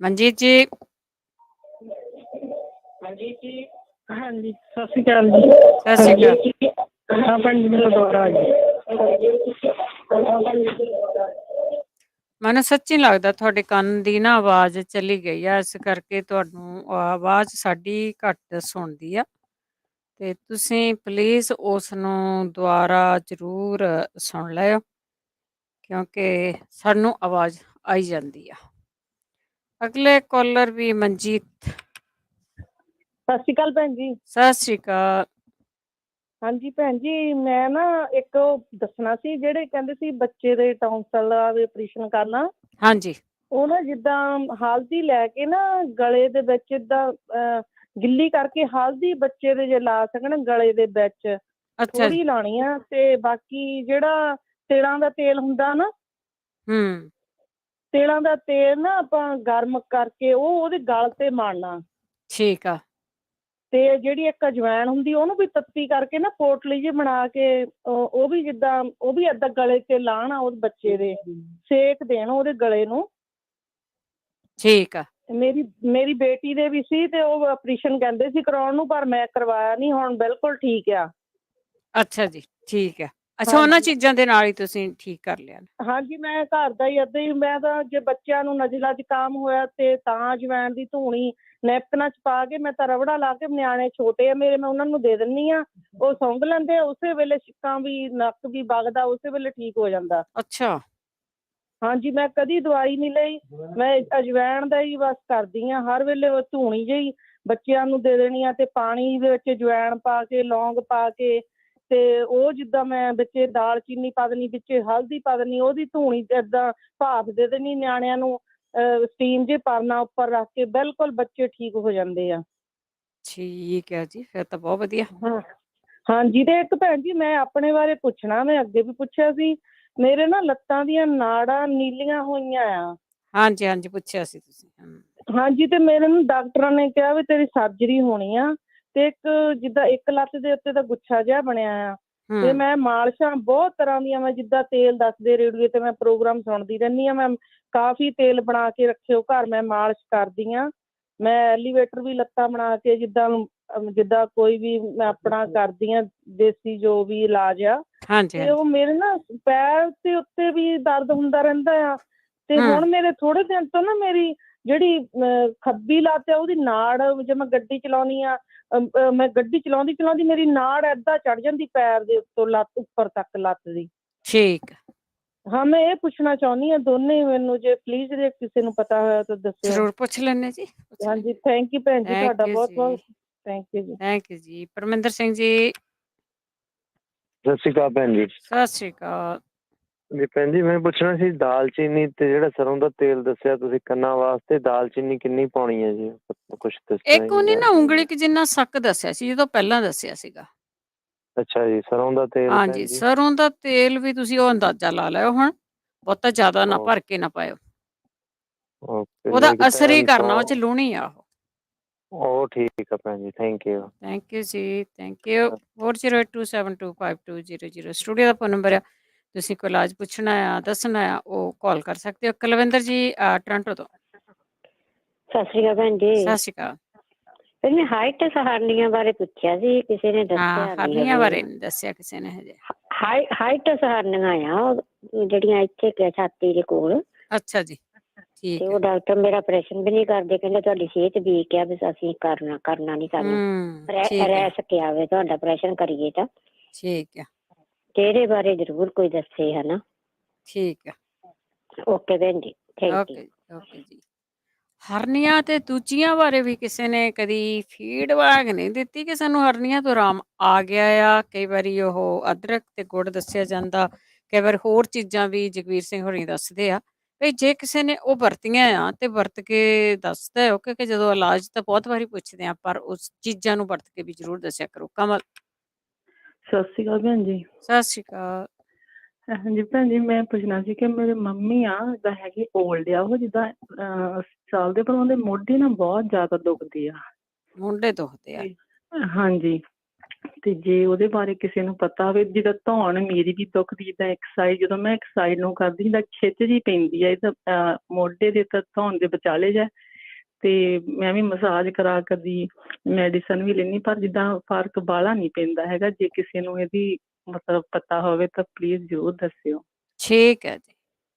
ਮਨਜੀਤ ਜੀ। ਹਾਂਜੀ ਸਤਿ ਸ਼੍ਰੀ ਅਕਾਲ ਜੀ। ਸਤਿ ਸ਼੍ਰੀ ਅਕਾਲ। ਹਾਂ ਭੈਣ ਜੀ ਮੇਰਾ ਦੁਬਾਰਾ ਆ ਗਿਆ। ਮੈਨੂੰ ਸੱਚੀ ਲੱਗਦਾ ਤੁਹਾਡੇ ਕੰਨ ਦੀ ਨਾ ਆਵਾਜ਼ ਚਲੀ ਗਈ ਆ, ਇਸ ਕਰਕੇ ਤੁਹਾਨੂੰ ਆਵਾਜ਼ ਸਾਡੀ ਘੱਟ ਸੁਣਦੀ ਆ, ਤੇ ਤੁਸੀਂ ਪਲੀਜ਼ ਉਸ ਨੂੰ ਦੁਬਾਰਾ ਜ਼ਰੂਰ ਸੁਣ ਲਿਓ, ਕਿਉਂਕਿ ਸਾਨੂੰ ਆਵਾਜ਼ ਆਈ ਜਾਂਦੀ ਆ। ਅਗਲੇ ਕਾਲਰ ਵੀ ਮਨਜੀਤ। ਸਤਿ ਸ਼੍ਰੀ ਅਕਾਲ ਭੈਣ ਜੀ। ਸਤਿ ਸ਼੍ਰੀ ਅਕਾਲ। ਹਾਂਜੀ ਭੈਣ ਜੀ, ਮੈਂ ਨਾ ਇੱਕ ਦੱਸਣਾ ਸੀ, ਜਿਹੜੇ ਕਹਿੰਦੇ ਸੀ ਬੱਚੇ ਦੇ ਟੌਂਸਲ ਦਾ ਆਪਰੇਸ਼ਨ ਕਰਨਾ। ਹਾਂਜੀ। ਉਹ ਨਾ ਜਿੱਦਾਂ ਹਲਦੀ ਲੈ ਕੇ ਨਾ ਗਲੇ ਦੇ ਵਿੱਚ ਏਦਾਂ ਗਿੱਲੀ ਕਰਕੇ ਹਲਦੀ ਬੱਚੇ ਦੇ ਜੇ ਲਾ ਸਕਣ ਗਲੇ ਦੇ ਵਿੱਚ, ਥੋੜੀ ਲਾਉਣੀ ਆ, ਤੇ ਬਾਕੀ ਜਿਹੜਾ ਤਿਲਾਂ ਦਾ ਤੇਲ ਹੁੰਦਾ ਨਾ, ਤਿਲਾਂ ਦਾ ਤੇਲ ਨਾ ਆਪਾਂ ਗਰਮ ਕਰਕੇ ਉਹ ਉਹਦੇ ਗਲ ਤੇ ਮਾਰਨਾ। ਠੀਕ ਆ। ਤੇ ਜਿਹੜੀ ਇੱਕ ਅਜਵਾਇਣ ਹੁੰਦੀ ਉਹਨੂੰ ਵੀ ਤੱਤੀ ਕਰਕੇ ਨਾ ਪੋਟਲੀ ਜਿਹੀ ਬਣਾ ਕੇ ਉਹ ਵੀ ਜਿੱਦਾਂ ਉਹ ਵੀ ਏਦਾਂ ਗਲੇ ਤੇ ਲਾਉਣ ਉਹ ਬੱਚੇ ਦੇ, ਸੇਕ ਦੇਣ ਉਹਦੇ ਗਲੇ ਨੂੰ। ਠੀਕ ਆ। ਮੇਰੀ ਬੇਟੀ ਦੇ ਵੀ ਸੀ ਤੇ ਉਹ ਆਪਰੇਸ਼ਨ ਕਹਿੰਦੇ ਸੀ ਕਰਾਉਣ ਨੂੰ, ਪਰ ਮੈਂ ਕਰਵਾਇਆ ਨਹੀਂ, ਹੁਣ ਬਿਲਕੁਲ ਠੀਕ ਆ। ਅੱਛਾ ਜੀ, ਠੀਕ ਹੈ। ਅੱਛਾ, ਉਹਨਾਂ ਚੀਜ਼ਾਂ ਦੇ ਨਾਲ ਹੀ ਤੁਸੀਂ ਠੀਕ ਕਰ ਲਿਆ। ਹਾਂਜੀ, ਮੈਂ ਘਰ ਦਾ ਹੀ ਏਦਾਂ ਹੀ, ਮੈਂ ਤਾਂ ਜੇ ਬੱਚਿਆਂ ਨੂੰ ਨਜ਼ਲਾ ਜ਼ੁਕਾਮ ਹੋਇਆ ਤੇ ਤਾਂ ਅਜਵਾਇਣ ਦੀ ਧੂਣੀ ਨੈਪਕਿਨਾਂ 'ਚ ਪਾ ਕੇ, ਮੈਂ ਤਾਂ ਰਬੜਾ ਲਾ ਕੇ, ਨਿਆਣੇ ਛੋਟੇ ਆ ਮੇਰੇ, ਮੈਂ ਉਹਨਾਂ ਨੂੰ ਦੇ ਦਿੰਦੀ ਹਾਂ, ਉਹ ਸੁੰਘ ਲੈਂਦੇ, ਉਸੇ ਵੇਲੇ ਛਿੱਕਾਂ ਵੀ ਨੱਕ ਵੀ ਵਗਦਾ, ਉਸੇ ਵੇਲੇ ਠੀਕ ਹੋ ਜਾਂਦਾ। ਅੱਛਾ। ਹਾਂਜੀ, ਮੈਂ ਕਦੀ ਦਵਾਈ ਨਹੀਂ ਲਈ, ਮੈਂ ਅਜਵਾਇਣ ਦਾ ਹੀ ਬਸ ਕਰਦੀ ਹਾਂ ਹਰ ਵੇਲੇ, ਉਹ ਧੂਣੀ ਜਿਹੀ ਬੱਚਿਆਂ ਨੂੰ ਦੇ ਦੇਣੀ ਆ, ਤੇ ਪਾਣੀ ਦੇ ਵਿੱਚ ਅਜਵਾਇਣ ਪਾ ਕੇ, ਲੌਂਗ ਪਾ ਕੇ, ਤੇ ਉਹ ਜਿੱਦਾਂ ਮੈਂ ਵਿੱਚ ਦਾਲਚੀਨੀ ਪਾ ਦੇਣੀ, ਵਿੱਚ ਹਲਦੀ ਪਾ ਦੇਣੀ, ਉਹਦੀ ਧੂਣੀ ਏਦਾਂ ਭਾਫ ਦੇ ਦੇਣੀ ਨਿਆਣਿਆਂ ਨੂੰ, ਸਟੀਮ ਜੇ ਪਰਨਾ ਉੱਪਰ ਰੱਖ ਕੇ, ਬਿਲਕੁਲ ਬੱਚੇ ਠੀਕ ਹੋ ਜਾਂਦੇ ਆ। ਠੀਕ ਹੈ ਜੀ, ਫਿਰ ਤਾਂ ਬਹੁਤ ਵਧੀਆ। ਹਾਂ ਹਾਂਜੀ, ਤੇ ਇੱਕ ਭੈਣ ਜੀ ਮੈਂ ਆਪਣੇ ਬਾਰੇ ਪੁੱਛਣਾ, ਮੈਂ ਅੱਗੇ ਵੀ ਪੁੱਛਿਆ ਸੀ, ਮੇਰੇ ਨਾ ਲੱਤਾਂ ਦੀਆਂ ਨਾੜਾਂ ਨੀਲੀਆਂ ਹੋਈਆਂ ਆ। ਹਾਂਜੀ ਹਾਂਜੀ, ਪੁੱਛਿਆ ਸੀ ਤੁਸੀਂ। ਹਾਂਜੀ, ਤੇ ਮੇਰੇ ਨੂੰ ਡਾਕਟਰਾਂ ਨੇ ਕਿਹਾ ਵੀ ਤੇਰੀ ਸਰਜਰੀ ਹੋਣੀ ਆ, ਤੇ ਇੱਕ ਜਿੱਦਾਂ ਇੱਕ ਲੱਤ ਦੇ ਉੱਤੇ ਤਾਂ ਗੁੱਛਾ ਜਿਹਾ ਬਣਿਆ ਆ, ਤੇ ਮੈਂ ਮਾਲਸ਼ਾਂ ਬਹੁਤ ਤਰ੍ਹਾਂ ਦੀਆਂ, ਮੈਂ ਜਿੱਦਾਂ ਤੇਲ ਦੱਸਦੇ ਰੇਡੀਓ ਤੇ ਮੈਂ ਪ੍ਰੋਗਰਾਮ ਸੁਣਦੀ ਰਹਿੰਦੀ ਹਾਂ, ਮੈਂ ਕਾਫੀ ਤੇਲ ਬਣਾ ਕੇ ਰੱਖਿਓ ਘਰ, ਮੈਂ ਮਾਲਿਸ਼ ਕਰਦੀ ਹਾਂ, ਮੈਂ ਐਲੀਵੇਟਰ ਵੀ ਲੱਤਾਂ ਬਣਾ ਕੇ ਜਿੱਦਾਂ ਕੋਈ ਵੀ ਮੈਂ ਆਪਣਾ ਕਰਦੀ ਹਾਂ ਦੇਸੀ ਜੋ ਵੀ ਇਲਾਜ ਆ। ਤੇ ਉਹ ਮੇਰੇ ਨਾ ਪੈਰ ਦੇ ਉੱਤੇ ਵੀ ਦਰਦ ਹੁੰਦਾ ਰਹਿੰਦਾ ਆ, ਤੇ ਹੁਣ ਮੇਰੇ ਥੋੜੇ ਦਿਨ ਤੋਂ ਨਾ ਮੇਰੀ ਜਿਹੜੀ ਖੱਬੀ ਲੱਤ ਆ ਉਹਦੀ ਨਾੜ, ਜੇ ਮੈਂ ਗੱਡੀ ਚਲਾਉਣੀ ਆ, ਮੈਂ ਗੱਡੀ ਚਲਾਉਂਦੀ ਮੇਰੀ ਨਾੜ ਏਦਾਂ ਚੜ ਜਾਂਦੀ ਪੈਰ ਦੇ ਉੱਤੋਂ ਲੱਤ ਉੱਪਰ ਤੱਕ ਲੱਤ ਦੀ। ਠੀਕ। ਹਾਂ, ਮੈਂ ਇਹ ਪੁੱਛਣਾ ਚਾਹੁੰਦੀ ਹਾਂ ਦੋਨੇ ਮੈਨੂੰ, ਜੇ ਪਲੀਜ਼ ਜੇ ਕਿਸੇ ਨੂੰ ਪਤਾ ਹੋਇਆ ਤਾਂ ਦੱਸਿਓ। ਜ਼ਰੂਰ ਪੁੱਛ ਲੈਣੇ ਜੀ। ਹਾਂਜੀ, ਥੈਂਕ ਯੂ ਭੈਣ ਜੀ, ਤੁਹਾਡਾ ਬਹੁਤ ਬਹੁਤ ਥੈਂਕ ਯੂ ਜੀ। ਥੈਂਕ ਯੂ ਜੀ। ਪਰਮਿੰਦਰ ਸਿੰਘ ਜੀ। ਸਤਿ ਸ਼੍ਰੀ ਅਕਾਲ ਭੈਣ ਜੀ। ਸਤਿ ਸ਼੍ਰੀ ਅਕਾਲ ਜੀ। ਭੈਣ ਜੀ ਮੈਂ ਪੁੱਛਣਾ ਸੀ, ਦਾਲਚੀਨੀ ਤੇ ਜਿਹੜਾ ਸਰੋਂ ਦਾ ਤੇਲ ਦੱਸਿਆ ਤੁਸੀਂ ਕੰਨਾਂ ਵਾਸਤੇ, ਦਾਲਚੀਨੀ ਕਿੰਨੀ ਪਾਉਣੀ ਹੈ ਜੀ? ਕੁਛ ਦੱਸਣਾ। ਇੱਕ ਉਹਨੇ ਨਾ ਉਂਗਲੀ ਕਿ ਜਿੰਨਾ ਸੱਕ ਦੱਸਿਆ ਸੀ, ਜਦੋਂ ਪਹਿਲਾਂ ਦੱਸਿਆ ਸੀਗਾ। ਅੱਛਾ ਜੀ, ਸਰੋਂ ਦਾ ਤੇਲ। ਹਾਂਜੀ, ਸਰੋਂ ਦਾ ਤੇਲ ਵੀ ਤੁਸੀਂ ਉਹ ਅੰਦਾਜ਼ਾ ਲਾ ਲਿਓ, ਹੁਣ ਬਹੁਤਾ ਜ਼ਿਆਦਾ ਨਾ ਭਰ ਕੇ ਨਾ ਪਾਇਓ, ਉਹਦਾ ਅਸਰ ਹੀ ਕਰਨਾ, ਉਹ 'ਚ ਲੂਣੀ ਆ ਉਹ। ਠੀਕ ਆ ਭੈਣ ਜੀ, ਥੈਂਕ ਯੂ। ਥੈਂਕ ਯੂ ਜੀ, thank you. 4082725000 studio the phone number ਆ, ਤੁਸੀਂ ਕੋਈ ਇਲਾਜ ਪੁੱਛਣਾ ਆ, ਦੱਸਣਾ ਆ, ਉਹ ਕਾਲ ਕਰ ਸਕਦੇ ਹੋ। ਕੁਲਵਿੰਦਰ ਜੀ ਟੋਰਾਂਟੋ ਤੋਂ। ਸਤਿ ਸ਼੍ਰੀ ਅਕਾਲ ਭੈਣ ਜੀ। ਸਤਿ ਸ਼੍ਰੀ ਅਕਾਲ। ਮੈਂ ਹਾਈਟ ਹਰਨੀਆਂ ਬਾਰੇ ਪੁੱਛਿਆ ਸੀ, ਕਿਸੇ ਨੇ ਦੱਸਿਆ ਹਰਨੀਆਂ ਬਾਰੇ ਨਹੀਂ ਦੱਸਿਆ ਕਿਸੇ ਨੇ ਹਜੇ। ਹਾਈਟ ਹਰਨੀਆਂ ਆ ਜਿਹੜੀਆਂ ਇੱਥੇ ਛਾਤੀ ਦੇ ਕੋਲ। ਅੱਛਾ ਜੀ, ਠੀਕ। ਤੇ ਉਹ ਡਾਕਟਰ ਮੇਰਾ ਆਪਰੇਸ਼ਨ ਵੀ ਨਹੀਂ ਕਰਦੇ, ਕਹਿੰਦੇ ਤੁਹਾਡੀ ਸਿਹਤ ਵੀਕ ਆ, ਵੀ ਅਸੀਂ ਕਰਨਾ ਨਹੀਂ ਰਹਿ ਸਕਿਆ ਵੇ ਤੁਹਾਡਾ ਆਪਰੇਸ਼ਨ ਕਰੀਏ ਤਾਂ। ਠੀਕ ਆ। ਤੇ ਇਹਦੇ ਬਾਰੇ ਜ਼ਰੂਰ ਕੋਈ ਦੱਸੇ, ਹਨਾ? ਠੀਕ ਆ। ਓਕੇ ਭੈਣ ਜੀ, ਥੈਂਕ ਯੂ। ਓਕੇ ਜੀ। ਹਰਨੀਆਂ ਤੇ ਦੂਜੀਆਂ ਬਾਰੇ ਵੀ ਕਿਸੇ ਨੇ ਕਦੀ ਫੀਡਬੈਕ ਨਹੀਂ ਦਿੱਤੀ ਕਿ ਸਾਨੂੰ ਹਰਨੀਆਂ ਤੋਂ ਆਰਾਮ ਆ ਗਿਆ ਆ। ਕਈ ਵਾਰੀ ਉਹ ਅਦਰਕ ਤੇ ਗੁੜ ਦੱਸਿਆ ਜਾਂਦਾ, ਕਈ ਵਾਰ ਹੋਰ ਚੀਜ਼ਾਂ ਵੀ ਜਗਵੀਰ ਸਿੰਘ ਹੋਣੀ ਦੱਸਦੇ ਆ ਵੀ ਜੇ ਕਿਸੇ ਨੇ ਉਹ ਵਰਤੀਆਂ ਆ ਤੇ ਵਰਤ ਕੇ ਦੱਸਦਾ ਹੋ, ਕਿਉਂਕਿ ਜਦੋਂ ਇਲਾਜ ਤਾਂ ਬਹੁਤ ਵਾਰੀ ਪੁੱਛਦੇ ਆ ਪਰ ਉਸ ਚੀਜ਼ਾਂ ਨੂੰ ਵਰਤ ਕੇ ਵੀ ਜ਼ਰੂਰ ਦੱਸਿਆ ਕਰੋ। ਕਮਲ। ਸਤਿ ਸ਼੍ਰੀ ਅਕਾਲ ਭੈਣ ਜੀ। ਸਤਿ ਸ਼੍ਰੀ ਅਕਾਲ। ਹਾਂਜੀ ਭੈਣ ਜੀ, ਮੈਂ ਪੁੱਛਣਾ ਸੀ ਕਿ ਮੇਰੇ ਮੰਮੀ ਆ ਜਿੱਦਾਂ ਹੈਗੀ ਓਲਡ ਆ, ਉਹ ਜਿੱਦਾਂ 80 ਸਾਲ ਦੇ, ਪਰ ਉਹਦੇ ਮੋਢੇ ਨਾ ਬਹੁਤ ਜ਼ਿਆਦਾ ਦੁਖਦੇ ਆ। ਮੁੰਡੇ ਦੁਖਦੇ ਆ। ਹਾਂਜੀ, ਤੇ ਜੇ ਉਹਦੇ ਬਾਰੇ ਕਿਸੇ ਨੂੰ ਪਤਾ ਹੋਵੇ, ਜਿੱਦਾਂ ਧੌਣ ਮੇਰੀ ਵੀ ਦੁਖਦੀ, ਜਿੱਦਾਂ ਇੱਕ ਸਾਈਡ ਜਦੋਂ ਮੈਂ ਇੱਕ ਸਾਈਡ ਨੂੰ ਕਰਦੀ ਜਿੱਦਾਂ ਖਿੱਚ ਜਿਹੀ ਪੈਂਦੀ ਆ ਇਹਦਾ ਮੋਢੇ ਦੇ ਤਾਂ ਧੌਣ ਦੇ ਵਿਚਾਲੇ ਜਾ, ਤੇ ਮੈਂ ਵੀ ਮਸਾਜ ਕਰਾ ਕਦੀ ਮੈਡੀਸਨ ਵੀ ਲੈਂਦੀ, ਪਰ ਜਿੱਦਾਂ ਫਰਕ ਬਾਹਲਾ ਨਹੀਂ ਪੈਂਦਾ ਹੈਗਾ। ਜੇ ਕਿਸੇ ਨੂੰ ਇਹਦੀ ਮਤਲਬ ਪਤਾ ਹੋਵੇ ਤਾਂ ਪਲੀਜ਼ ਜ਼ਰੂਰ ਦੱਸਿਓ। ਠੀਕ ਹੈ ਜੀ।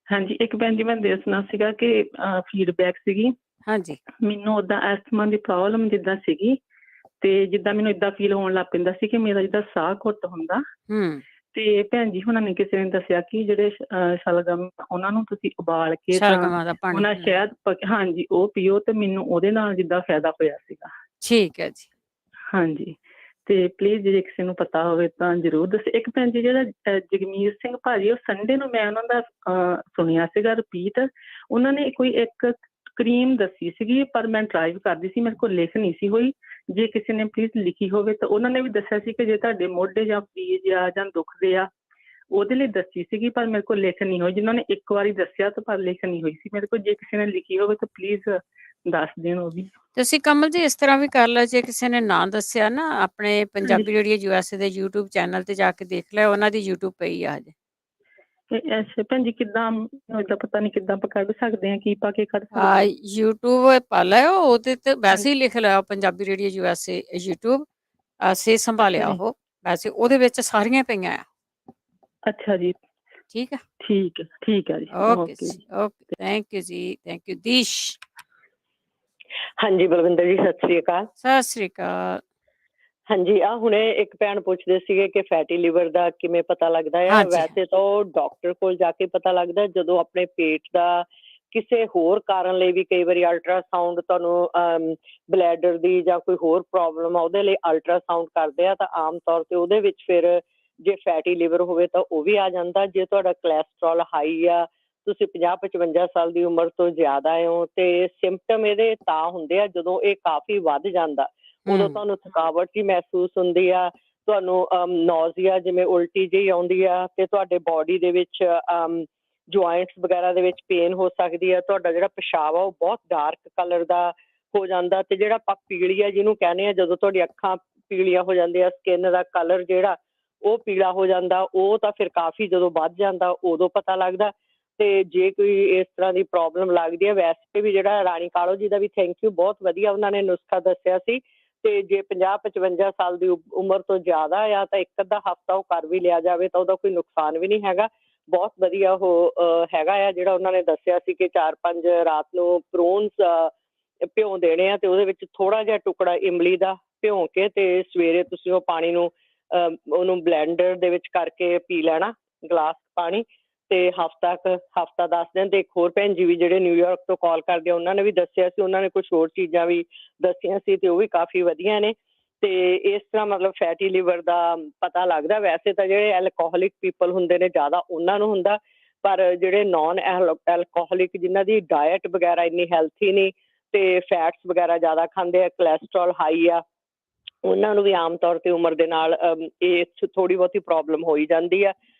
ਹਾਂਜੀ, ਇੱਕ ਭੈਣ ਜੀ ਮੈਂ ਦੱਸਣਾ ਸੀਗਾ ਕਿ ਫੀਡਬੈਕ ਸੀਗੀ। ਹਾਂਜੀ। ਮੈਨੂੰ ਉਦਾਂ ਐਸਥਮਾ ਦੀ ਪ੍ਰੋਬਲਮ ਜਿੱਦਾਂ ਸੀਗੀ, ਤੇ ਜਿੱਦਾਂ ਮੈਨੂੰ ਇਦਾਂ ਫੀਲ ਹੋਣ ਲੱਗ ਪੈਂਦਾ ਸੀ ਕਿ ਮੇਰਾ ਜਿੱਦਾਂ ਸਾਹ ਘੁੱਟ ਹੁੰਦਾ। ਤੇ ਭੈਣ ਜੀ ਹੁਣਾਂ ਨੇ ਕਿਸੇ ਨੇ ਦੱਸਿਆ ਕਿ ਜਿਹੜੇ ਸ਼ਲਗਮ ਉਹਨਾਂ ਨੂੰ ਤੁਸੀਂ ਉਬਾਲ ਕੇ ਤਾਂ ਸ਼ਲਗਮਾਂ ਦਾ ਪਾਣੀ। ਉਹਨਾਂ ਸ਼ਹਿਦ ਹਾਂਜੀ ਉਹ ਪੀਓ, ਤੇ ਮੈਨੂੰ ਉਹਦੇ ਨਾਲ ਜਿੱਦਾਂ ਫਾਇਦਾ ਹੋਇਆ ਸੀਗਾ। ਠੀਕ ਹੈ ਜੀ। ਹਾਂਜੀ, ਤੇ ਪਲੀਜ਼ ਜੇ ਕਿਸੇ ਨੂੰ ਪਤਾ ਹੋਵੇ ਤਾਂ ਜ਼ਰੂਰ ਦੱਸੇ। ਇੱਕ ਭੈਣ ਜੀ ਜਿਹੜਾ ਜਗਮੀਤ ਸਿੰਘ ਭਾਜੀ, ਉਹ ਸੰਡੇ ਨੂੰ ਮੈਂ ਉਹਨਾਂ ਦਾ ਸੁਣਿਆ ਸੀਗਾ ਰਿਪੀਟ, ਉਹਨਾਂ ਨੇ ਕੋਈ ਇੱਕ ਕਰੀਮ ਦੱਸੀ ਸੀਗੀ, ਪਰ ਮੈਂ ਡਰਾਈਵ ਕਰਦੀ ਸੀ, ਮੇਰੇ ਕੋਲ ਲਿਖ ਨਹੀਂ ਸੀ ਹੋਈ। ਜੇ ਕਿਸੇ ਨੇ ਪਲੀਜ਼ ਲਿਖੀ ਹੋਵੇ ਤਾਂ ਉਹਨਾਂ ਨੇ ਵੀ ਦੱਸਿਆ ਸੀ ਕਿ ਜੇ ਤੁਹਾਡੇ ਮੋਢੇ ਜਾਂ ਪੀਜ ਆ ਜਾਂ ਦੁਖਦੇ ਆ, ਉਹਦੇ ਲਈ ਦੱਸੀ ਸੀਗੀ, ਪਰ ਮੇਰੇ ਕੋਲ ਲਿਖ ਨਹੀਂ ਹੋਈ। ਜਿਨ੍ਹਾਂ ਨੇ ਇੱਕ ਵਾਰੀ ਦੱਸਿਆ ਤਾਂ ਪਰ ਲਿਖ ਨਹੀਂ ਹੋਈ ਸੀ ਮੇਰੇ ਕੋਲ। ਜੇ ਕਿਸੇ ਨੇ ਲਿਖੀ ਹੋਵੇ ਤਾਂ ਪਲੀਜ਼ ਦੱਸ ਦੇਣ ਉਹ ਵੀ। ਤੁਸੀਂ ਕਮਲ ਜੀ ਇਸ ਤਰ੍ਹਾਂ ਵੀ ਕਰ ਲਓ, ਜੇ ਕਿਸੇ ਨੇ ਨਾ ਦੱਸਿਆ ਨਾ, ਆਪਣੇ ਪੰਜਾਬੀ ਰੇਡੀਓ USA ਦੇ YouTube ਚੈਨਲ ਤੇ ਜਾ ਕੇ ਦੇਖ ਲਿਆ, ਉਹਨਾਂ ਦੀ YouTube ਪਈ ਆ ਹਜੇ। ਅੱਛਾ ਭੈਣ ਜੀ, ਕਿੱਦਾਂ ਏਦਾਂ ਪਤਾ ਨਹੀਂ ਕਿੱਦਾਂ ਆਪਾਂ ਕੱਢ ਸਕਦੇ ਹਾਂ, ਕੀ ਪਾ ਕੇ ਕੱਢ ਸਕਦੇ ਹਾਂ? YouTube ਪਾ ਲਿਓ, ਉਹਦੇ ਤੇ ਵੈਸੇ ਹੀ ਲਿਖ ਲਿਆ ਪੰਜਾਬੀ ਰੇਡੀਓ USA YouTube ਸਿਹਤ ਸੰਭਾਲਿਆ ਉਹ, ਵੈਸੇ ਉਹਦੇ ਵਿੱਚ ਸਾਰੀਆਂ ਪਈਆਂ ਆ। ਅੱਛਾ ਜੀ। ਠੀਕ ਆ। ਠੀਕ ਹੈ, ਠੀਕ ਹੈ ਜੀ। ਓਕੇ ਜੀ, ਓਕੇ, ਥੈਂਕ ਯੂ ਜੀ, ਥੈਂਕ ਯੂ। ਦੀਸ਼। ਹਾਂਜੀ ਬਲਵਿੰਦਰ ਜੀ, ਸਤਿ ਸ੍ਰੀ ਅਕਾਲ। ਸਤਿ ਸ੍ਰੀ ਅਕਾਲ। ਹਾਂਜੀ, ਹੁਣੇ ਇੱਕ ਭੈਣ ਪੁੱਛਦੇ ਸੀਗੇ ਕਿ ਫੈਟੀ ਲਿਵਰ ਦਾ ਕਿਵੇਂ ਪਤਾ ਲੱਗਦਾ ਆ। ਵੈਸੇ ਤਾਂ ਉਹ ਡਾਕਟਰ ਕੋਲ ਜਾ ਕੇ ਪਤਾ ਲੱਗਦਾ, ਜਦੋਂ ਆਪਣੇ ਪੇਟ ਦਾ ਕਿਸੇ ਹੋਰ ਕਾਰਨ ਲਈ ਵੀ ਕਈ ਵਾਰੀ ਅਲਟਰਾਸਾਊਂਡ ਤੁਹਾਨੂੰ ਬਲੈਡਰ ਦੀ ਜਾਂ ਕੋਈ ਹੋਰ ਪ੍ਰੋਬਲਮ ਆ ਉਹਦੇ ਲਈ ਅਲਟਰਾਸਾਊਂਡ ਕਰਦੇ ਆ, ਤਾਂ ਆਮ ਤੌਰ ਤੇ ਉਹਦੇ ਵਿੱਚ ਫਿਰ ਜੇ ਫੈਟੀ ਲਿਵਰ ਹੋਵੇ ਤਾਂ ਉਹ ਵੀ ਆ ਜਾਂਦਾ। ਜੇ ਤੁਹਾਡਾ ਕੋਲੈਸਟਰੋਲ ਹਾਈ ਆ, ਤੁਸੀਂ 50-55 ਸਾਲ ਦੀ ਉਮਰ ਤੋਂ ਜ਼ਿਆਦਾ ਹੋ, ਤੇ ਸਿੰਪਟਮ ਇਹਦੇ ਤਾਂ ਹੁੰਦੇ ਆ ਜਦੋਂ ਇਹ ਕਾਫੀ ਵੱਧ ਜਾਂਦਾ। ਉਦੋਂ ਤੁਹਾਨੂੰ ਥਕਾਵਟ ਵੀ ਮਹਿਸੂਸ ਹੁੰਦੀ ਆ, ਤੁਹਾਨੂੰ ਨੌਜ਼ੀਆ ਜਿਵੇਂ ਉਲਟੀ ਜਿਹੀ ਆਉਂਦੀ ਆ, ਤੇ ਤੁਹਾਡੇ ਬੋਡੀ ਦੇ ਵਿੱਚ ਜੁਆਇੰਟਸ ਵਗੈਰਾ ਦੇ ਵਿੱਚ ਪੇਨ ਹੋ ਸਕਦੀ ਆ। ਤੁਹਾਡਾ ਜਿਹੜਾ ਪਿਸ਼ਾਬ ਆ ਉਹ ਬਹੁਤ ਡਾਰਕ ਕਲਰ ਦਾ ਹੋ ਜਾਂਦਾ, ਤੇ ਜਿਹੜਾ ਆਪਾਂ ਪੀਲੀਆ ਜਿਹਨੂੰ ਕਹਿੰਦੇ ਆ, ਜਦੋਂ ਤੁਹਾਡੀ ਅੱਖਾਂ ਪੀਲੀਆਂ ਹੋ ਜਾਂਦੀਆਂ, ਸਕਿਨ ਦਾ ਕਲਰ ਜਿਹੜਾ ਉਹ ਪੀਲਾ ਹੋ ਜਾਂਦਾ, ਉਹ ਤਾਂ ਫਿਰ ਕਾਫੀ ਜਦੋਂ ਵੱਧ ਜਾਂਦਾ ਉਦੋਂ ਪਤਾ ਲੱਗਦਾ। ਤੇ ਜੇ ਕੋਈ ਇਸ ਤਰ੍ਹਾਂ ਦੀ ਪ੍ਰੋਬਲਮ ਲੱਗਦੀ ਹੈ, ਵੈਸੇ ਵੀ ਜਿਹੜਾ ਰਾਣੀ ਕਾਲੋ ਜੀ ਦਾ ਵੀ ਥੈਂਕ ਯੂ, ਬਹੁਤ ਵਧੀਆ ਉਹਨਾਂ ਨੇ ਨੁਸਖਾ ਦੱਸਿਆ ਸੀ। ਤੇ ਜੇ 50-55 ਸਾਲ ਦੀ ਉਮਰ ਤੋਂ ਜ਼ਿਆਦਾ ਆ ਤਾਂ ਇੱਕ ਅੱਧਾ ਹਫ਼ਤਾ ਉਹ ਕਰ ਵੀ ਲਿਆ ਜਾਵੇ ਤਾਂ ਉਹਦਾ ਕੋਈ ਨੁਕਸਾਨ ਵੀ ਨਹੀਂ ਹੈਗਾ। ਬਹੁਤ ਵਧੀਆ ਉਹ ਹੈਗਾ ਆ ਜਿਹੜਾ ਉਹਨਾਂ ਨੇ ਦੱਸਿਆ ਸੀ ਕਿ 4-5 ਰਾਤ ਨੂੰ ਪ੍ਰੋਨਸ ਭਿਉਂ ਦੇਣੇ ਆ, ਤੇ ਉਹਦੇ ਵਿੱਚ ਥੋੜਾ ਜਿਹਾ ਟੁਕੜਾ ਇਮਲੀ ਦਾ ਭਿਉਂ ਕੇ, ਤੇ ਸਵੇਰੇ ਤੁਸੀਂ ਉਹ ਪਾਣੀ ਨੂੰ ਉਹਨੂੰ ਬਲੈਂਡਰ ਦੇ ਵਿੱਚ ਕਰਕੇ ਪੀ ਲੈਣਾ, ਗਲਾਸ ਪਾਣੀ, ਤੇ ਹਫ਼ਤਾ 10 ਦਿਨ। ਤੇ ਇੱਕ ਹੋਰ ਭੈਣ ਜੀ ਵੀ ਜਿਹੜੇ ਨਿਊਯਾਰਕ ਤੋਂ ਕਾਲ ਕਰਦੇ ਆ, ਉਹਨਾਂ ਨੇ ਵੀ ਦੱਸਿਆ ਸੀ, ਉਹਨਾਂ ਨੇ ਕੁਛ ਹੋਰ ਚੀਜ਼ਾਂ ਵੀ ਦੱਸੀਆਂ ਸੀ ਤੇ ਉਹ ਵੀ ਕਾਫੀ ਵਧੀਆ ਨੇ। ਤੇ ਇਸ ਤਰ੍ਹਾਂ ਮਤਲਬ ਫੈਟੀ ਲਿਵਰ ਦਾ ਪਤਾ ਲੱਗਦਾ। ਵੈਸੇ ਤਾਂ ਜਿਹੜੇ ਐਲਕੋਹਲਿਕ ਪੀਪਲ ਹੁੰਦੇ ਨੇ ਜ਼ਿਆਦਾ ਉਹਨਾਂ ਨੂੰ ਹੁੰਦਾ, ਪਰ ਜਿਹੜੇ ਨੋਨ ਐਲਕੋਹਲਿਕ ਜਿਨ੍ਹਾਂ ਦੀ ਡਾਇਟ ਵਗੈਰਾ ਇੰਨੀ ਹੈਲਥੀ ਨਹੀਂ ਤੇ ਫੈਟਸ ਵਗੈਰਾ ਜ਼ਿਆਦਾ ਖਾਂਦੇ ਆ, ਕੋਲੈਸਟਰੋਲ ਹਾਈ ਆ, ਉਹਨਾਂ ਨੂੰ ਵੀ ਆਮ ਤੌਰ ਤੇ ਉਮਰ ਦੇ ਨਾਲ ਇਹ ਥੋੜੀ ਬਹੁਤੀ ਪ੍ਰੋਬਲਮ ਹੋਈ ਜਾਂਦੀ ਆ।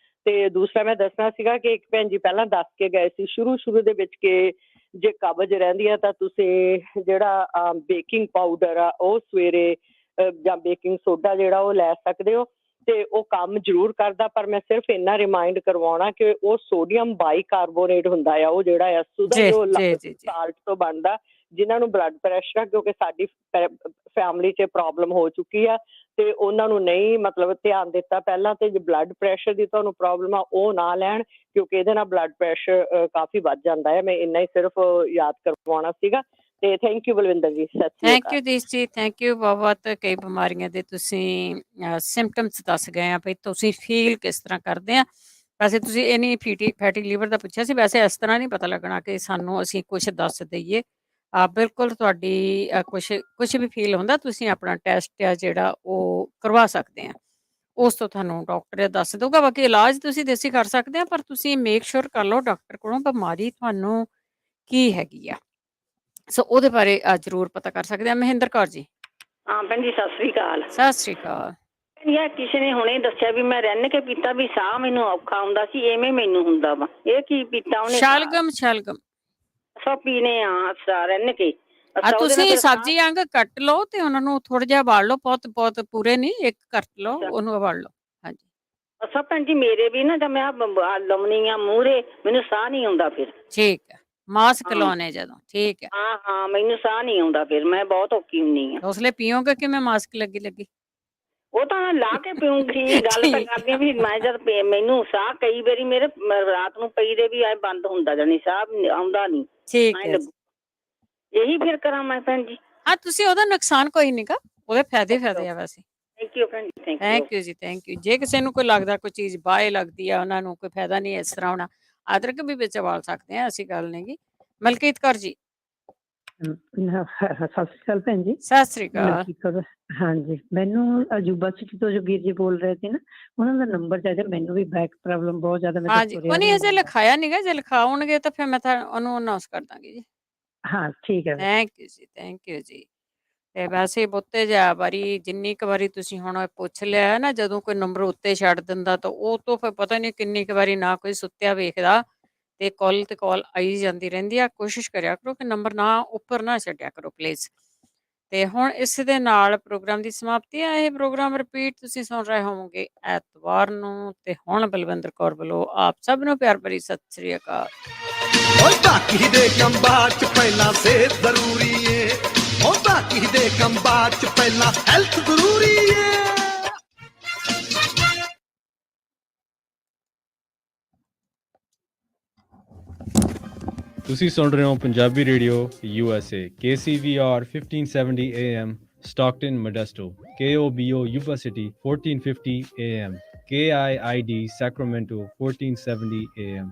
ਤੇ ਦੂਸਰਾ ਮੈਂ ਦੱਸਣਾ ਸੀਗਾ ਕਿ ਇੱਕ ਭੈਣ ਜੀ ਪਹਿਲਾਂ ਦੱਸ ਕੇ ਗਏ ਸੀ ਸ਼ੁਰੂ ਦੇ ਵਿੱਚ ਕਿ ਜੇ ਕਬਜ਼ ਰਹਿੰਦੀ ਆ ਤਾਂ ਤੁਸੀਂ ਜਿਹੜਾ ਬੇਕਿੰਗ ਪਾਊਡਰ ਆ ਉਹ ਸਵੇਰੇ ਜਾਂ ਬੇਕਿੰਗ ਸੋਡਾ ਜਿਹੜਾ ਉਹ ਲੈ ਸਕਦੇ ਹੋ, ਤੇ ਉਹ ਕੰਮ ਜ਼ਰੂਰ ਕਰਦਾ। ਪਰ ਮੈਂ ਸਿਰਫ ਇੰਨਾ ਰਿਮਾਈਂਡ ਕਰਵਾਉਣਾ ਕਿ ਉਹ ਸੋਡੀਅਮ ਬਾਈਕਾਰਬੋਨੇਟ ਹੁੰਦਾ ਆ, ਉਹ ਜਿਹੜਾ ਆ ਸੁਦਾ ਜੋ ਸਾਲਟ ਤੋਂ ਬਣਦਾ। ਜਿਨ੍ਹਾਂ ਨੂੰ ਬਲੱਡ ਪ੍ਰੈਸ਼ਰ ਆ, ਕਿਉਂਕਿ ਸਾਡੀ ਫੈਮਿਲੀ 'ਚ ਪ੍ਰੋਬਲਮ ਹੋ ਚੁੱਕੀ ਆ ਤੇ ਉਹਨਾਂ ਨੂੰ ਨਹੀਂ ਮਤਲਬ ਧਿਆਨ ਦਿੱਤਾ ਪਹਿਲਾਂ, ਤੇ ਜੇ ਬਲੱਡ ਪ੍ਰੈਸ਼ਰ ਦੀ ਤੁਹਾਨੂੰ ਪ੍ਰੋਬਲਮ ਆ ਉਹ ਨਾ ਲੈਣ, ਕਿਉਂਕਿ ਇਹਦੇ ਨਾਲ ਬਲੱਡ ਪ੍ਰੈਸ਼ਰ ਕਾਫੀ ਵੱਧ ਜਾਂਦਾ ਹੈ। ਮੈਂ ਇੰਨਾ ਹੀ ਸਿਰਫ ਯਾਦ ਕਰਵਾਉਣਾ ਸੀਗਾ। ਤੇ ਥੈਂਕ ਯੂ ਬਲਵਿੰਦਰ ਜੀ, ਸਤਿ ਸ਼੍ਰੀ ਅਕਾਲ। ਥੈਂਕ ਯੂ ਦੀਸ਼ ਜੀ, ਥੈਂਕ ਯੂ ਬਹੁਤ। ਕਈ ਬਿਮਾਰੀਆਂ ਦੇ ਤੁਸੀਂ ਸਿੰਪਟਮਸ ਦੱਸ ਗਏ ਆ ਵੀ ਤੁਸੀਂ ਫੀਲ ਕਿਸ ਤਰ੍ਹਾਂ ਕਰਦੇ ਆ। ਵੈਸੇ ਤੁਸੀਂ ਇਹ ਨਹੀਂ ਫੈਟੀ ਲੀਵਰ ਦਾ ਪੁੱਛਿਆ ਸੀ, ਵੈਸੇ ਇਸ ਤਰ੍ਹਾਂ ਨਹੀਂ ਪਤਾ ਲੱਗਣਾ ਕਿ ਸਾਨੂੰ ਅਸੀਂ ਕੁਛ ਦੱਸ ਦਈਏ। ਬਿਲਕੁਲ ਤੁਹਾਡੀ ਕੁਛ ਵੀ ਫੀਲ ਹੁੰਦਾ ਤੁਸੀਂ ਆਪਣਾ ਟੈਸਟ ਆ ਜਿਹੜਾ ਉਹ ਕਰਵਾ ਸਕਦੇ ਆ। ਉਸ ਤੋਂ ਤੁਹਾਨੂੰ ਡਾਕਟਰ ਦੱਸ ਦਊਗਾ। ਬਾਕੀ ਇਲਾਜ ਤੁਸੀਂ ਦੇਸੀ ਕਰ ਸਕਦੇ ਆ, ਪਰ ਤੁਸੀਂ ਮੇਕ ਸ਼ੋਰ ਕਰ ਲਓ ਡਾਕਟਰ ਕੋਲੋਂ ਬਿਮਾਰੀ ਤੁਹਾਨੂੰ ਕੀ ਹੈਗੀ ਆ। ਸੋ ਉਹਦੇ ਬਾਰੇ ਜ਼ਰੂਰ ਪਤਾ ਕਰ ਸਕਦੇ ਆ। ਮਹਿੰਦਰ ਕੌਰ ਜੀ। ਹਾਂ ਭੈਣ ਜੀ, ਸਤਿ ਸ੍ਰੀ ਅਕਾਲ। ਸਤਿ ਸ੍ਰੀ ਅਕਾਲ। ਯਾਰ ਕਿਸੇ ਨੇ ਹੁਣੇ ਦੱਸਿਆ ਵੀ ਮੈਂ ਰਿੰਨ ਕੇ ਪੀਤਾ ਵੀ ਸਾਹ ਮੈਨੂੰ ਔਖਾ ਆਉਂਦਾ ਸੀ, ਐਵੇਂ ਮੈਨੂੰ ਹੁੰਦਾ ਵਾ। ਇਹ ਕੀ ਪੀਤਾ ਉਹਨੇ? ਸ਼ਲਗਮ ਸੋ ਪੀਨੇ ਆ ਰਿੰਨ ਕੇ। ਤੁਸੀਂ ਸਬਜ਼ੀ ਅੰਗ ਕੱਟ ਲਓ ਤੇ ਉਹਨਾਂ ਨੂੰ ਥੋੜਾ ਜਿਹਾ ਉਬਾਲ ਲਓ, ਬਹੁਤ ਪੂਰੇ ਨਹੀਂ, ਇੱਕ ਕੱਟ ਲਓ, ਉਹਨੂੰ ਉਬਾਲ ਲਓ। ਹਾਂਜੀ ਅੱਛਾ ਭੈਣ ਜੀ, ਮੇਰੇ ਵੀ ਨਾ ਜਦ ਮੈਂ ਲੰਮਣੀ ਆ ਮੂਹਰੇ, ਮੈਨੂੰ ਸਾਹ ਨਹੀਂ ਆਉਂਦਾ ਫਿਰ। ਠੀਕ ਹੈ, ਮਾਸਕ ਲਾਉਣੇ ਜਦੋਂ। ਠੀਕ ਹੈ। ਹਾਂ ਮੈਨੂੰ ਸਾਹ ਨਹੀਂ ਆਉਂਦਾ, ਫਿਰ ਮੈਂ ਬਹੁਤ ਔਖੀ ਹੁੰਨੀ ਆ। ਉਸ ਲਈ ਪੀਓਗੇ ਕਿਵੇਂ ਮਾਸਕ ਲੱਗੀ? ਉਹ ਤਾਂ ਲਾ ਕੇ ਪੀਉਂਗੀ। ਗੱਲ ਤਾਂ ਕਰਦੀ ਵੀ ਮੈਂ ਜਦ ਮੈਨੂੰ ਸਾਹ ਕਈ ਵਾਰੀ ਮੇਰੇ ਰਾਤ ਨੂੰ ਪਈ ਦੇ ਵੀ ਆਏ ਬੰਦ ਹੁੰਦਾ ਜਾਣੀ, ਸਾਹ ਆਉਂਦਾ ਨਹੀਂ। ਠੀਕ ਹੈ, ਇਹੀ ਫਿਰ ਕਰਾਂ ਮੈਂ ਭੈਣ ਜੀ? ਹਾਂ, ਤੁਸੀਂ ਉਹਦਾ ਨੁਕਸਾਨ ਕੋਈ ਨਹੀਂਗਾ, ਉਹਦੇ ਫਾਇਦੇ ਆ ਵੈਸੇ। ਥੈਂਕ ਯੂ ਭੈਣ ਜੀ, ਥੈਂਕ ਯੂ ਜੀ, ਥੈਂਕ ਯੂ। ਜੇ ਕਿਸੇ ਨੂੰ ਕੋਈ ਲੱਗਦਾ ਕੋਈ ਚੀਜ਼ ਬਾਹੇ ਲੱਗਦੀ ਆ, ਉਹਨਾਂ ਨੂੰ ਕੋਈ ਫਾਇਦਾ ਨਹੀਂ ਇਸ ਤਰ੍ਹਾਂ ਹੋਣਾ, ਅਦਰਕ ਵੀ ਵਿੱਚ ਉਬਾਲ ਸਕਦੇ ਆ, ਐਸੀ ਗੱਲ ਨਹੀਂਗੀ। ਮਲਕੀਤ ਕੌਰ ਜੀ। ਸਤਿ ਸ਼੍ਰੀ ਅਕਾਲ ਭੈਣ ਜੀ। ਸਤਿ ਸ਼੍ਰੀ ਅਕਾਲ। ਹਾਂਜੀ, ਮੈਨੂੰ ਅਜੂਬਾ ਸਿਟੀ ਤੋਂ ਜੋ ਵੀਰ ਜੀ ਬੋਲ ਰਹੇ ਸੀ ਨਾ, ਉਹਨਾਂ ਦਾ ਨੰਬਰ ਚਾਹੀਦਾ। ਮੈਨੂੰ ਵੀ ਬੈਕ ਪ੍ਰੋਬਲਮ ਬਹੁਤ ਜ਼ਿਆਦਾ। ਹਾਂਜੀ, ਉਹਨੇ ਅਜੇ ਲਿਖਾਇਆ ਨਹੀਂਗਾ, ਜੇ ਲਿਖਾਉਣਗੇ ਤਾਂ ਫਿਰ ਮੈਂ ਉਹਨੂੰ ਅਨਾਉਂਸ ਕਰ ਦਾਂਗੀ ਜੀ। ਹਾਂ ਠੀਕ ਹੈ। ਥੈਂਕ ਯੂ ਜੀ, ਥੈਂਕ ਯੂ ਜੀ। ਤੇ ਵੈਸੇ ਬਹੁਤੇ ਵਾਰੀ ਜਿੰਨੀ ਕੁ ਵਾਰੀ ਤੁਸੀਂ ਹੁਣ ਪੁੱਛ ਲਿਆ ਨਾ, ਜਦੋਂ ਕੋਈ ਨੰਬਰ ਉੱਤੇ ਛੱਡ ਦਿੰਦਾ ਤਾਂ ਉਹ ਤੋਂ ਫਿਰ ਪਤਾ ਨਹੀਂ ਕਿੰਨੀ ਕੁ ਵਾਰੀ ਨਾ ਕੋਈ ਸੁੱਤਿਆ ਵੇਖਦਾ ਤੇ ਕਾਲ ਆਈ ਜਾਂਦੀ ਰਹਿੰਦੀ ਆ। ਕੋਸ਼ਿਸ਼ ਕਰਿਆ ਕਰੋ ਕਿ ਨੰਬਰ ਨਾ ਉੱਪਰ ਨਾ ਛੱਡਿਆ ਕਰੋ ਪਲੀਜ਼। ਤੇ ਹੁਣ ਇਸ ਦੇ ਨਾਲ ਪ੍ਰੋਗਰਾਮ ਦੀ ਸਮਾਪਤੀ ਹੈ। ਇਹ ਪ੍ਰੋਗਰਾਮ ਰਿਪੀਟ ਤੁਸੀਂ ਸੁਣ ਰਹੇ ਹੋਵੋਗੇ ਐਤਵਾਰ ਨੂੰ। ਤੇ ਹੁਣ ਬਲਵਿੰਦਰ ਕੌਰ ਵੱਲੋਂ ਆਪ ਸਭ ਨੂੰ ਪਿਆਰ ਭਰੀ ਸਤਿ ਸ੍ਰੀ ਅਕਾਲ। ਓਏ ਬਾਕੀ ਦੇ ਕੰਮਾਂ 'ਚ ਪਹਿਲਾਂ ਸਿਹਤ ਜ਼ਰੂਰੀ ਏ, ਓ ਬਾਕੀ ਦੇ ਕੰਮਾਂ 'ਚ ਪਹਿਲਾਂ ਹੈਲਥ ਜ਼ਰੂਰੀ ਏ। ਤੁਸੀਂ ਸੁਣ ਰਹੇ ਹੋ Punjabi radio USA KCVR 1570 AM Stockton Modesto, KOBO Yuba City 1450 AM, KIID Sacramento 1470 AM,